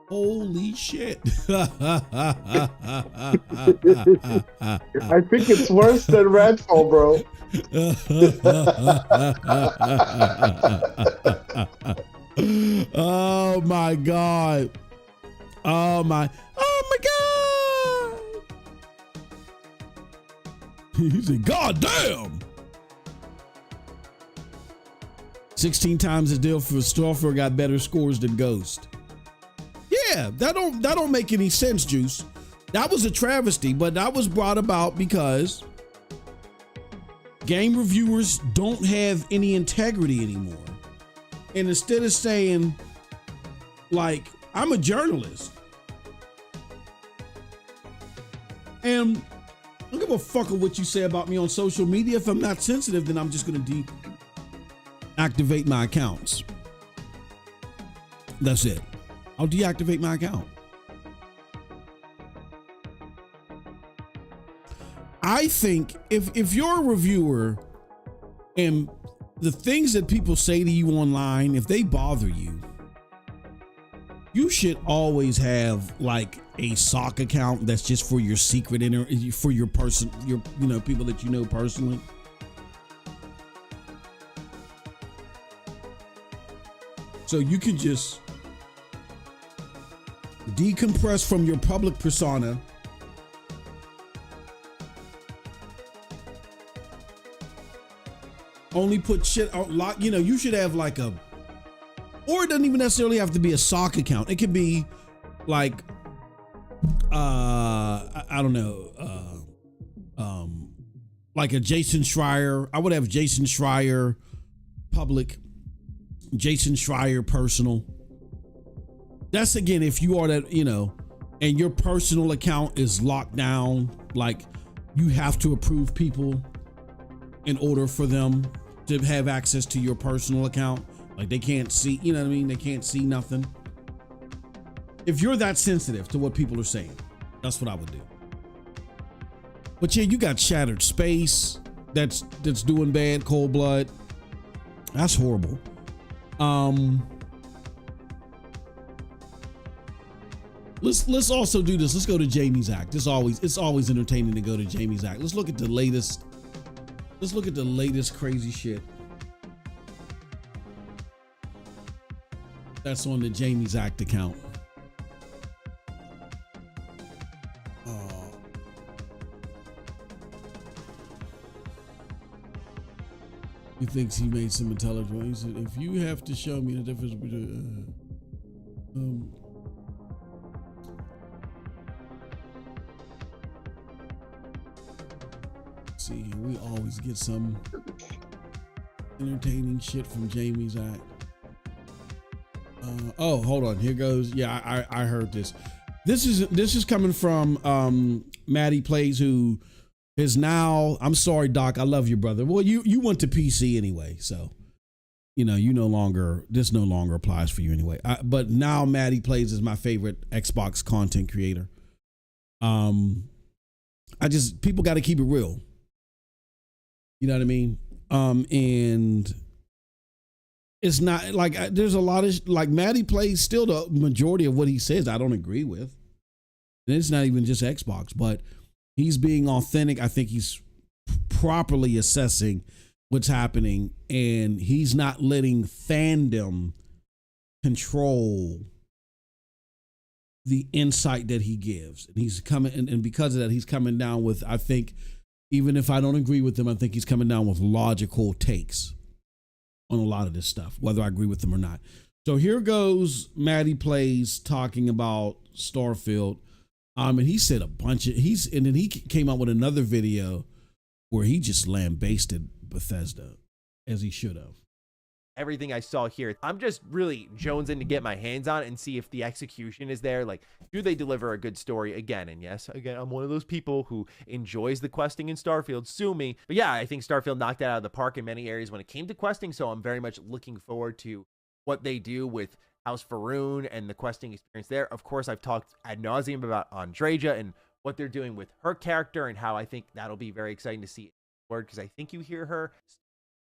Holy shit. I think it's worse than Redfall, bro. Oh my god. Oh my god. He said, God damn. 16 times the deal for Starfield got better scores than Ghost. Yeah, that don't make any sense, Juice. That was a travesty, but that was brought about because game reviewers don't have any integrity anymore. And instead of saying, like, I'm a journalist and I don't give a fuck of what you say about me on social media. If I'm not sensitive, then I'm just going to deactivate my accounts. That's it. I'll deactivate my account. I think if you're a reviewer and the things that people say to you online, if they bother you, you should always have like a sock account that's just for your secret for your person, your people that you know personally. So you can just decompress from your public persona only put shit out, you should have like a, or it doesn't even necessarily have to be a sock account. It could be like, I don't know, like a Jason Schreier. I would have Jason Schreier public, Jason Schreier personal. That's again, if you are that, and your personal account is locked down, like you have to approve people in order for them to have access to your personal account. Like they can't see, you know what I mean? They can't see nothing. If you're that sensitive to what people are saying, that's what I would do. But yeah, you got Shattered Space that's doing bad, Cold Blood. That's horrible. Let's also do this. Let's go to Jamie's Act. It's always entertaining to go to Jamie's Act. Let's look at the latest crazy shit that's on the Jamie's Act account. He thinks he made some intelligent. He said, if you have to show me the difference between see, we always get some entertaining shit from Jamie's Act. Oh, hold on. Here goes. Yeah, I heard this. This is coming from Maddie Plays, who is now. I'm sorry, Doc. I love you, brother. Well, you went to PC anyway, so this no longer applies for you anyway. But now Maddie Plays is my favorite Xbox content creator. People got to keep it real. You know what I mean? And it's not like there's a lot of like Maddie plays still the majority of what he says I don't agree with. And it's not even just Xbox, but he's being authentic. I think he's properly assessing what's happening, and he's not letting fandom control the insight that he gives. And he's coming, and because of that, he's coming down with, I think, even if I don't agree with him, I think he's coming down with logical takes on a lot of this stuff, whether I agree with them or not. So here goes Maddie Plays talking about Starfield. And he said a bunch of, and then he came out with another video where he just lambasted Bethesda, as he should have. Everything I saw here, I'm just really jonesing to get my hands on it and see if the execution is there. Like, do they deliver a good story again? And yes, again, I'm one of those people who enjoys the questing in Starfield. Sue me. But yeah, I think Starfield knocked that out of the park in many areas when it came to questing. So I'm very much looking forward to what they do with House Faroon and the questing experience there. Of course, I've talked ad nauseum about Andreja and what they're doing with her character and how I think that'll be very exciting to see word, because I think you hear her.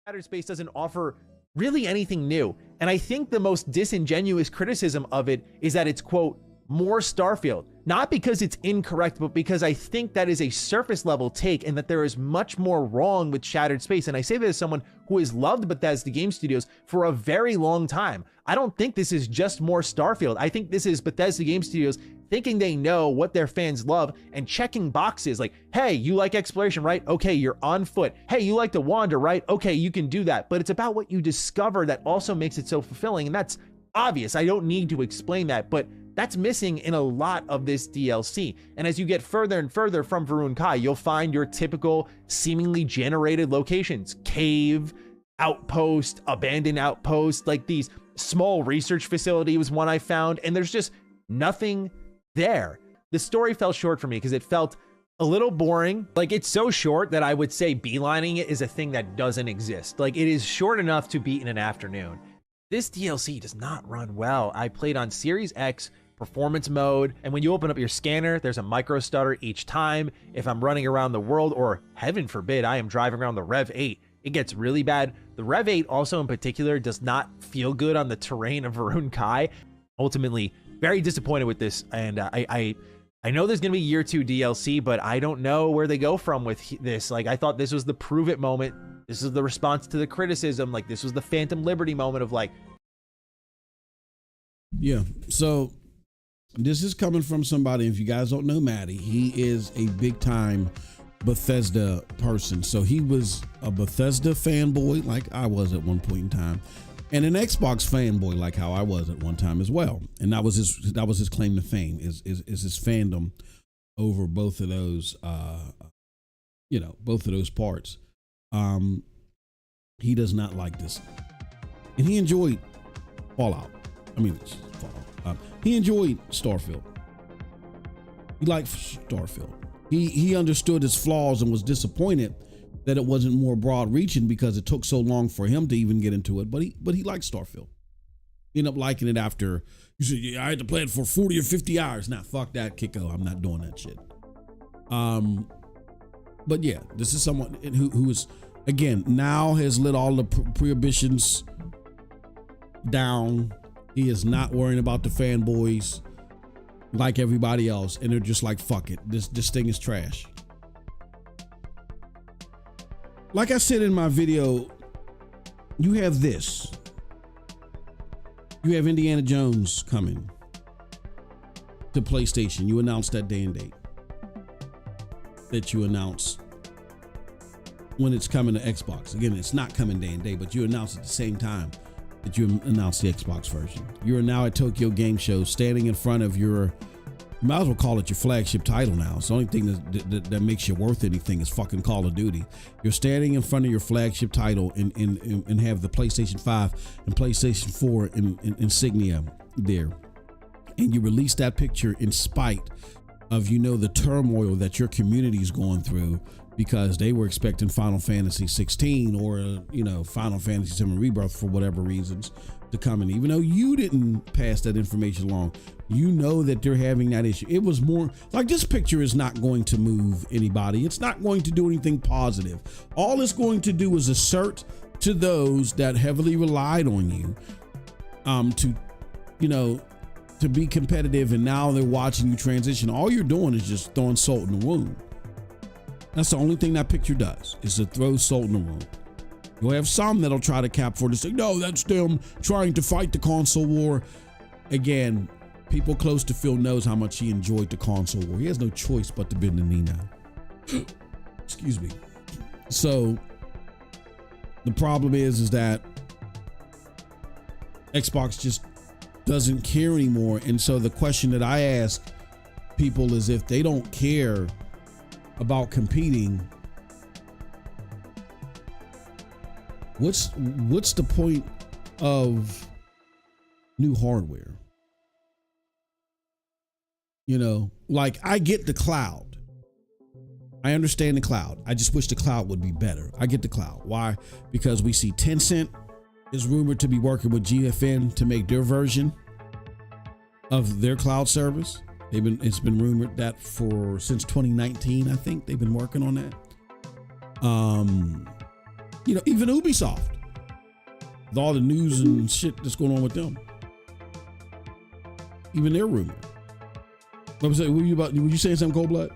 Shattered Space doesn't offer really anything new. And I think the most disingenuous criticism of it is that it's, quote, more Starfield. Not because it's incorrect, but because I think that is a surface level take and that there is much more wrong with Shattered Space. And I say that as someone who has loved Bethesda Game Studios for a very long time. I don't think this is just more Starfield. I think this is Bethesda Game Studios thinking they know what their fans love and checking boxes like, hey, you like exploration, right? Okay, you're on foot. Hey, you like to wander, right? Okay, you can do that. But it's about what you discover that also makes it so fulfilling. And that's obvious. I don't need to explain that, but that's missing in a lot of this DLC. And as you get further and further from Varun Kai, you'll find your typical seemingly generated locations, cave, outpost, abandoned outpost, like these small research facility was one I found, and there's just nothing there. The story fell short for me because it felt a little boring. Like, it's so short that I would say beelining it is a thing that doesn't exist. Like, it is short enough to beat in an afternoon. This DLC does not run well. I played on Series X performance mode, and when you open up your scanner, there's a micro stutter each time. If I'm running around the world, or heaven forbid, I am driving around the Rev 8, it gets really bad. The Rev 8 also in particular does not feel good on the terrain of Varun Kai. Ultimately, very disappointed with this, and I know there's gonna be year 2 DLC, but I don't know where they go from with this. Like, I thought this was the prove it moment. This is the response to the criticism. Like, this was the Phantom Liberty moment of like, yeah. So this is coming from somebody, if you guys don't know Maddie, he is a big time Bethesda person. So he was a Bethesda fanboy like I was at one point in time, and an Xbox fanboy like how I was at one time as well. And that was his claim to fame is his fandom over both of those both of those parts. He does not like this, and he enjoyed Fallout. He enjoyed Starfield. He liked Starfield. He understood its flaws and was disappointed that it wasn't more broad reaching because it took so long for him to even get into it. But he liked Starfield. He ended up liking it after, you said, yeah, I had to play it for 40 or 50 hours. Nah, fuck that, Kiko. I'm not doing that shit. But yeah, this is someone who is, again, now has let all the prohibitions down. He is not worrying about the fanboys like everybody else, and they're just like, fuck it, this thing is trash. Like I said in my video, you have this. You have Indiana Jones coming to PlayStation. You announced that day and date. That you announced when it's coming to Xbox. Again, it's not coming day and date, but you announced at the same time that you announced the Xbox version. You're now at Tokyo Game Show, standing in front of your, you might as well call it your flagship title now. It's the only thing that makes you worth anything is fucking Call of Duty. You're standing in front of your flagship title and have the PlayStation 5 and PlayStation 4 insignia there. And you release that picture in spite of, the turmoil that your community is going through, because they were expecting Final Fantasy 16 or, Final Fantasy 7 Rebirth for whatever reasons to come in. Even though you didn't pass that information along, that they're having that issue. It was more like, this picture is not going to move anybody. It's not going to do anything positive. All it's going to do is assert to those that heavily relied on you to be competitive, and now they're watching you transition. All you're doing is just throwing salt in the wound. That's the only thing that picture does, is to throw salt in the wound. You'll have some that'll try to cap for it and say, no, that's them trying to fight the console war. Again, people close to Phil knows how much he enjoyed the console war. He has no choice but to bend the knee now. Excuse me. So the problem is that Xbox just doesn't care anymore. And so the question that I ask people is, if they don't care about competing, what's the point of new hardware? Like, I get the cloud. I understand the cloud. I just wish the cloud would be better. I get the cloud. Why? Because we see Tencent is rumored to be working with GFN to make their version of their cloud service. It's been rumored that since 2019, I think they've been working on that. Even Ubisoft, with all the news and shit that's going on with them, even they're rumored. What was that? Were you saying something, Cold Blood?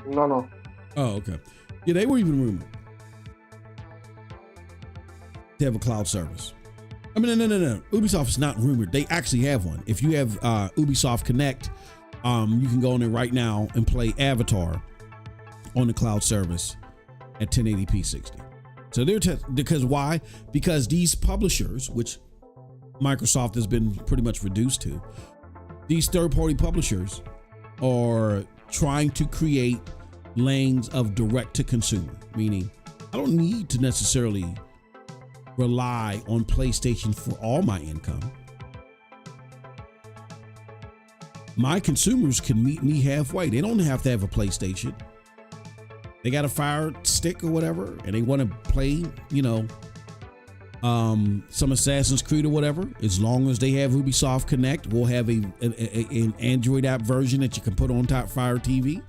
No. Oh, okay. Yeah, they were even rumored to have a cloud service. I mean, no. Ubisoft is not rumored. They actually have one. If you have Ubisoft Connect, you can go in there right now and play Avatar on the cloud service at 1080p 60. So because why? Because these publishers, which Microsoft has been pretty much reduced to, these third-party publishers are trying to create lanes of direct-to-consumer, meaning I don't need to necessarily rely on PlayStation for all my income. My consumers can meet me halfway. They don't have to have a PlayStation. They got a Fire Stick or whatever, and they want to play, some Assassin's Creed or whatever. As long as they have Ubisoft Connect, we'll have an Android app version that you can put on top Fire TV,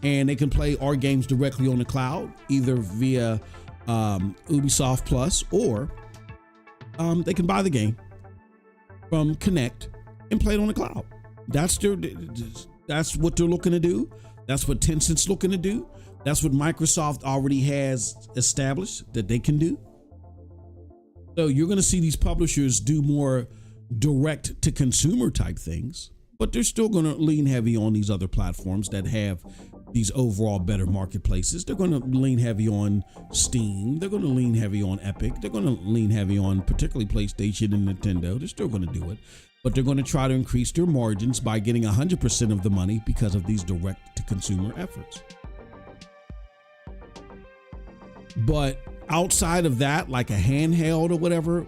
and they can play our games directly on the cloud, either via Ubisoft Plus, or they can buy the game from Connect and play it on the cloud. That's what they're looking to do. That's what Tencent's looking to do. That's what Microsoft already has established that they can do. So you're going to see these publishers do more direct to consumer type things, but they're still going to lean heavy on these other platforms that have these overall better marketplaces. They're going to lean heavy on Steam. They're going to lean heavy on Epic. They're going to lean heavy on particularly PlayStation and Nintendo. They're still going to do it, but they're going to try to increase their margins by getting 100% of the money because of these direct to consumer efforts. But outside of that, like a handheld or whatever,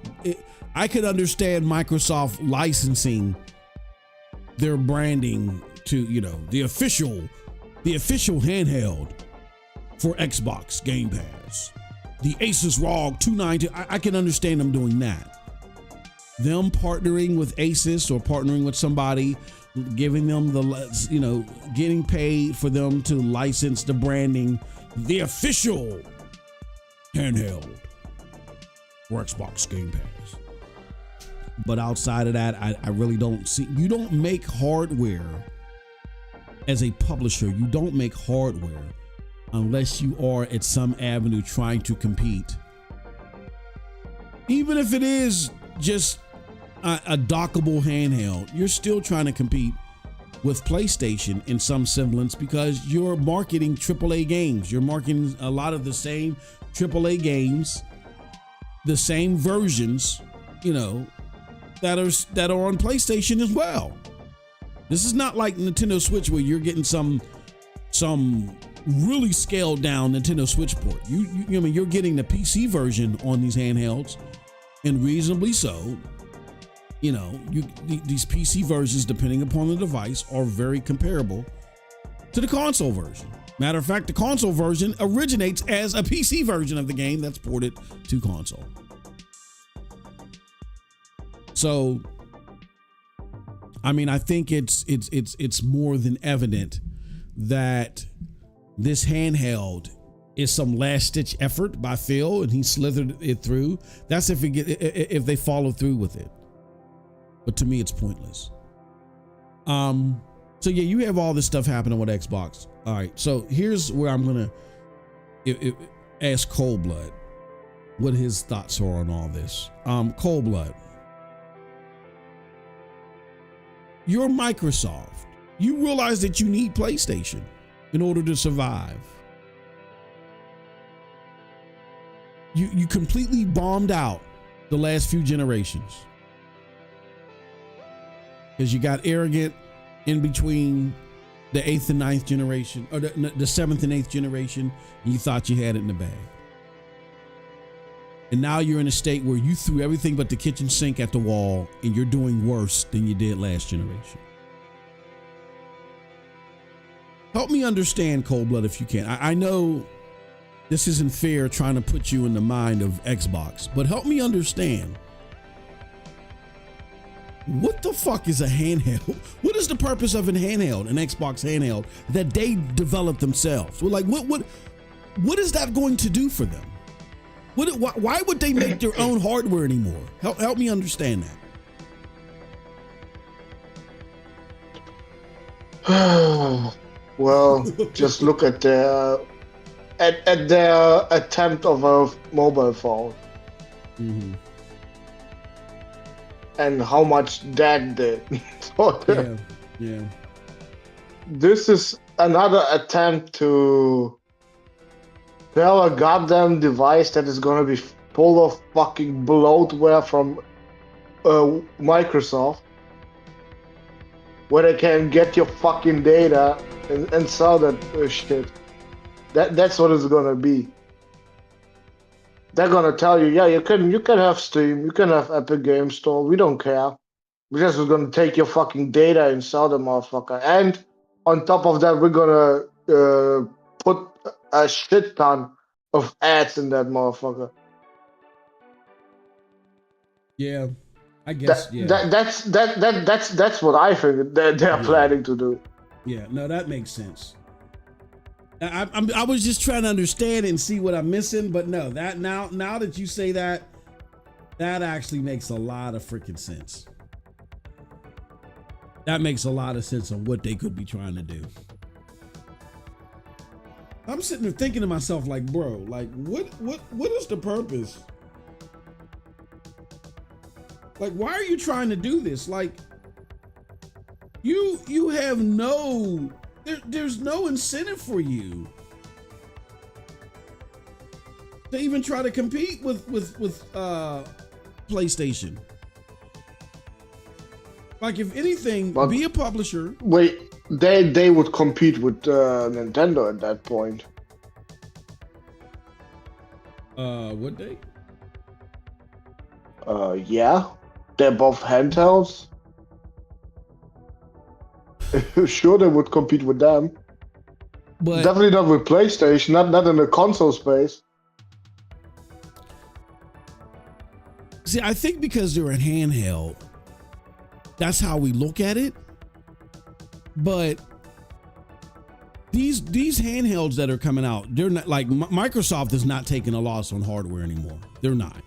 I could understand Microsoft licensing their branding to, the official handheld for Xbox Game Pass, the Asus ROG 290. I can understand them doing that. Them partnering with Asus or partnering with somebody, giving them getting paid for them to license the branding, the official handheld for Xbox Game Pass. But outside of that, I really don't see. You don't make hardware as a publisher. You don't make hardware unless you are at some avenue trying to compete. Even if it is just a dockable handheld, you're still trying to compete with PlayStation in some semblance, because you're marketing AAA games. You're marketing a lot of the same AAA games, the same versions, that are on PlayStation as well. This is not like Nintendo Switch where you're getting some really scaled down Nintendo Switch port. You're getting the PC version on these handhelds, and reasonably so. These PC versions, depending upon the device, are very comparable to the console version. Matter of fact, the console version originates as a PC version of the game that's ported to console. So, I think it's more than evident that this handheld is some last ditch effort by Phil and he slithered it through. That's if they follow through with it. But to me, it's pointless. So yeah, you have all this stuff happening with Xbox. All right, so here's where I'm gonna ask Cold Blood what his thoughts are on all this. Cold Blood, you're Microsoft. You realize that you need PlayStation in order to survive. You completely bombed out the last few generations because you got arrogant in between the 8th and 9th generation, or the 7th and 8th generation, and you thought you had it in the bag. And now you're in a state where you threw everything but the kitchen sink at the wall and you're doing worse than you did last generation. Help me understand, Cold Blood, if you can. I know this isn't fair trying to put you in the mind of Xbox, but help me understand. What the fuck is a handheld? What is the purpose of an handheld, an Xbox handheld that they developed themselves? Well, like, what is that going to do for them? Why would they make their own hardware anymore? Help me understand that. Well, just look at their attempt of a mobile phone. Mm-hmm. And how much that did. So yeah. This is another attempt to sell a goddamn device that is gonna be full of fucking bloatware from Microsoft, where they can get your fucking data and sell that shit. That's what it's gonna be. They're gonna tell you, yeah, you can have Steam, you can have Epic Game Store, we don't care. We're just gonna take your fucking data and sell them, motherfucker. And on top of that, we're gonna put a shit ton of ads in that motherfucker. Yeah, I guess. That's what I think they're planning to do. Yeah, no, that makes sense. I was just trying to understand and see what I'm missing, but no, that now that you say that actually makes a lot of freaking sense. That makes a lot of sense on what they could be trying to do. I'm sitting there thinking to myself, like, bro, like, what is the purpose? Like, why are you trying to do this? Like, you have no. There's no incentive for you to even try to compete with PlayStation. Like, if anything, but be a publisher. Wait, they would compete with Nintendo at that point. Would they? Yeah, they're both handhelds. Sure, they would compete with them, but definitely not with PlayStation. Not in the console space. See, I think because they're a handheld, that's how we look at it. But these handhelds that are coming out, they're not like Microsoft is not taking a loss on hardware anymore. They're not.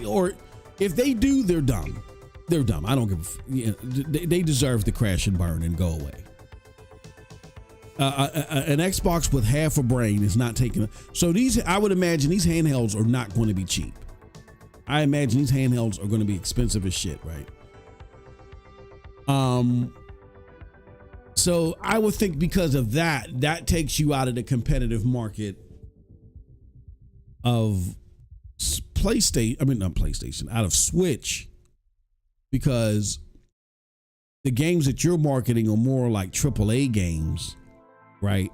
Or if they do, they're dumb. They're dumb. I don't give. They deserve to crash and burn and go away. An Xbox with half a brain is not taking. So I would imagine these handhelds are not going to be cheap. I imagine these handhelds are going to be expensive as shit, right? So I would think because of that takes you out of the competitive market of out of Switch. Because the games that you're marketing are more like AAA games, right?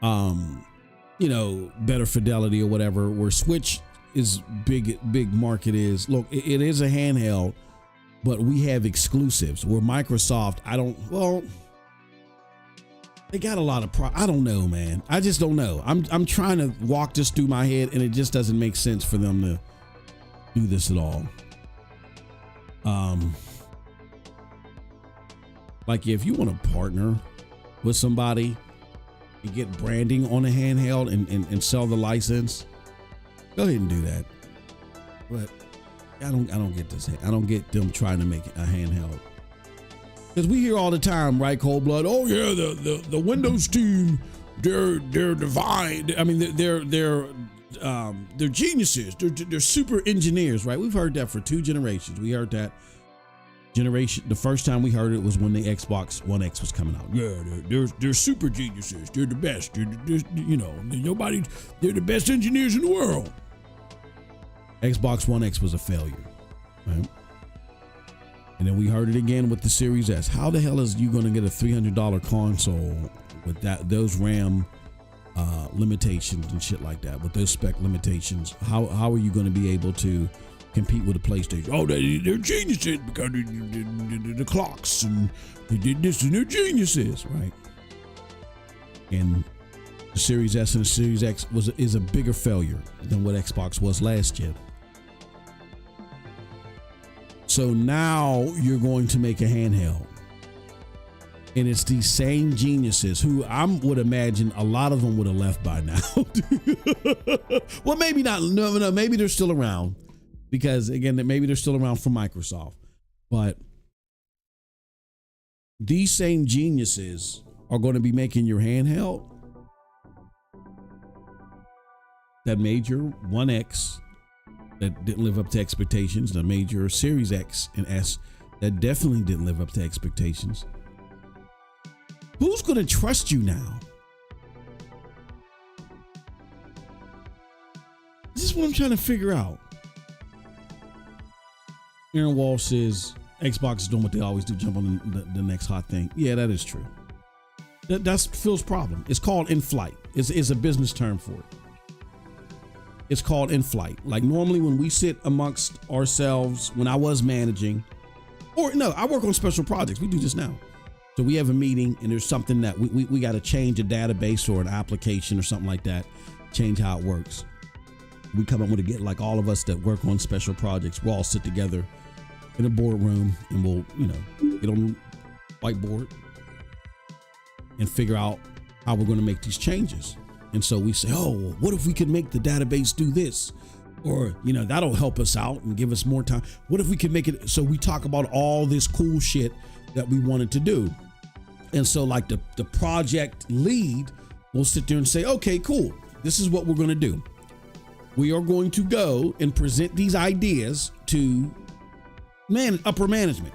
Better fidelity or whatever, where Switch is big market is, look, it is a handheld, but we have exclusives where Microsoft, they got a lot of I don't know, man. I just don't know. I'm trying to walk this through my head and it just doesn't make sense for them to do this at all. Like if you want to partner with somebody You get branding on a handheld and sell the license. Go ahead and do that. But I don't get this. I don't get them trying to make it a handheld. Because we hear all the time, right, Cold Blood? Oh yeah, the Windows team, they're divine. I mean, they're geniuses. They're super engineers, right? We've heard that for 2 generations. We heard that generation. The first time we heard it was when the Xbox One X was coming out. Yeah, they're super geniuses. They're the best. They're the best engineers in the world. Xbox One X was a failure, right? And then we heard it again with the Series S. How the hell is you going to get a $300 console with those RAM limitations and shit like that, with those spec limitations? How are you going to be able to compete with the PlayStation? Oh, they're geniuses because the clocks and they did this and they're geniuses, right? And the Series S and the Series X is a bigger failure than what Xbox was last gen. So now you're going to make a handheld. And it's these same geniuses who I would imagine a lot of them would have left by now. Well, maybe not. No, maybe they're still around. Because again, maybe they're still around for Microsoft. But these same geniuses are going to be making your handheld. That major 1X that didn't live up to expectations. The major Series X and S that definitely didn't live up to expectations. Who's going to trust you now? This is what I'm trying to figure out. Aaron Walsh says Xbox is doing what they always do, jump on the next hot thing. Yeah, that is true. That's Phil's problem. It's called in flight. It's a business term for it. It's called in flight. Like normally when we sit amongst ourselves, when I was managing, or no, I work on special projects. We do this now. So we have a meeting and there's something that we got to change a database or an application or something like that, change how it works. We come up with like all of us that work on special projects, we'll all sit together in a boardroom and we'll, get on the whiteboard and figure out how we're going to make these changes. And so we say, oh, what if we could make the database do this? Or, that'll help us out and give us more time. What if we could make it? So we talk about all this cool shit that we wanted to do. And so like the project lead will sit there and say, okay, cool. This is what we're going to do. We are going to go and present these ideas to upper management.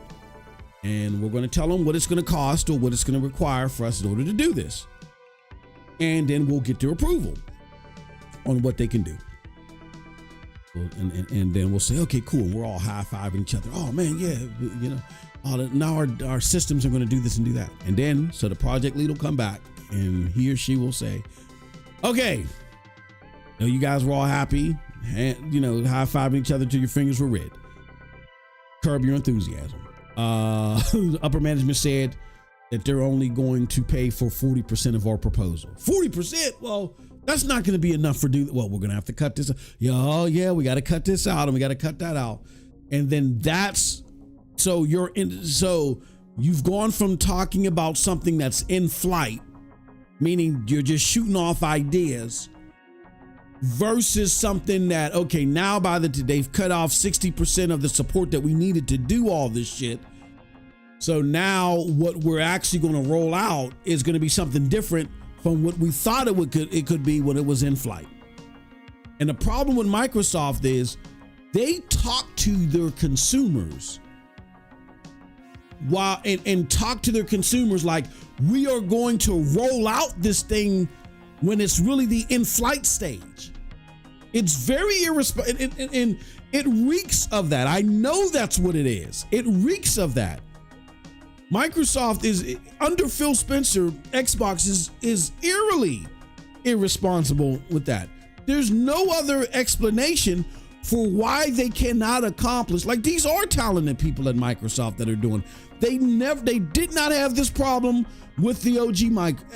And we're going to tell them what it's going to cost or what it's going to require for us in order to do this. And then we'll get their approval on what they can do. And then we'll say, okay, cool. We're all high-fiving each other. Oh man, yeah, now our systems are going to do this and do that. And then, so the project lead will come back and he or she will say, okay, you guys were all happy, high-fiving each other till your fingers were red. Curb your enthusiasm. Upper management said that they're only going to pay for 40% of our proposal. 40%? Well, that's not going to be enough we're going to have to cut this. Yeah, we got to cut this out and we got to cut that out. And then so you've gone from talking about something that's in flight, meaning you're just shooting off ideas, versus something that, okay, now they've cut off 60% of the support that we needed to do all this shit. So now what we're actually going to roll out is going to be something different from what we thought it could be when it was in flight. And the problem with Microsoft is they talk to their consumers and talk to their consumers like, we are going to roll out this thing when it's really the in-flight stage. It's very irresponsible, and it reeks of that. I know that's what it is. It reeks of that. Microsoft is, under Phil Spencer, Xbox is eerily irresponsible with that. There's no other explanation for why they cannot accomplish, like these are talented people at Microsoft that are doing. They did not have this problem with the OG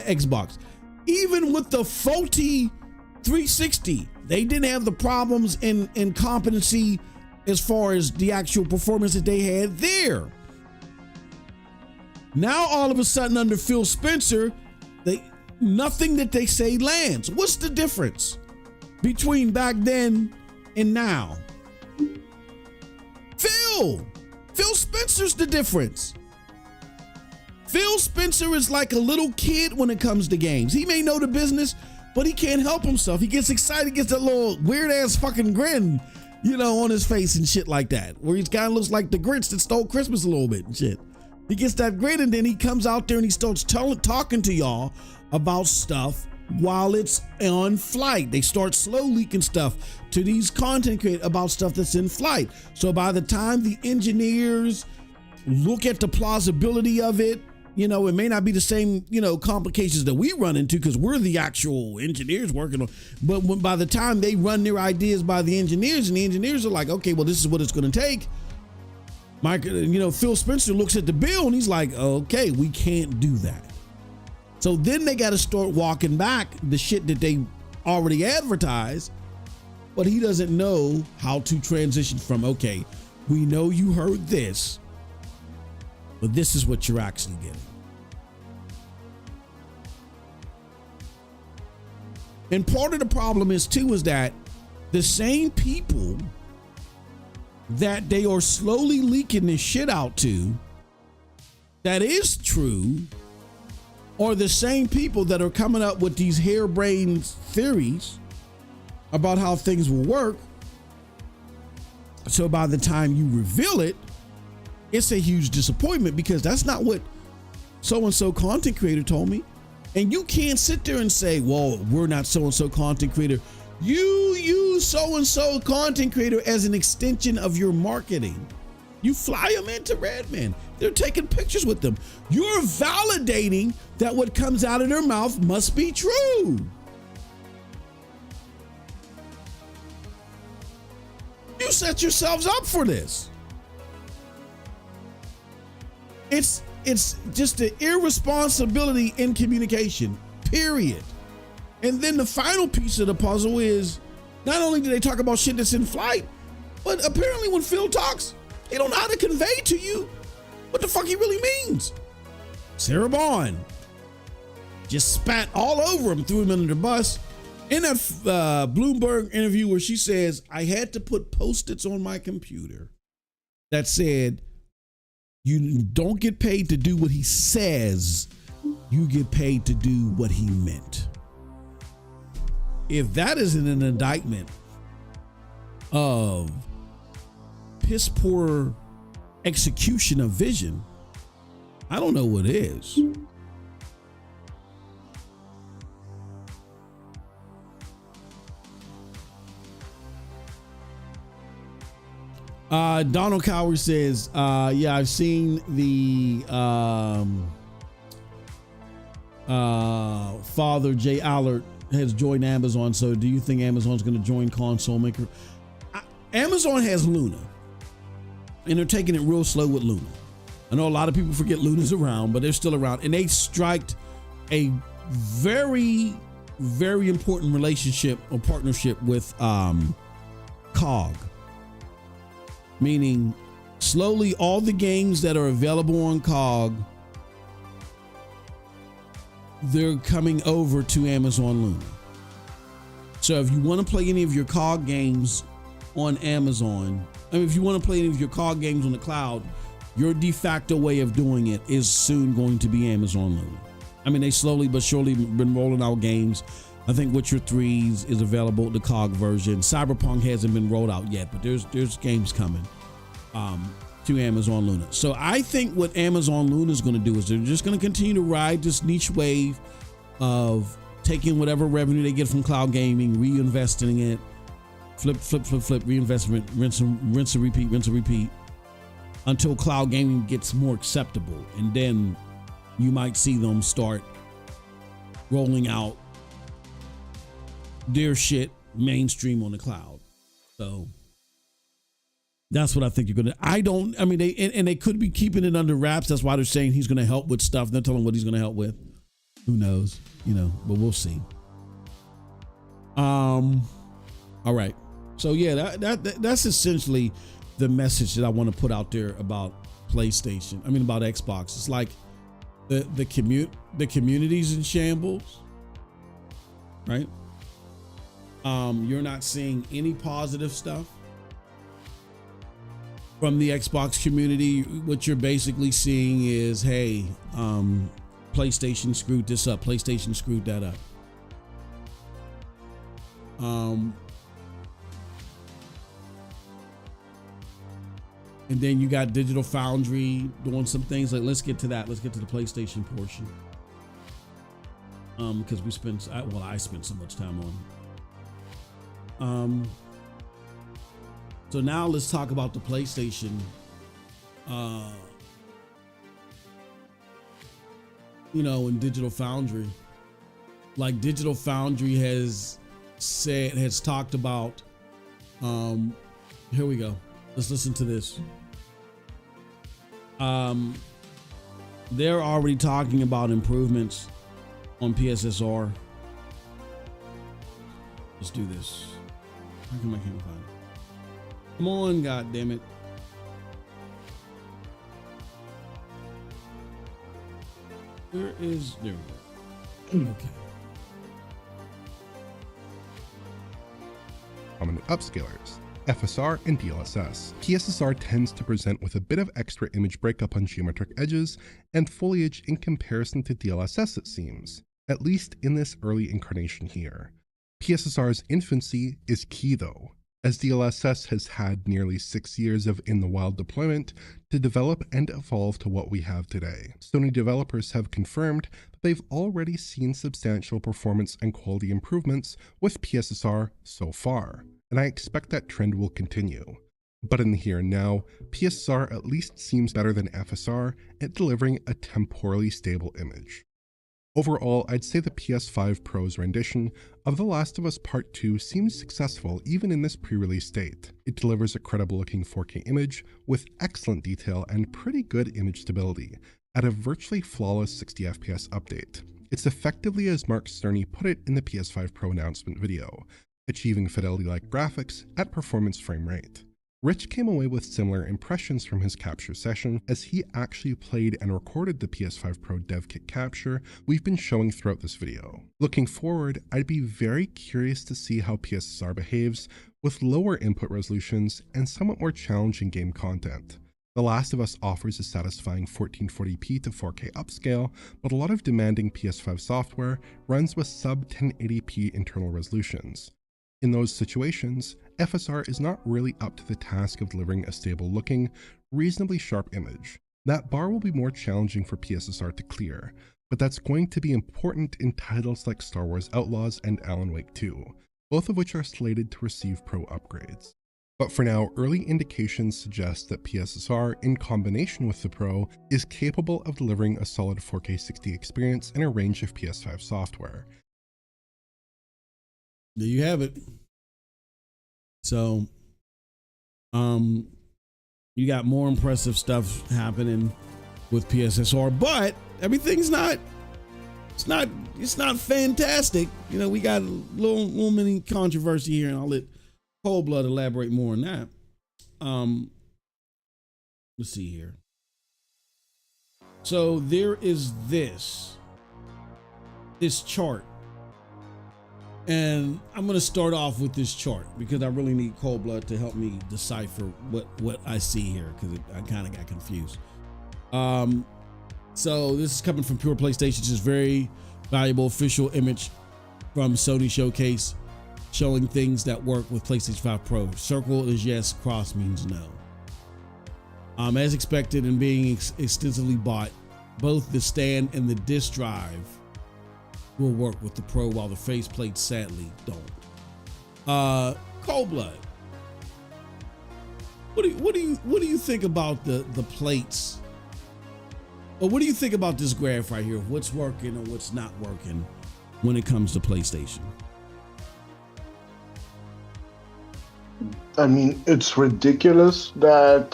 Xbox. Even with the faulty 360, they didn't have the problems in competency as far as the actual performance that they had there. Now all of a sudden under Phil Spencer, nothing that they say lands. What's the difference between back then and now? Phil Spencer's the difference. Phil Spencer is like a little kid when it comes to games. He may know the business, but he can't help himself. He gets excited, gets that little weird ass fucking grin, on his face and shit like that, where he kind of looks like the Grinch that stole Christmas a little bit and shit. He gets that grin, and then he comes out there and he starts talking to y'all about stuff while it's on flight. They start slow leaking stuff to these content creators about stuff that's in flight. So by the time the engineers look at the plausibility of it, it may not be the same, complications that we run into because we're the actual engineers working on. But by the time they run their ideas by the engineers, and the engineers are like, okay, well, this is what it's going to take. Phil Spencer looks at the bill and he's like, okay, we can't do that. So then they got to start walking back the shit that they already advertised, but he doesn't know how to transition from, okay, we know you heard this, but this is what you're actually getting. And part of the problem is that the same people that they are slowly leaking this shit out to, that is true, are the same people that are coming up with these harebrained theories about how things will work. So by the time you reveal it, it's a huge disappointment because that's not what so-and-so content creator told me. And you can't sit there and say, well, we're not so-and-so content creator. You use so-and-so content creator as an extension of your marketing. You fly them into Redman. They're taking pictures with them. You're validating that what comes out of their mouth must be true. You set yourselves up for this. It's just the irresponsibility in communication, period. And then the final piece of the puzzle is not only do they talk about shit that's in flight, but apparently when Phil talks, they don't know how to convey to you what the fuck he really means. Sarah Bond just spat all over him, threw him under the bus. In that Bloomberg interview where she says, I had to put Post-its on my computer that said, you don't get paid to do what he says, you get paid to do what he meant. If that isn't an indictment of piss poor execution of vision, I don't know what is. Donald Cower says, yeah, I've seen the Father Jay Allard has joined Amazon. So do you think Amazon's going to join console maker? Amazon has Luna, and they're taking it real slow with Luna. I know a lot of people forget Luna's around, but they're still around, and they striked a very, very important relationship or partnership with COG. Meaning slowly all the games that are available on COG, they're coming over to Amazon Luna. So if you want to play any of your COG games on Amazon, if you want to play any of your COG games on the cloud, your de facto way of doing it is soon going to be Amazon Luna. They slowly but surely been rolling out games. I think Witcher 3 is available, the COG version. Cyberpunk hasn't been rolled out yet, but there's games coming to Amazon Luna. So I think what Amazon Luna is going to do is they're just going to continue to ride this niche wave of taking whatever revenue they get from cloud gaming, reinvesting it, flip, reinvestment, rinse and repeat, until cloud gaming gets more acceptable. And then you might see them start rolling out their shit mainstream on the cloud. So that's what I think you're gonna. They could be keeping it under wraps. That's why they're saying he's gonna help with stuff. They're telling what he's gonna help with. Who knows? But we'll see. All right. So yeah, that's essentially the message that I want to put out there about PlayStation. About Xbox. It's like the community's in shambles. right? You're not seeing any positive stuff from the Xbox community. What you're basically seeing is, hey, PlayStation screwed this up. PlayStation screwed that up. And then you got Digital Foundry doing some things. Like, let's get to that. Let's get to the PlayStation portion. Because I spent so much time on it. So now let's talk about the PlayStation. In Digital Foundry. Like, Digital Foundry has talked about, here we go. Let's listen to this. They're already talking about improvements on PSSR. Let's do this. How come I can't find it? Come on, God damn it. There we go. Okay. Prominent upscalers, FSR and DLSS. PSSR tends to present with a bit of extra image breakup on geometric edges and foliage in comparison to DLSS, it seems, at least in this early incarnation here. PSSR's infancy is key though, as DLSS has had nearly 6 years of in-the-wild deployment to develop and evolve to what we have today. Sony developers have confirmed that they've already seen substantial performance and quality improvements with PSSR so far, and I expect that trend will continue. But in the here and now, PSSR at least seems better than FSR at delivering a temporally stable image. Overall, I'd say the PS5 Pro's rendition of The Last of Us Part 2 seems successful even in this pre-release state. It delivers a credible-looking 4K image with excellent detail and pretty good image stability at a virtually flawless 60 FPS update. It's effectively as Mark Cerny put it in the PS5 Pro announcement video, achieving fidelity-like graphics at performance frame rate. Rich came away with similar impressions from his capture session, as he actually played and recorded the PS5 Pro dev kit capture we've been showing throughout this video. Looking forward, I'd be very curious to see how PSSR behaves with lower input resolutions and somewhat more challenging game content. The Last of Us offers a satisfying 1440p to 4K upscale, but a lot of demanding PS5 software runs with sub 1080p internal resolutions. In those situations, FSR is not really up to the task of delivering a stable-looking, reasonably sharp image. That bar will be more challenging for PSSR to clear, but that's going to be important in titles like Star Wars Outlaws and Alan Wake 2, both of which are slated to receive Pro upgrades. But for now, early indications suggest that PSSR, in combination with the Pro, is capable of delivering a solid 4K 60 experience in a range of PS5 software. There you have it. So, you got more impressive stuff happening with PSSR, but everything's not. It's not fantastic. We got a little mini controversy here, and I'll let Cold Blood elaborate more on that. Let's see here. So there is this chart. And I'm going to start off with this chart because I really need Cold Blood to help me decipher what I see here, because I kind of got confused. So this is coming from Pure PlayStation. It's just very valuable official image from Sony Showcase showing things that work with PlayStation 5 Pro. Circle is yes, cross means no. As expected and being extensively bought, both the stand and the disk drive will work with the Pro, while the faceplate sadly don't. Cold Blood, what do you think about the plates? Or what do you think about this graph right here? What's working and what's not working when it comes to PlayStation? I mean, it's ridiculous that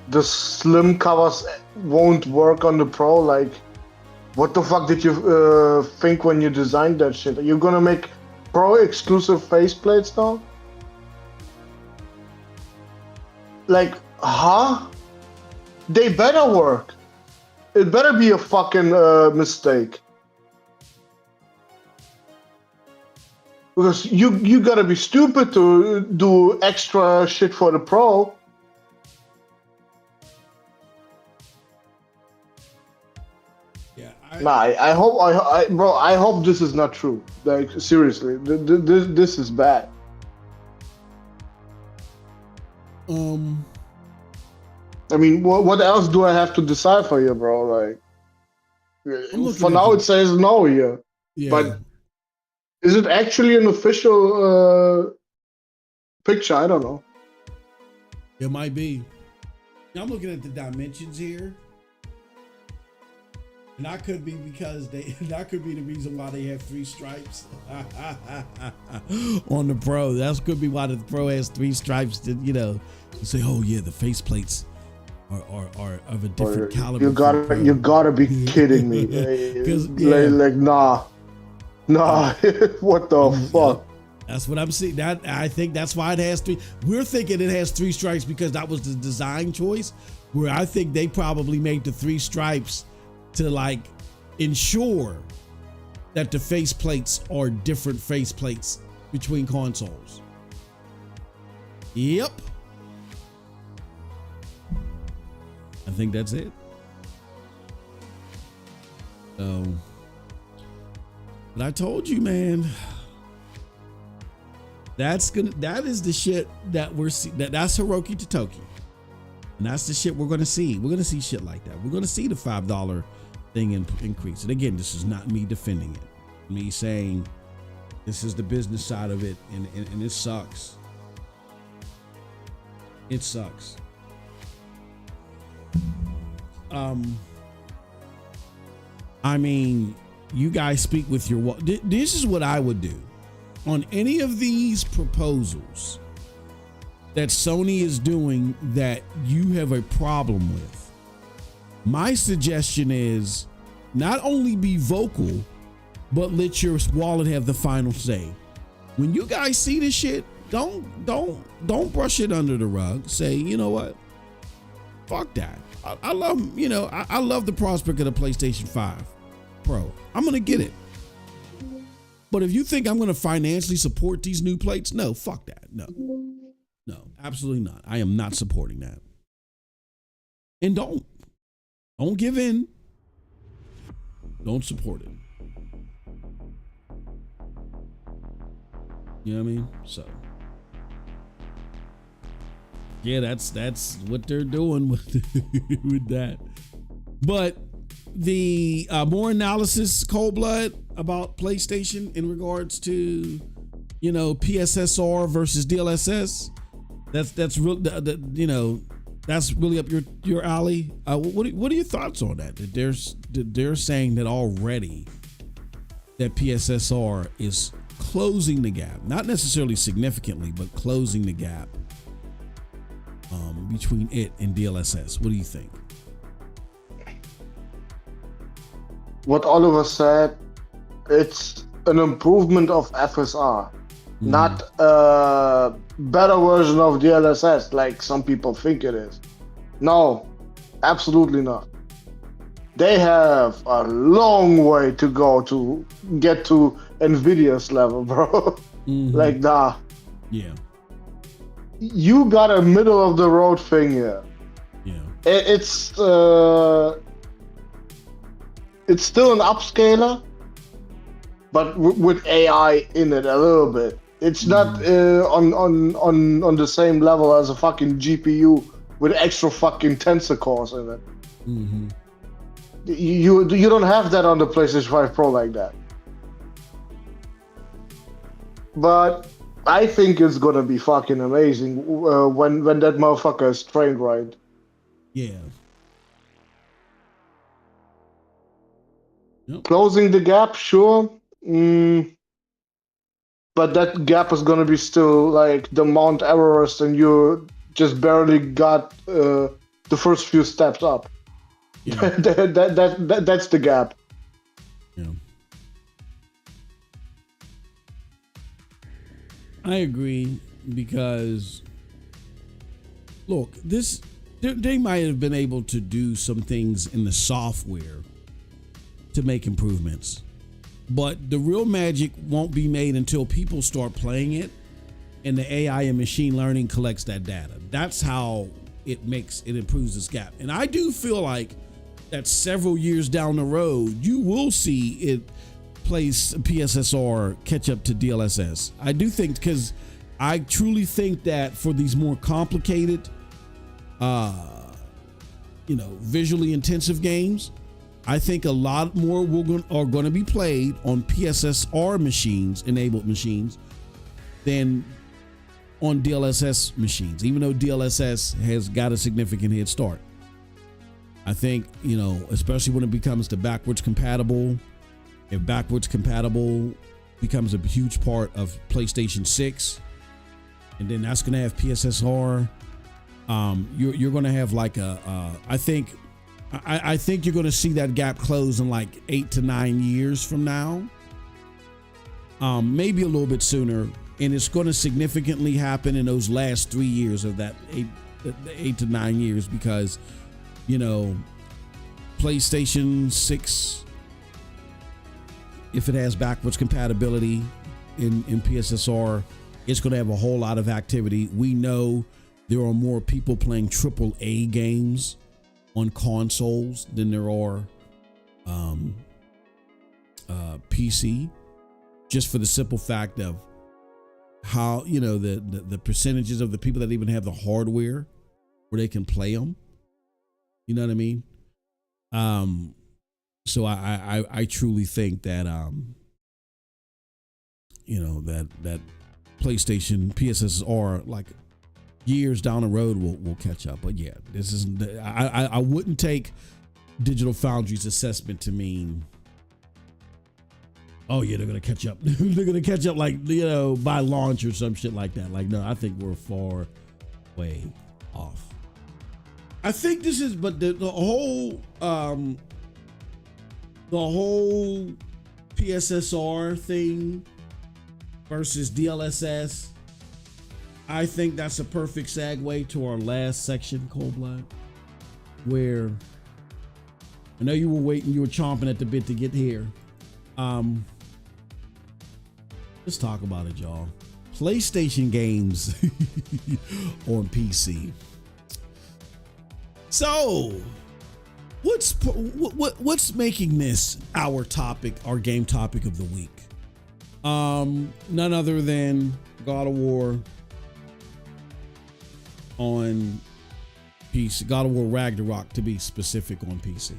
the slim covers won't work on the Pro. Like, what the fuck did you think when you designed that shit? Are you gonna make Pro exclusive faceplates now? Like, huh? They better work. It better be a fucking mistake. Because you gotta be stupid to do extra shit for the Pro. Yeah, I hope this is not true. Like seriously, this is bad. I mean, what else do I have to decipher here, bro? Like, for now it says no here. Yeah. But is it actually an official picture? I don't know. It might be. I'm looking at the dimensions here. And that could be because that could be the reason why they have 3 stripes on the Pro. That could be why the Pro has 3 stripes to, you say, oh yeah, the faceplates are of a different caliber. You gotta be kidding me. Like nah. What the fuck? That's what I'm seeing. I think that's why it has 3. We're thinking it has 3 stripes because that was the design choice. Where I think they probably made the 3 stripes to like ensure that the faceplates are different faceplates between consoles. Yep. I think that's it. So, but I told you, man, that is the shit that we're seeing. That's Hiroki Totoki. And that's the shit we're going to see. We're going to see shit like that. We're going to see the $5 thing increase. And again, this is not me defending it. Me saying this is the business side of it. And it sucks. It sucks. I mean, you guys speak with your... This is what I would do. On any of these proposals that Sony is doing that you have a problem with, my suggestion is not only be vocal, but let your wallet have the final say. When you guys see this shit, don't brush it under the rug. Say, you know what? Fuck that. I love, I love the prospect of the PlayStation 5 Pro. I'm gonna get it. But if you think I'm gonna financially support these new plates, no, fuck that. No, absolutely not. I am not supporting that. And don't give in. Don't support it. You know what I mean? So, yeah, that's what they're doing with that. But the more analysis, cold blood, about PlayStation in regards to, PSSR versus DLSS. That's real. That's really up your alley. What are your thoughts on that? They're saying that already that PSSR is closing the gap, not necessarily significantly, but closing the gap between it and DLSS. What do you think? What Oliver said, it's an improvement of FSR, not a better version of DLSS like some people think it is. No, absolutely not. They have a long way to go to get to Nvidia's level, bro. Like, nah. Yeah. You got a middle of the road thing here. Yeah. It's still an upscaler, but with AI in it a little bit. It's not on the same level as a fucking GPU with extra fucking tensor cores in it. You don't have that on the PlayStation 5 Pro like that. But I think it's gonna be fucking amazing when that motherfucker is trained right. Yeah. Yep. Closing the gap, sure. But that gap is gonna be still like the Mount Everest, and you just barely got the first few steps up. Yeah. That's the gap. Yeah. I agree, because look, they might have been able to do some things in the software to make improvements. But the real magic won't be made until people start playing it and the AI and machine learning collects that data. That's how it improves this gap. And I do feel like that several years down the road, you will see it place PSSR catch up to DLSS. I do think, because I truly think that for these more complicated, visually intensive games, I think a lot more are going to be played on PSSR machines, enabled machines, than on DLSS machines, even though DLSS has got a significant head start. I think, especially when it becomes the backwards compatible, if backwards compatible becomes a huge part of PlayStation 6, and then that's going to have PSSR, you're going to have like I think you're going to see that gap close in like 8 to 9 years from now, maybe a little bit sooner. And it's going to significantly happen in those last 3 years of that 8 to 9 years, because, PlayStation 6, if it has backwards compatibility in PSSR, it's going to have a whole lot of activity. We know there are more people playing AAA games on consoles than there are PC, just for the simple fact of how, the percentages of the people that even have the hardware where they can play them. You know what I mean? So I truly think that, that PlayStation, PSSR, like years down the road will catch up. But yeah, this is, I wouldn't take Digital Foundry's assessment to mean, oh yeah, they're gonna catch up. They're gonna catch up like, by launch or some shit like that. Like, no, I think we're far way off. I think this is, but the whole PSSR thing versus DLSS, I think that's a perfect segue to our last section, Cold Blood, where I know you were waiting, you were chomping at the bit to get here. Let's talk about it, y'all. PlayStation games on PC. So, what's making this our topic, our game topic of the week? None other than God of War on PC, God of War Ragnarok to be specific on PC.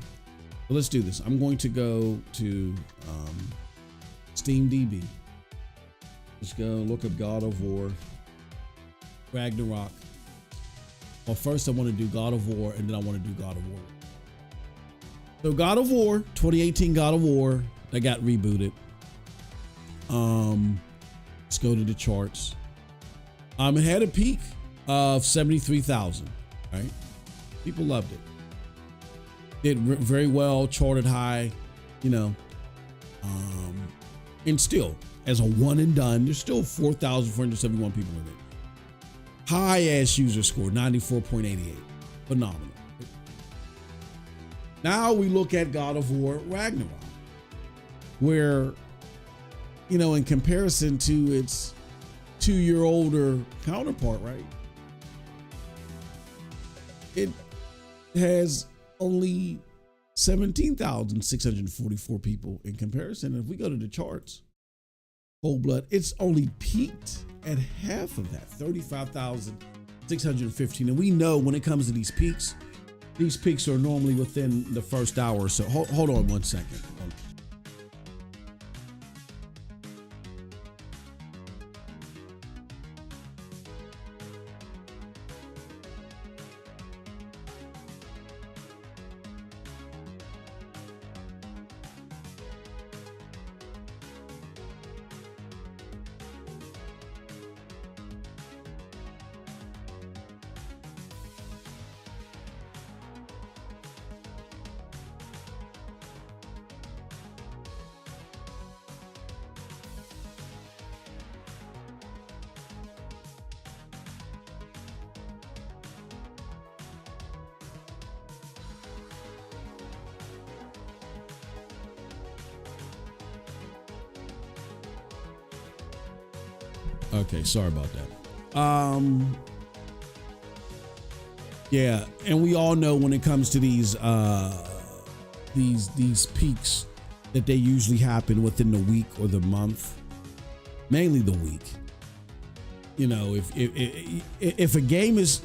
But let's do this. I'm going to go to SteamDB. Let's go look up God of War Ragnarok. Well, first I want to do God of War, and then I want to do God of War. So God of War, 2018 God of War, that got rebooted. Let's go to the charts. It had a peak of 73,000, right? People loved it. Did very well, charted high, and still, as a one and done, there's still 4,471 people in it. High ass user score, 94.88. Phenomenal. Now we look at God of War Ragnarok, where, in comparison to its 2-year-older counterpart, right? It has only 17,644 people in comparison. If we go to the charts, Cold Blood, it's only peaked at half of that, 35,615. And we know when it comes to these peaks are normally within the first hour. So hold on one second. Okay, sorry about that. Yeah, and we all know when it comes to these peaks that they usually happen within the week or the month, mainly the week. You know, if a game is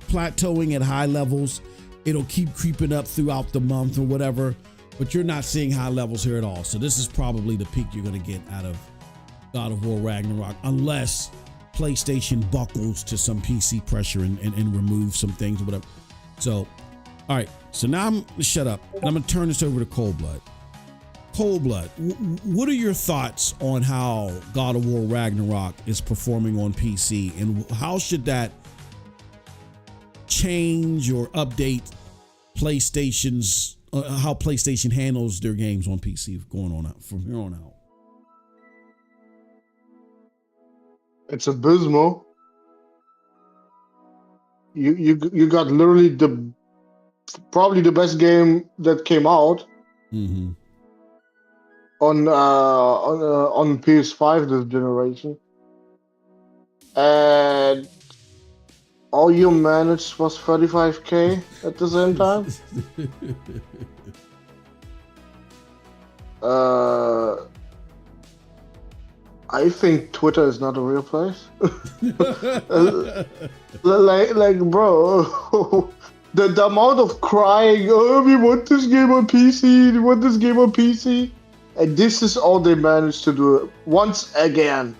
plateauing at high levels, it'll keep creeping up throughout the month or whatever, but you're not seeing high levels here at all. So this is probably the peak you're going to get out of God of War Ragnarok, unless PlayStation buckles to some PC pressure and remove some things or whatever. So, all right. So now I'm gonna shut up and I'm gonna turn this over to Cold Blood. Cold Blood, what are your thoughts on how God of War Ragnarok is performing on PC, and how should that change or update PlayStation's how PlayStation handles their games on PC going on out from here on out? It's abysmal. You got literally probably the best game that came out on PS5 this generation, and all you managed was 35K at the same time. I think Twitter is not a real place. like, bro, the amount of crying, oh, we want this game on PC, we want this game on PC. And this is all they managed to do once again.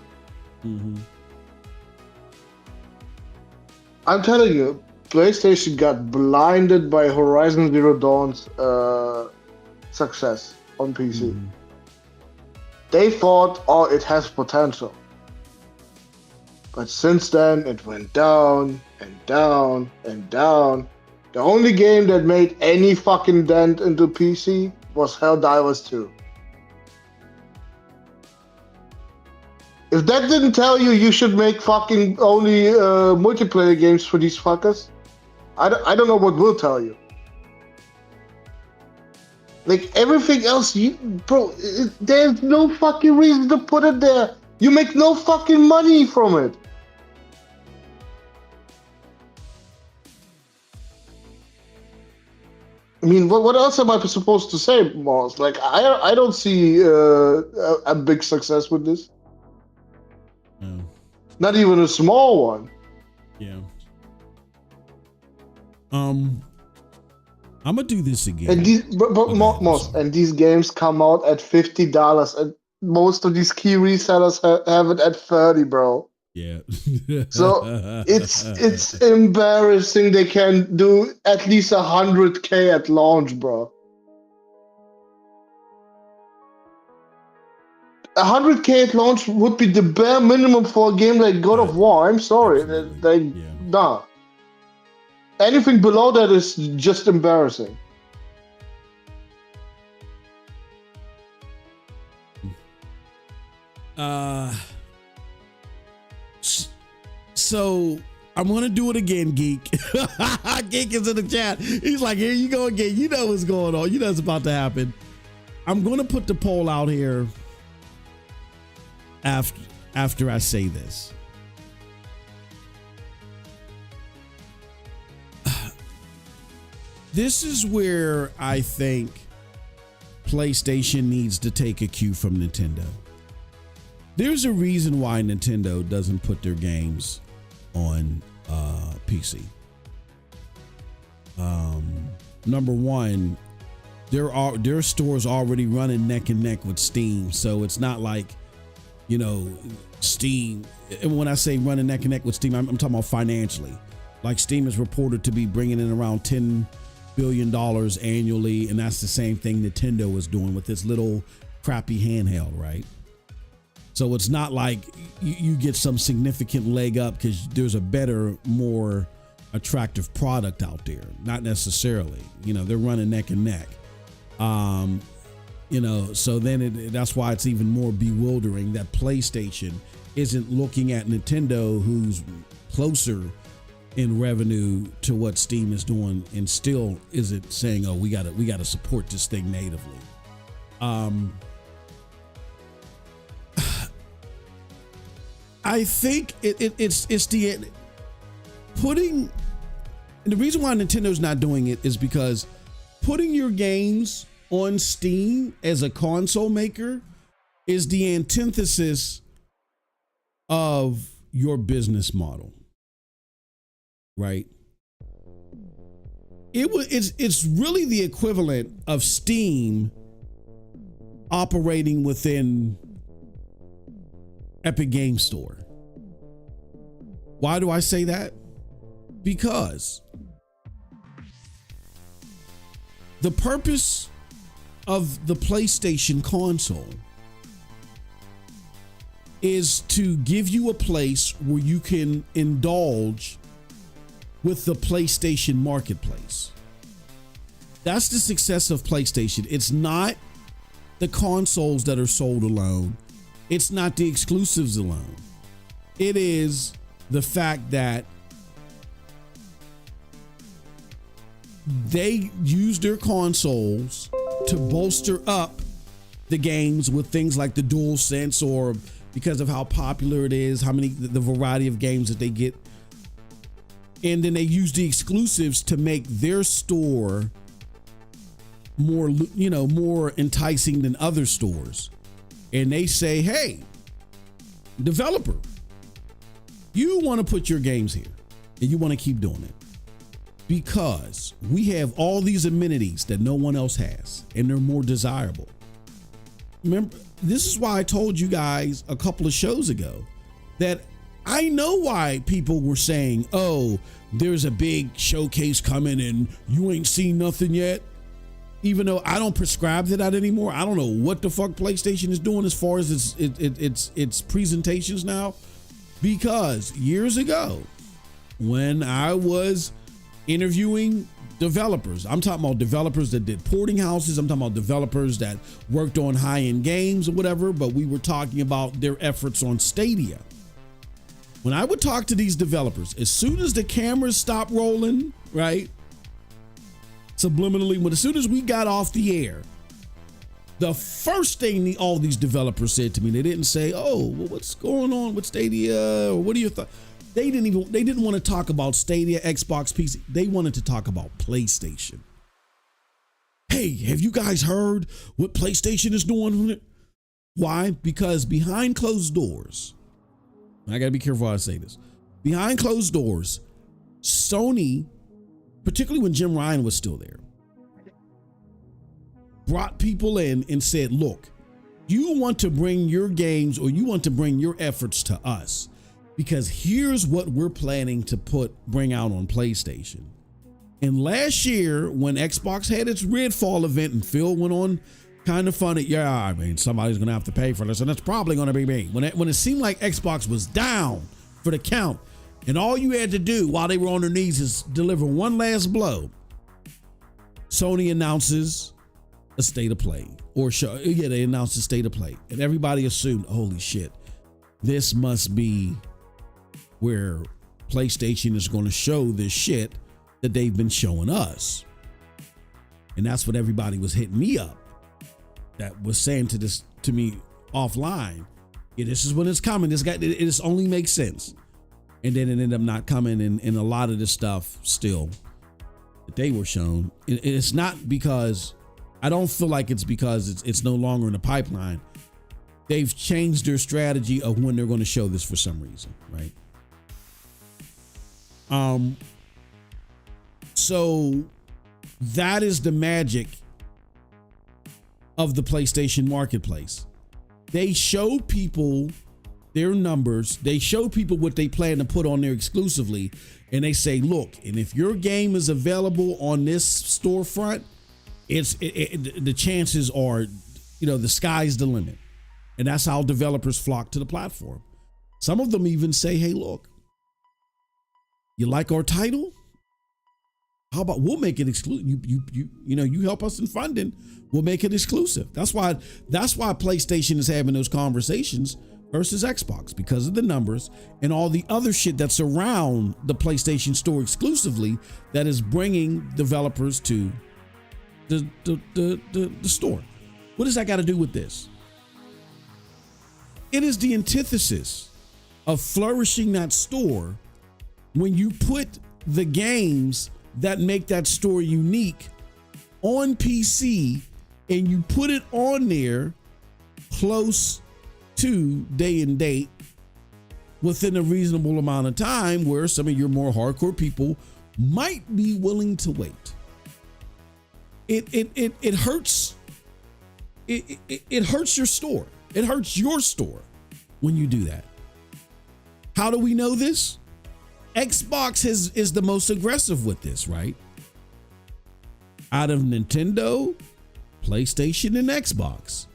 I'm telling you, PlayStation got blinded by Horizon Zero Dawn's success on PC. They thought, oh, it has potential. But since then, it went down and down and down. The only game that made any fucking dent into PC was Helldivers 2. If that didn't tell you, you should make fucking only multiplayer games for these fuckers, I don't know what will tell you. Like, everything else, bro, there's no fucking reason to put it there. You make no fucking money from it. I mean, what else am I supposed to say, Moss? Like, I don't see a big success with this. No. Not even a small one. Yeah. I'm gonna do this again. And these games come out at $50, and most of these key resellers have it at 30, bro. Yeah. So it's embarrassing. They can do at least 100K at launch, bro. 100K at launch would be the bare minimum for a game like God of War. I'm sorry, nah. Anything below that is just embarrassing. So I'm gonna do it again, Geek. Geek is in the chat. He's like, here you go again. You know what's going on. You know what's about to happen. I'm gonna put the poll out here after I say this. This is where I think PlayStation needs to take a cue from Nintendo. There's a reason why Nintendo doesn't put their games on PC. Number one, their stores already running neck and neck with Steam, so it's not like, you know, Steam. And when I say running neck and neck with Steam, I'm talking about financially. Like, Steam is reported to be bringing in around $10 billion annually, and that's the same thing Nintendo is doing with this little crappy handheld, right? So it's not like you get some significant leg up because there's a better, more attractive product out there. Not necessarily. You know, they're running neck and neck. You know, so then that's why it's even more bewildering that PlayStation isn't looking at Nintendo, who's closer in revenue to what Steam is doing, and still isn't saying, oh, we gotta support this thing natively. I think it's the putting. And the reason why Nintendo's not doing it is because putting your games on Steam as a console maker is the antithesis of your business model, right? It's really the equivalent of Steam operating within Epic Game Store. Why do I say that? Because the purpose of the PlayStation console is to give you a place where you can indulge with the PlayStation marketplace. That's the success of PlayStation. It's not the consoles that are sold alone. It's not the exclusives alone. It is the fact that they use their consoles to bolster up the games with things like the DualSense, or because of how popular it is, the variety of games that they get. And then they use the exclusives to make their store more enticing than other stores. And they say, hey, developer, you want to put your games here and you want to keep doing it because we have all these amenities that no one else has and they're more desirable. Remember, this is why I told you guys a couple of shows ago that I know why people were saying, oh, there's a big showcase coming and you ain't seen nothing yet. Even though I don't prescribe to that anymore. I don't know what the fuck PlayStation is doing as far as its presentations now. Because years ago, when I was interviewing developers, I'm talking about developers that did porting houses, I'm talking about developers that worked on high-end games or whatever, but we were talking about their efforts on Stadia. When I would talk to these developers, as soon as the cameras stopped rolling, right? Subliminally, as soon as we got off the air, the first thing all these developers said to me, they didn't say, oh, well, what's going on with Stadia? Or what do you think? They didn't want to talk about Stadia, Xbox, PC. They wanted to talk about PlayStation. Hey, have you guys heard what PlayStation is doing? Why? Because behind closed doors, I got to be careful how I say this. Behind closed doors, Sony, particularly when Jim Ryan was still there, brought people in and said, look, you want to bring your games or you want to bring your efforts to us because here's what we're planning to bring out on PlayStation. And last year when Xbox had its Redfall event and Phil went on kind of funny, yeah, I mean, somebody's going to have to pay for this and it's probably going to be me. When it seemed like Xbox was down for the count and all you had to do while they were on their knees is deliver one last blow, Sony announces a state of play they announced a state of play and everybody assumed, holy shit, this must be where PlayStation is going to show this shit that they've been showing us. And that's what everybody was hitting me up that was saying to me offline. Yeah, this is when it's coming. It only makes sense. And then it ended up not coming, and a lot of the stuff still that they were shown. It's not because I don't feel like it's because it's no longer in the pipeline. They've changed their strategy of when they're going to show this for some reason, right? So that is the magic of the PlayStation Marketplace. They show people their numbers. They show people what they plan to put on there exclusively. And they say, look, and if your game is available on this storefront, the chances are, the sky's the limit. And that's how developers flock to the platform. Some of them even say, hey, look, you like our title? How about we'll make it exclusive? You help us in funding. We'll make it exclusive. That's why PlayStation is having those conversations versus Xbox, because of the numbers and all the other shit that's around the PlayStation Store exclusively that is bringing developers to the store. What does that got to do with this? It is the antithesis of flourishing that store when you put the games that make that store unique on PC and you put it on there close to day and date within a reasonable amount of time where some of your more hardcore people might be willing to wait. It hurts. It hurts your store. It hurts your store when you do that. How do we know this? Xbox is the most aggressive with this, right? Out of Nintendo, PlayStation, and Xbox,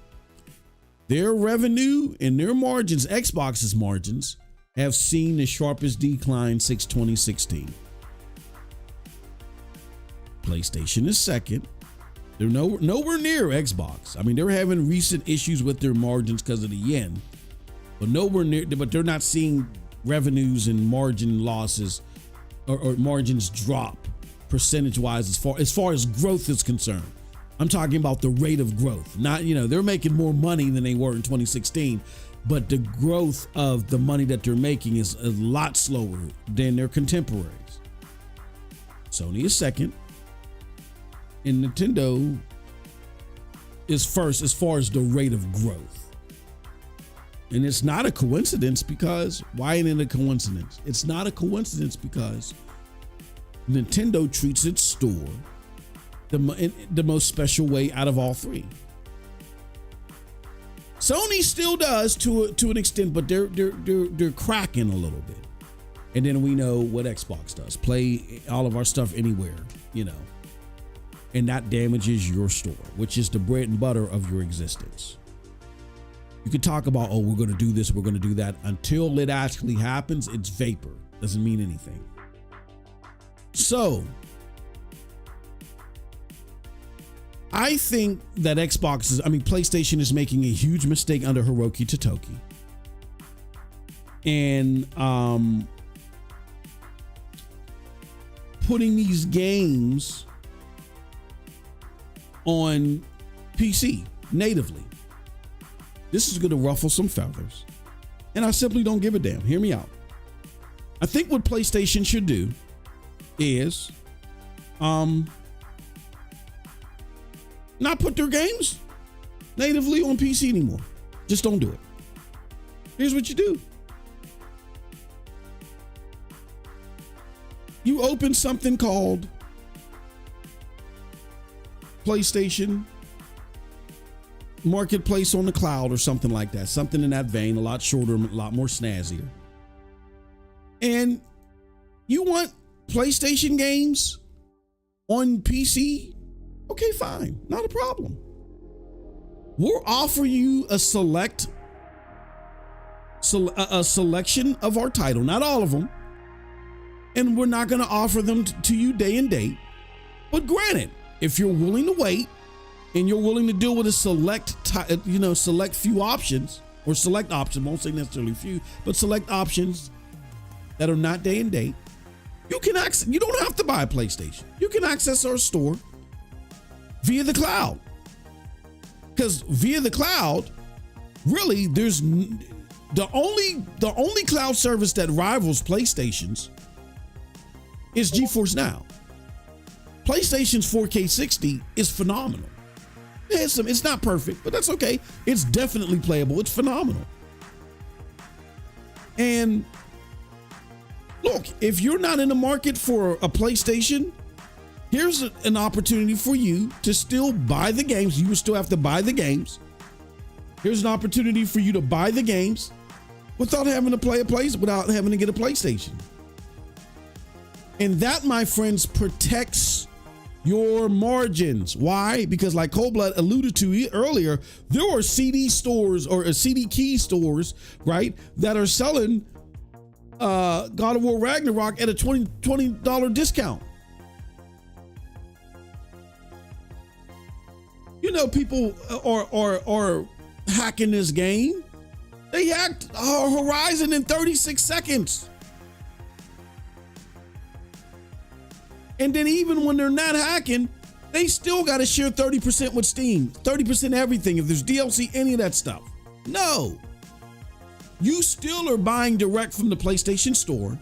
their revenue and their margins, Xbox's margins, have seen the sharpest decline since 2016. PlayStation is second. They're nowhere near Xbox. I mean, they're having recent issues with their margins because of the yen, but nowhere near. But they're not seeing revenues and margin losses or margins drop percentage-wise as far as growth is concerned. I'm talking about the rate of growth. Not, they're making more money than they were in 2016, but the growth of the money that they're making is a lot slower than their contemporaries. Sony is second, and Nintendo is first as far as the rate of growth. And it's not a coincidence because, why isn't it a coincidence? It's not a coincidence because Nintendo treats its store the most special way out of all three. Sony still does to an extent, but they're cracking a little bit. And then we know what Xbox does: play all of our stuff anywhere, and that damages your store, which is the bread and butter of your existence. You can talk about, we're going to do this, we're going to do that. Until it actually happens, it's vapor. Doesn't mean anything. So I think that PlayStation is making a huge mistake under Hiroki Totoki. And putting these games on PC natively. This is going to ruffle some feathers. And I simply don't give a damn. Hear me out. I think what PlayStation should do is not put their games natively on PC anymore. Just don't do it. Here's what you do. You open something called PlayStation Marketplace on the cloud or something like that. Something in that vein, a lot shorter, a lot more snazzier. And you want PlayStation games on PC? Okay, fine. Not a problem. We'll offer you a selection of our title, not all of them. And we're not going to offer them to you day and date. But granted, if you're willing to wait and you're willing to deal with a select few options, or select options, won't say necessarily few, but select options that are not day and date, you don't have to buy a PlayStation. You can access our store via the cloud. Because via the cloud, really, there's the only cloud service that rivals PlayStation's is GeForce Now. PlayStation's 4K 60 is phenomenal. It's not perfect, but that's okay. It's definitely playable. It's phenomenal. And look, if you're not in the market for a PlayStation, here's an opportunity for you to still buy the games. You will still have to buy the games. Here's an opportunity for you to buy the games without having to without having to get a PlayStation. And that, my friends, protects your margins. Why? Because like Cold Blood alluded to earlier, there are CD stores or CD key stores, right, that are selling God of War Ragnarok at a $20 discount. People are hacking this game. They hacked Horizon in 36 seconds. And then even when they're not hacking, they still got to share 30% with Steam, 30% everything. If there's DLC, any of that stuff. No. You still are buying direct from the PlayStation Store.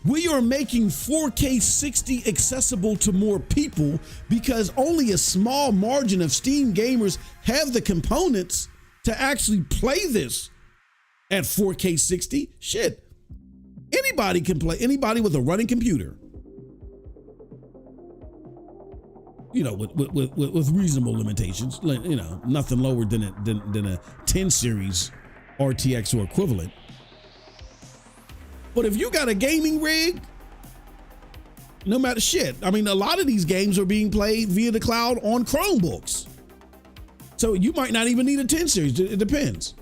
We are making 4K 60 accessible to more people because only a small margin of Steam gamers have the components to actually play this at 4K 60. Shit. Anybody can play, anybody with a running computer. You know, with reasonable limitations, you know, nothing lower than a 10 series RTX or equivalent. But if you got a gaming rig, no matter shit. I mean, a lot of these games are being played via the cloud on Chromebooks. So you might not even need a 10 series. It depends.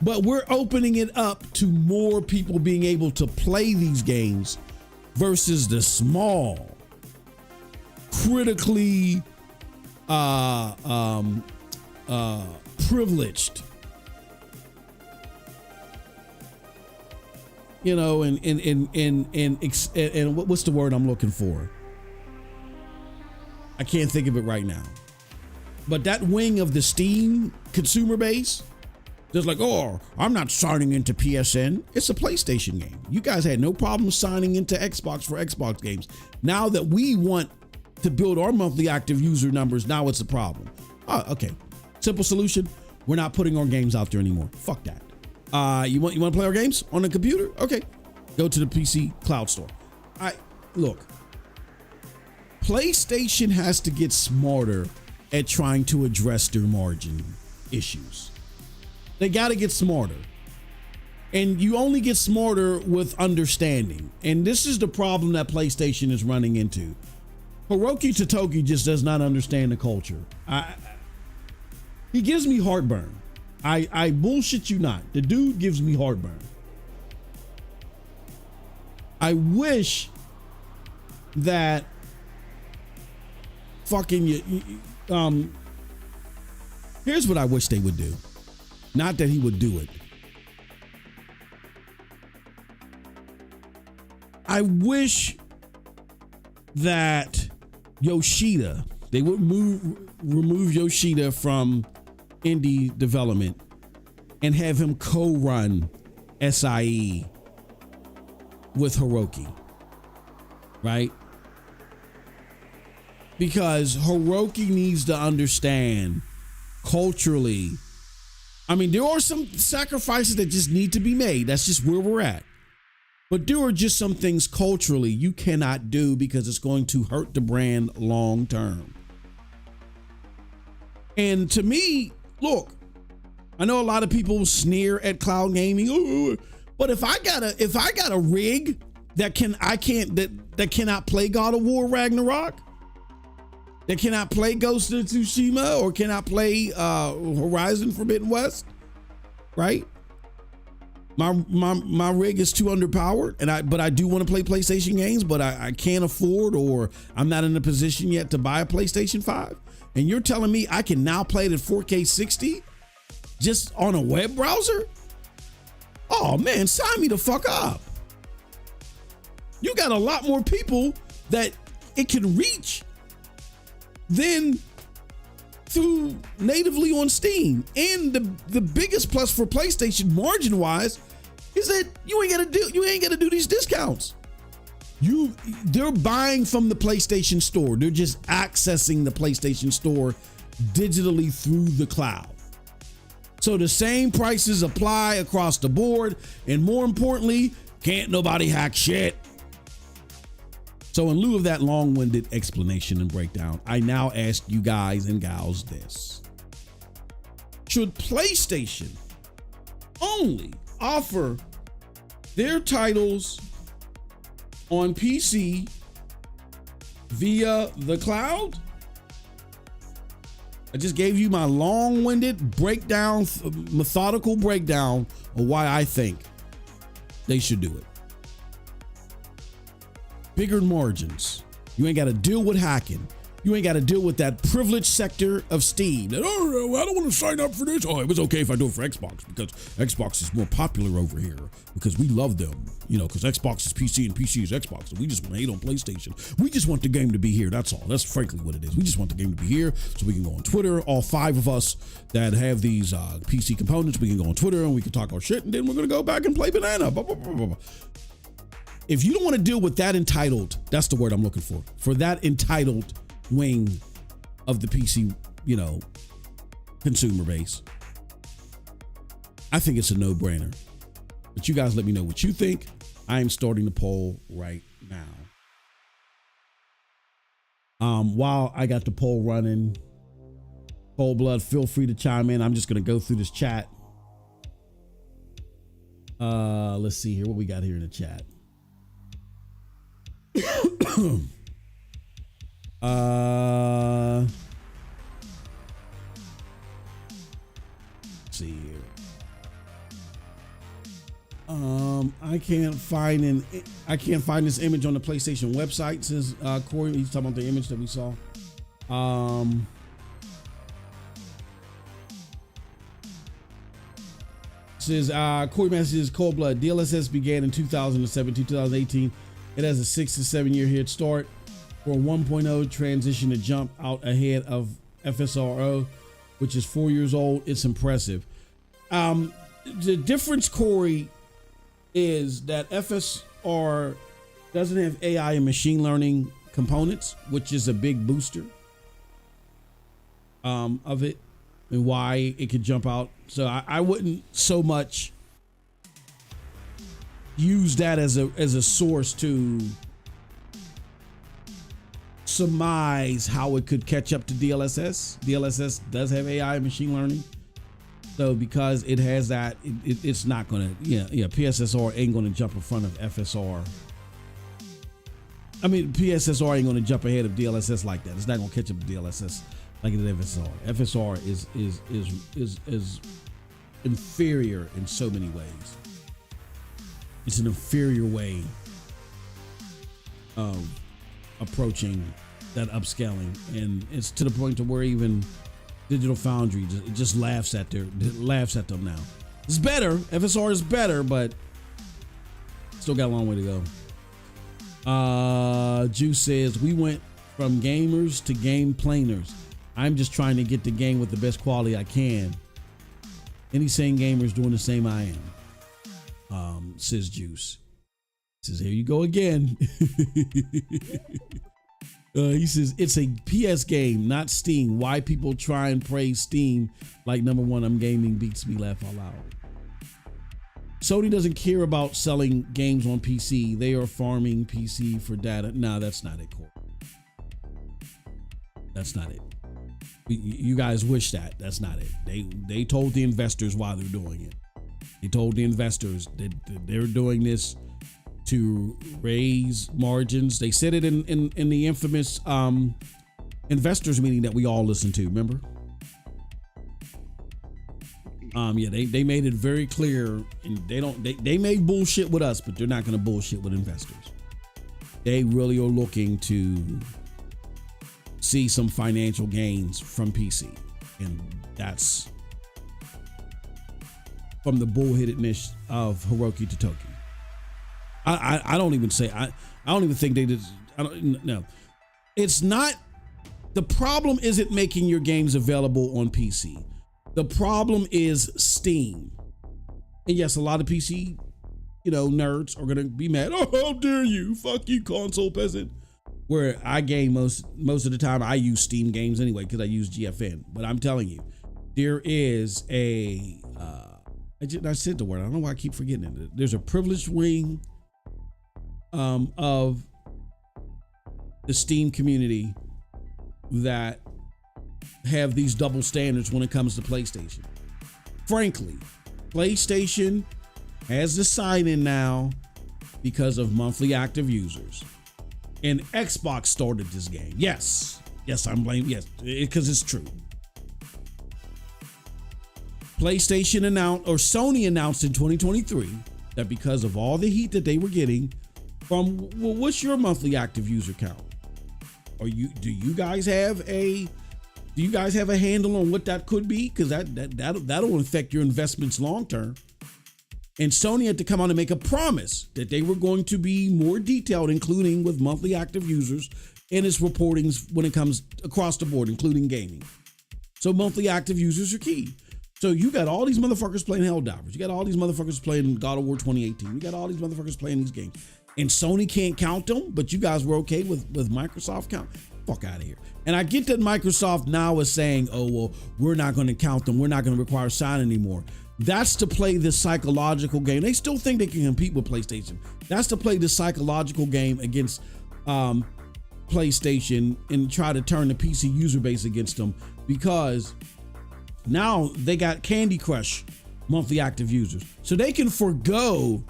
But we're opening it up to more people being able to play these games versus the small, critically privileged. You know, and what's the word I'm looking for? I can't think of it right now. But that wing of the Steam consumer base, just like, oh, I'm not signing into PSN. It's a PlayStation game. You guys had no problem signing into Xbox for Xbox games. Now that we want to build our monthly active user numbers, now it's a problem. Okay, simple solution. We're not putting our games out there anymore. Fuck that. You want to play our games on the computer? Okay, go to the PC cloud store. Look, PlayStation has to get smarter at trying to address their margin issues. They got to get smarter, and you only get smarter with understanding. And this is the problem that PlayStation is running into. Hiroki Totoki just does not understand the culture. He gives me heartburn. I bullshit you not. The dude gives me heartburn. I wish that fucking here's what I wish they would do. Not that he would do it. I wish that Yoshida, they would remove Yoshida from indie development and have him co-run SIE with Hiroki, right? Because Hiroki needs to understand culturally. I mean, there are some sacrifices that just need to be made. That's just where we're at. But there are just some things culturally you cannot do because it's going to hurt the brand long term. And to me, look, I know a lot of people sneer at cloud gaming, but if I got a rig that cannot play God of War Ragnarok, that cannot play Ghost of Tsushima, or cannot play Horizon Forbidden West, right? My rig is too underpowered, but I do want to play PlayStation games, but I can't afford, or I'm not in a position yet to buy a PlayStation 5. And you're telling me I can now play it at 4K 60 just on a web browser? Oh man, sign me the fuck up. You got a lot more people that it can reach than through natively on Steam. And the biggest plus for PlayStation margin wise is that you ain't gotta do these discounts. They're buying from the PlayStation Store. They're just accessing the PlayStation Store digitally through the cloud. So the same prices apply across the board, and more importantly, can't nobody hack shit. So in lieu of that long-winded explanation and breakdown, I now ask you guys and gals this. Should PlayStation only offer their titles on PC via the cloud? I just gave you my long-winded breakdown, methodical breakdown of why I think they should do it. Bigger margins. You ain't got to deal with hacking. You ain't got to deal with that privileged sector of Steam. That, oh, I don't want to sign up for this. Oh, it was okay if I do it for Xbox because Xbox is more popular over here because we love them. You know, because Xbox is PC and PC is Xbox. So we just want to hate on PlayStation. We just want the game to be here. That's all. That's frankly what it is. We just want the game to be here so we can go on Twitter. All 5 of us that have these PC components, we can go on Twitter and we can talk our shit, and then we're going to go back and play Banana. Blah, blah, blah, blah, blah. If you don't want to deal with that entitled, that's the word I'm looking for that entitled wing of the PC, you know, consumer base, I think it's a no-brainer. But you guys let me know what you think. I am starting the poll right now. While I got the poll running, Cold Blood, feel free to chime in. I'm just going to go through this chat. Let's see here what we got here in the chat. Let's see here. I can't find this image on the PlayStation website, says Corey. He's talking about the image that we saw. Says Corey Masters, Cold Blood. DLSS began in 2007, 2018. It has a 6 to 7 year head start. For a 1.0 transition to jump out ahead of FSRO, which is 4 years old, it's impressive. The difference, Corey, is that FSR doesn't have AI and machine learning components, which is a big booster of it and why it could jump out. So I wouldn't so much use that as a source to surmise how it could catch up to DLSS. DLSS does have AI and machine learning. So because it has that, it's not going to, PSSR ain't going to jump in front of FSR. I mean, PSSR ain't going to jump ahead of DLSS like that. It's not going to catch up to DLSS like it did FSR. FSR is inferior in so many ways. It's an inferior way of approaching that upscaling, and it's to the point to where even Digital Foundry just laughs at them now. It's better. FSR is better, but still got a long way to go. Juice says we went from gamers to game planers. I'm just trying to get the game with the best quality I can. Any sane gamers doing the same I am. Says Juice. Says here you go again. He says it's a PS game, not Steam. Why people try and praise Steam like number one? I'm gaming beats me laugh out loud. Sony doesn't care about selling games on PC. They are farming PC for data. No, that's not it, Corey. That's not it. You guys wish that. That's not it. They told the investors why they're doing it. They told the investors that they're doing this to raise margins. They said it in the infamous investors meeting that we all listened to. Remember? They made it very clear, and they may bullshit with us, but they're not going to bullshit with investors. They really are looking to see some financial gains from PC, and that's from the bullheadedness of Hiroki Totoki. I don't even say I don't even think they did. No, it's not. The problem isn't making your games available on PC. The problem is Steam. And yes, a lot of PC, nerds are gonna be mad. Oh, how dare you? Fuck you, console peasant. Where I game most of the time, I use Steam games anyway because I use GFN. But I'm telling you, there is a. I said the word. I don't know why I keep forgetting it. There's a privileged wing of the Steam community that have these double standards when it comes to PlayStation. Frankly, PlayStation has the sign-in now because of monthly active users. And Xbox started this game. Yes, I'm blaming. Yes, because it's true. PlayStation Sony announced in 2023 that because of all the heat that they were getting from, what's your monthly active user count? Do you guys have a handle on what that could be? Because that'll affect your investments long term. And Sony had to come out and make a promise that they were going to be more detailed, including with monthly active users in its reportings when it comes across the board, including gaming. So monthly active users are key. So you got all these motherfuckers playing Helldivers. You got all these motherfuckers playing God of War 2018. You got all these motherfuckers playing these games. And Sony can't count them, but you guys were okay with Microsoft count. Fuck out of here. And I get that Microsoft now is saying, oh, well, we're not going to count them. We're not going to require sign anymore. That's to play this psychological game. They still think they can compete with PlayStation. That's to play this psychological game against PlayStation and try to turn the PC user base against them, because now they got Candy Crush monthly active users. So they can forgo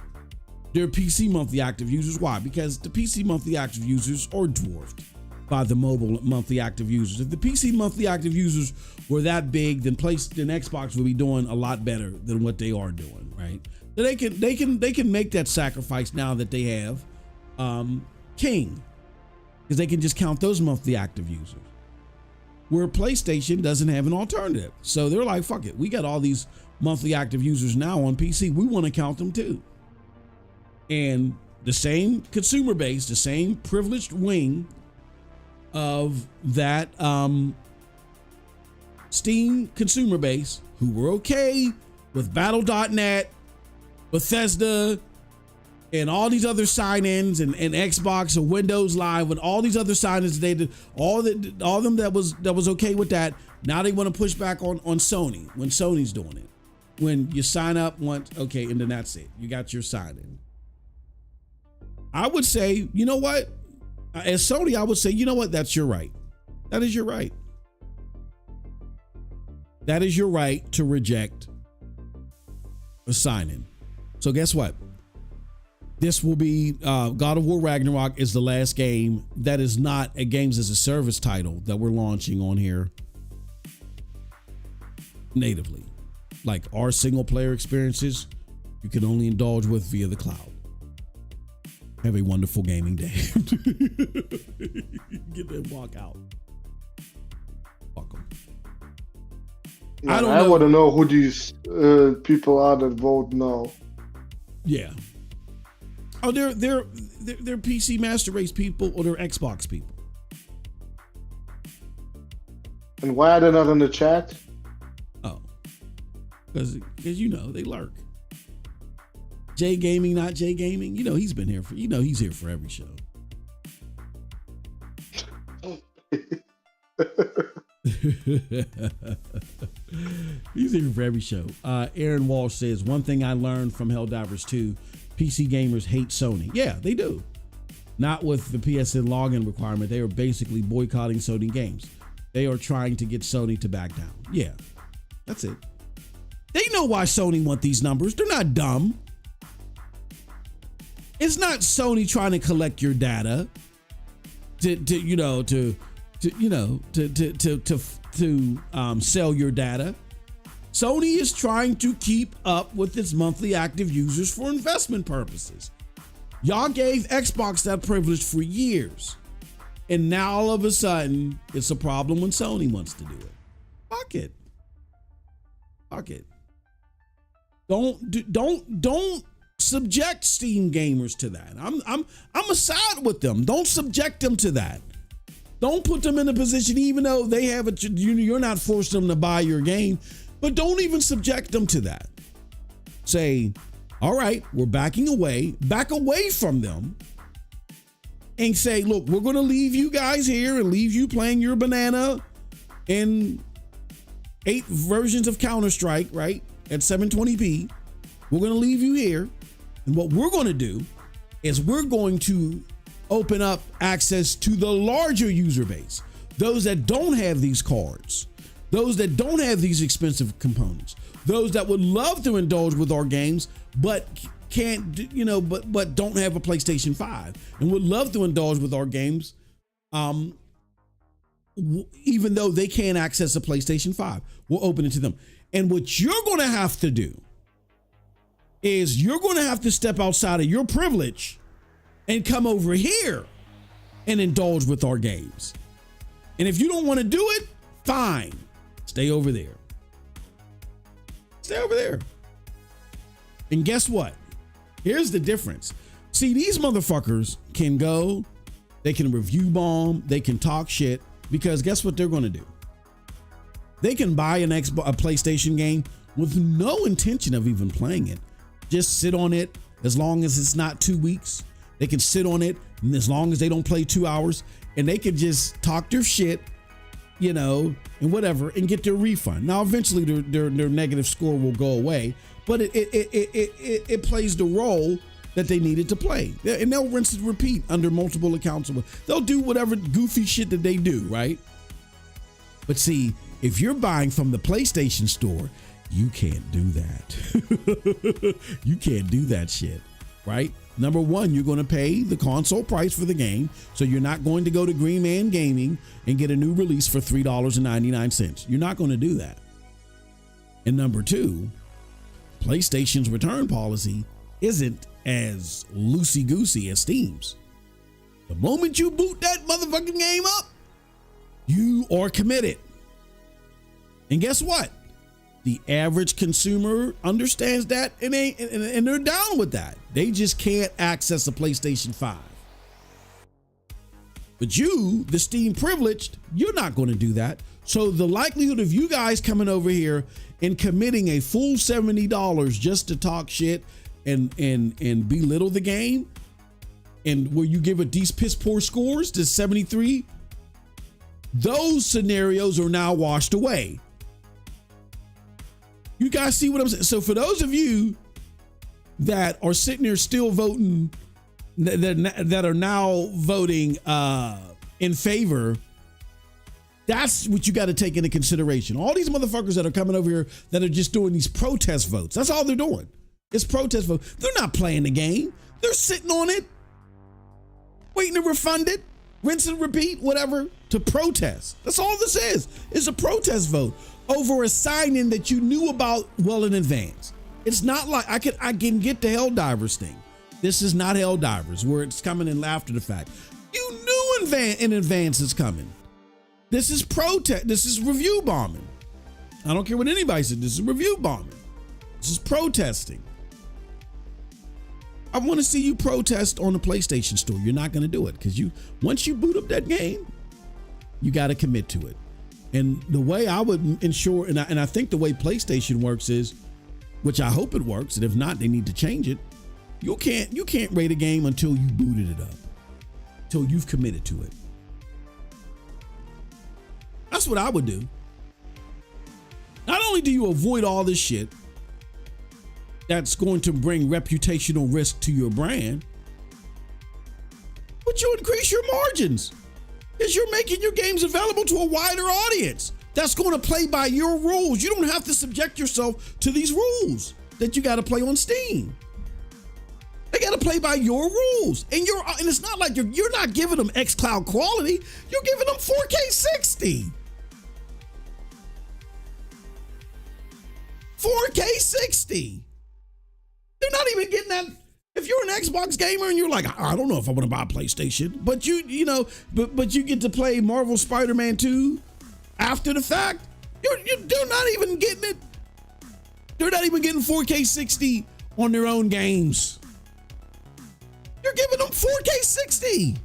their PC monthly active users. Why? Because the PC monthly active users are dwarfed by the mobile monthly active users. If the PC monthly active users were that big, then Xbox would be doing a lot better than what they are doing, right? So they can make that sacrifice now that they have King, because they can just count those monthly active users. Where PlayStation doesn't have an alternative. So they're like, fuck it. We got all these monthly active users now on PC. We want to count them too. And the same consumer base, the same privileged wing of that Steam consumer base, who were okay with Battle.net, Bethesda, and all these other sign-ins and Xbox and Windows Live and all these other sign-ins, they did all of them that was okay with that. Now they want to push back on Sony when Sony's doing it. When you sign up once, okay, and then that's it. You got your sign-in. I would say, you know what? As Sony, I would say, you know what? That's your right. That is your right. That is your right to reject a sign-in. So guess what? This will be God of War Ragnarok is the last game that is not a games as a service title that we're launching on here natively. Like our single player experiences, you can only indulge with via the cloud. Have a wonderful gaming day. Get that walk out. Fuck them. Yeah, I want to know who these people are that vote no. Yeah. Oh, they're PC Master Race people or they're Xbox people. And why are they not in the chat? Oh, because you know they lurk. J Gaming, not J Gaming. You know he's been here for. You know he's here for every show. He's here for every show. Aaron Walsh says, one thing I learned from Helldivers 2, PC gamers hate Sony. Yeah, they do. Not with the PSN login requirement. They are basically boycotting Sony games. They are trying to get Sony to back down. Yeah, that's it. They know why Sony want these numbers. They're not dumb. It's not Sony trying to collect your data to sell your data. Sony is trying to keep up with its monthly active users for investment purposes. Y'all gave Xbox that privilege for years. And now all of a sudden, it's a problem when Sony wants to do it. Fuck it. Fuck it. Don't subject Steam gamers to that. I'm aside with them. Don't subject them to that. Don't put them in a position, even though they have it, you're not forcing them to buy your game, but don't even subject them to that. Say, all right, we're backing away, back away from them and say, look, we're going to leave you guys here and leave you playing your banana in 8 versions of Counter-Strike, right? At 720p. We're going to leave you here. And what we're going to do is we're going to open up access to the larger user base, those that don't have these cards, those that don't have these expensive components, those that would love to indulge with our games but can't, but don't have a PlayStation 5 and would love to indulge with our games, even though they can't access a PlayStation 5. We'll open it to them. And what you're going to have to do is you're going to have to step outside of your privilege and come over here and indulge with our games. And if you don't want to do it, fine. Stay over there. Stay over there. And guess what? Here's the difference. See, these motherfuckers can go, they can review bomb, they can talk shit, because guess what they're going to do? They can buy a PlayStation game with no intention of even playing it. Just sit on it as long as it's not 2 weeks. They can sit on it and as long as they don't play 2 hours, and they can just talk their shit, you know, and whatever, and get their refund. Now, eventually their negative score will go away, but it plays the role that they needed to play. And they'll rinse and repeat under multiple accounts. They'll do whatever goofy shit that they do, right? But see, if you're buying from the PlayStation Store, you can't do that. You can't do that shit, right? Number one, you're going to pay the console price for the game, so you're not going to go to Green Man Gaming and get a new release for $3.99. You're not going to do that. And number two, PlayStation's return policy isn't as loosey-goosey as Steam's. The moment you boot that motherfucking game up, you are committed. And guess what? The average consumer understands that and they're down with that. They just can't access a PlayStation 5. But you, the Steam privileged, you're not going to do that. So the likelihood of you guys coming over here and committing a full $70 just to talk shit and belittle the game, and where you give it these piss poor scores to 73, those scenarios are now washed away. You guys see what I'm saying? So for those of you that are sitting there still voting, that are now voting in favor, that's what you got to take into consideration. All these motherfuckers that are coming over here that are just doing these protest votes, that's all they're doing. It's protest vote. They're not playing the game. They're sitting on it, waiting to refund it, rinse and repeat, whatever, to protest. That's all this is. It's a protest vote over a sign-in that you knew about well in advance. It's not like I can get the Helldivers thing. This is not Helldivers where it's coming in after the fact. You knew in advance it's coming. This is protest. This is review bombing. I don't care what anybody said. This is review bombing. This is protesting. I want to see you protest on the PlayStation Store. You're not going to do it because once you boot up that game, you got to commit to it. And the way I would ensure, and I think the way PlayStation works is, which I hope it works, and if not, they need to change it. You can't rate a game until you booted it up, until you've committed to it. That's what I would do. Not only do you avoid all this shit that's going to bring reputational risk to your brand, but you increase your margins because you're making your games available to a wider audience that's going to play by your rules. You don't have to subject yourself to these rules that you got to play on Steam. They got to play by your rules, and it's not like you're not giving them xCloud quality. You're giving them 4K 60. 4K 60. They're not even getting that. If you're an Xbox gamer and you're like, I don't know if I want to buy a PlayStation, but but you get to play Marvel Spider-Man 2 after the fact, they're not even getting it. They're not even getting 4K 60 on their own games. You're giving them 4K 60.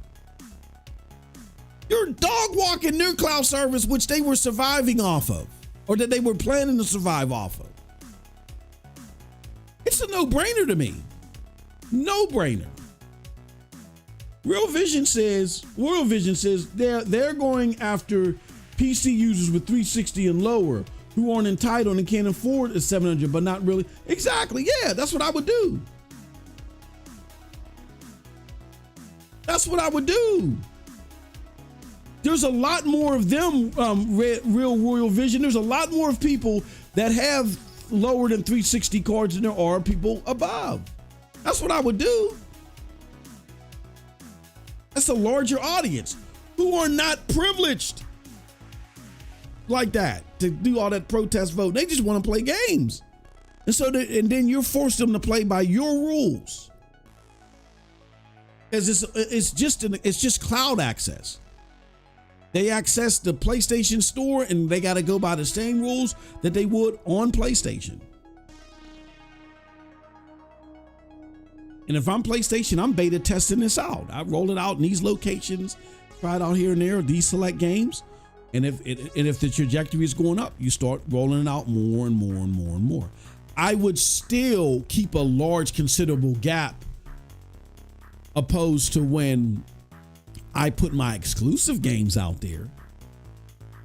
You're dog walking their cloud service, which they were surviving off of, or that they were planning to survive off of. It's a no-brainer to me. No-brainer. Real Vision says they're going after PC users with 360 and lower who aren't entitled and can't afford a 700, but not really. Exactly. Yeah, that's what I would do. That's what I would do. There's a lot more of them, Real Royal Vision. There's a lot more of people that have lower than 360 cards than there are people above. That's what I would do. That's a larger audience who are not privileged like that to do all that protest vote. They just want to play games. And then you're forced them to play by your rules. As it's just cloud access. They access the PlayStation Store and they got to go by the same rules that they would on PlayStation. And if I'm PlayStation, I'm beta testing this out. I roll it out in these locations, try it out here and there, these select games. And if the trajectory is going up, you start rolling it out more and more and more and more. I would still keep a large, considerable gap opposed to when I put my exclusive games out there.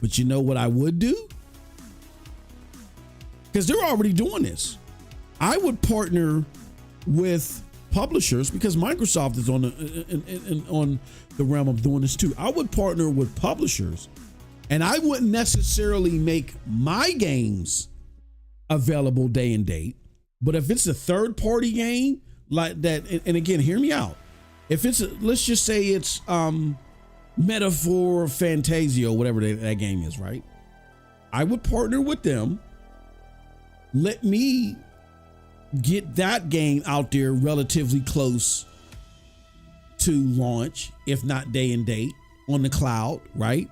But you know what I would do? Because they're already doing this. I would partner with publishers, because Microsoft is on the realm of doing this too. I would partner with publishers, and I wouldn't necessarily make my games available day and date. But if it's a third party game like that, and again, hear me out. If it's let's just say it's Metaphor Fantasia or whatever that game is, right? I would partner with them. Let me get that game out there relatively close to launch, if not day and date, on the cloud, right?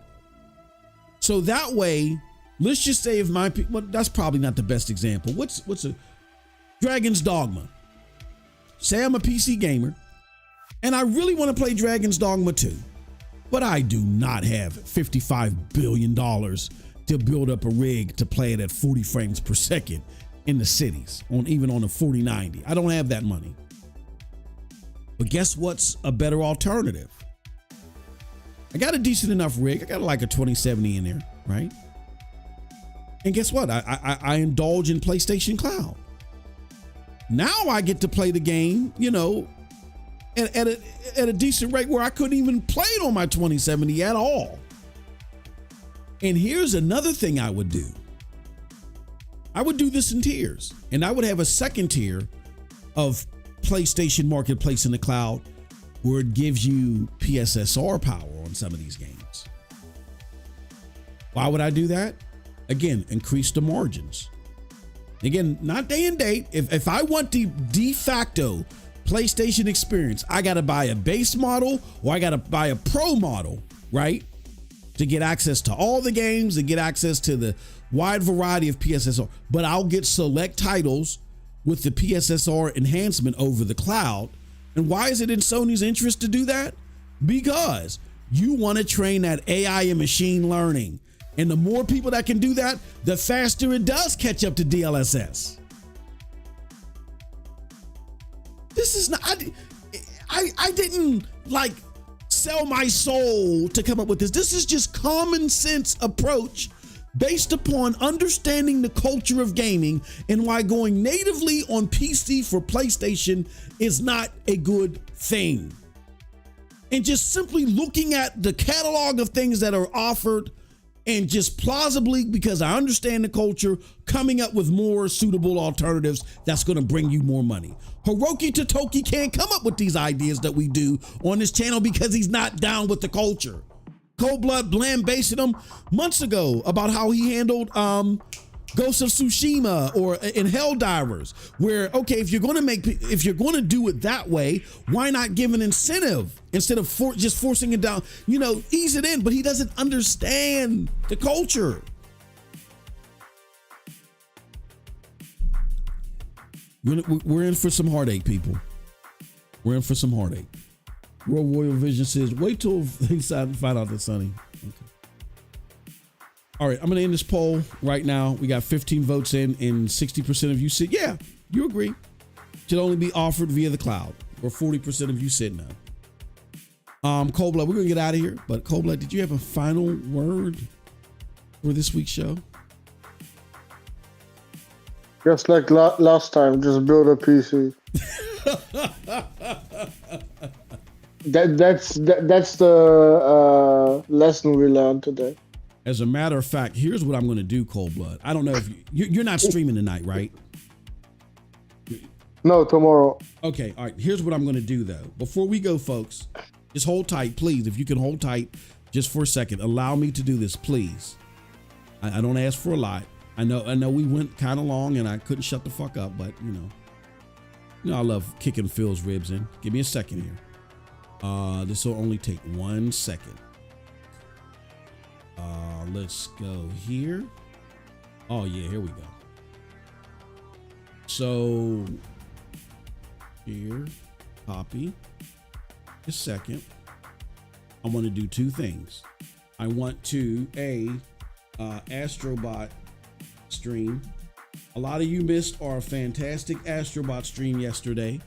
So that way, let's just say if well, that's probably not the best example. What's a Dragon's Dogma? Say I'm a PC gamer and I really want to play Dragon's Dogma 2, but I do not have $55 billion to build up a rig to play it at 40 frames per second in the cities, even on a 4090. I don't have that money. But guess what's a better alternative? I got a decent enough rig. I got like a 2070 in there, right? And guess what? I indulge in PlayStation Cloud. Now I get to play the game, you know, at a decent rate where I couldn't even play it on my 2070 at all. And here's another thing I would do. I would do this in tiers, and I would have a second tier of PlayStation Marketplace in the cloud where it gives you PSSR power on some of these games. Why would I do that? Again, increase the margins. Again, not day and date. If I want the de facto PlayStation experience, I got to buy a base model or I got to buy a pro model, right? To get access to all the games and get access to the wide variety of PSSR. But I'll get select titles with the PSSR enhancement over the cloud. And why is it in Sony's interest to do that? Because you want to train that AI and machine learning. And the more people that can do that, the faster it does catch up to DLSS. This is not, I didn't like sell my soul to come up with this. This is just common sense approach based upon understanding the culture of gaming and why going natively on PC for PlayStation is not a good thing. And just simply looking at the catalog of things that are offered and just plausibly, because I understand the culture, coming up with more suitable alternatives that's going to bring you more money. Hiroki Totoki can't come up with these ideas that we do on this channel because he's not down with the culture. Cold Blood lambasted him months ago about how he handled Ghost of Tsushima or in Helldivers, where, okay, if you're going to do it that way, why not give an incentive instead of just forcing it down, you know, ease it in, but he doesn't understand the culture. We're in for some heartache, people. We're in for some heartache. World Royal Vision says, wait till they find out that Sonny. Okay. All right, I'm going to end this poll right now. We got 15 votes in, and 60% of you said, yeah, you agree. Should only be offered via the cloud, or 40% of you said no. Cold Blood, we're going to get out of here. But Cold Blood, did you have a final word for this week's show? Just like last time, just build a PC. That's the lesson we learned today. As a matter of fact, here's what I'm going to do, Cold Blood. I don't know if you're not streaming tonight, right? No, tomorrow. Okay, all right. Here's what I'm going to do, though. Before we go, folks, just hold tight, please. If you can hold tight just for a second, allow me to do this, please. I don't ask for a lot. I know we went kind of long and I couldn't shut the fuck up, but you know, I love kicking Phil's ribs in. Give me a second here. This will only take 1 second. let's go here. Oh yeah, here we go. So here, copy. A second. I want to do two things. I want to Astrobot stream. A lot of you missed our fantastic Astrobot stream yesterday.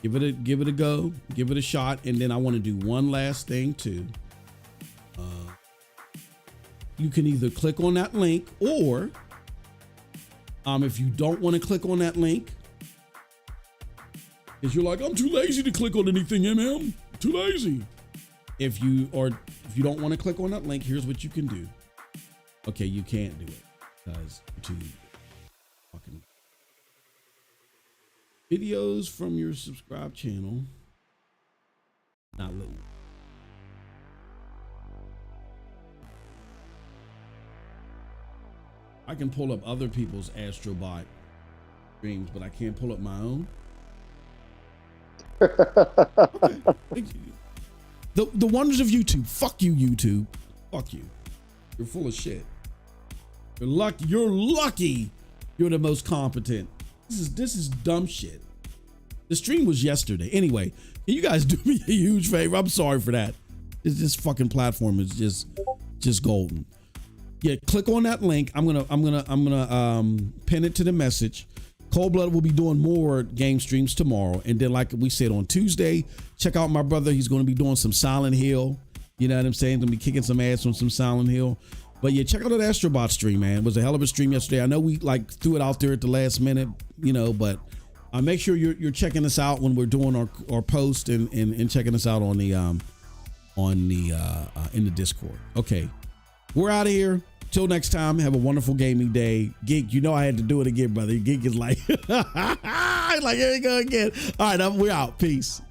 Give it a go, give it a shot, and then I want to do one last thing too. You can either click on that link, or if you don't want to click on that link, because you're like, I'm too lazy to click on anything, too lazy. If you don't want to click on that link, here's what you can do. Okay, you can't do it because YouTube fucking videos from your subscribed channel not letting. I can pull up other people's Astrobot streams, but I can't pull up my own. Okay. The wonders of YouTube. Fuck you, YouTube. Fuck you. You're full of shit. You're lucky. You're the most competent. This is dumb shit. The stream was yesterday. Anyway, can you guys do me a huge favor? I'm sorry for that. This fucking platform is just golden. Yeah, click on that link. I'm gonna pin it to the message. Cold Blood will be doing more game streams tomorrow, and then like we said on Tuesday, check out my brother. He's going to be doing some Silent Hill. You know what I'm saying? Gonna be kicking some ass on some Silent Hill. But yeah, check out that Astrobot stream, man. It was a hell of a stream yesterday. I know we like threw it out there at the last minute, but make sure you're checking us out when we're doing our post and checking us out on the in the Discord. Okay, we're out of here. Till next time, have a wonderful gaming day. Geek, you know I had to do it again, brother. Geek is like, like, here we go again. All right, we're out. Peace.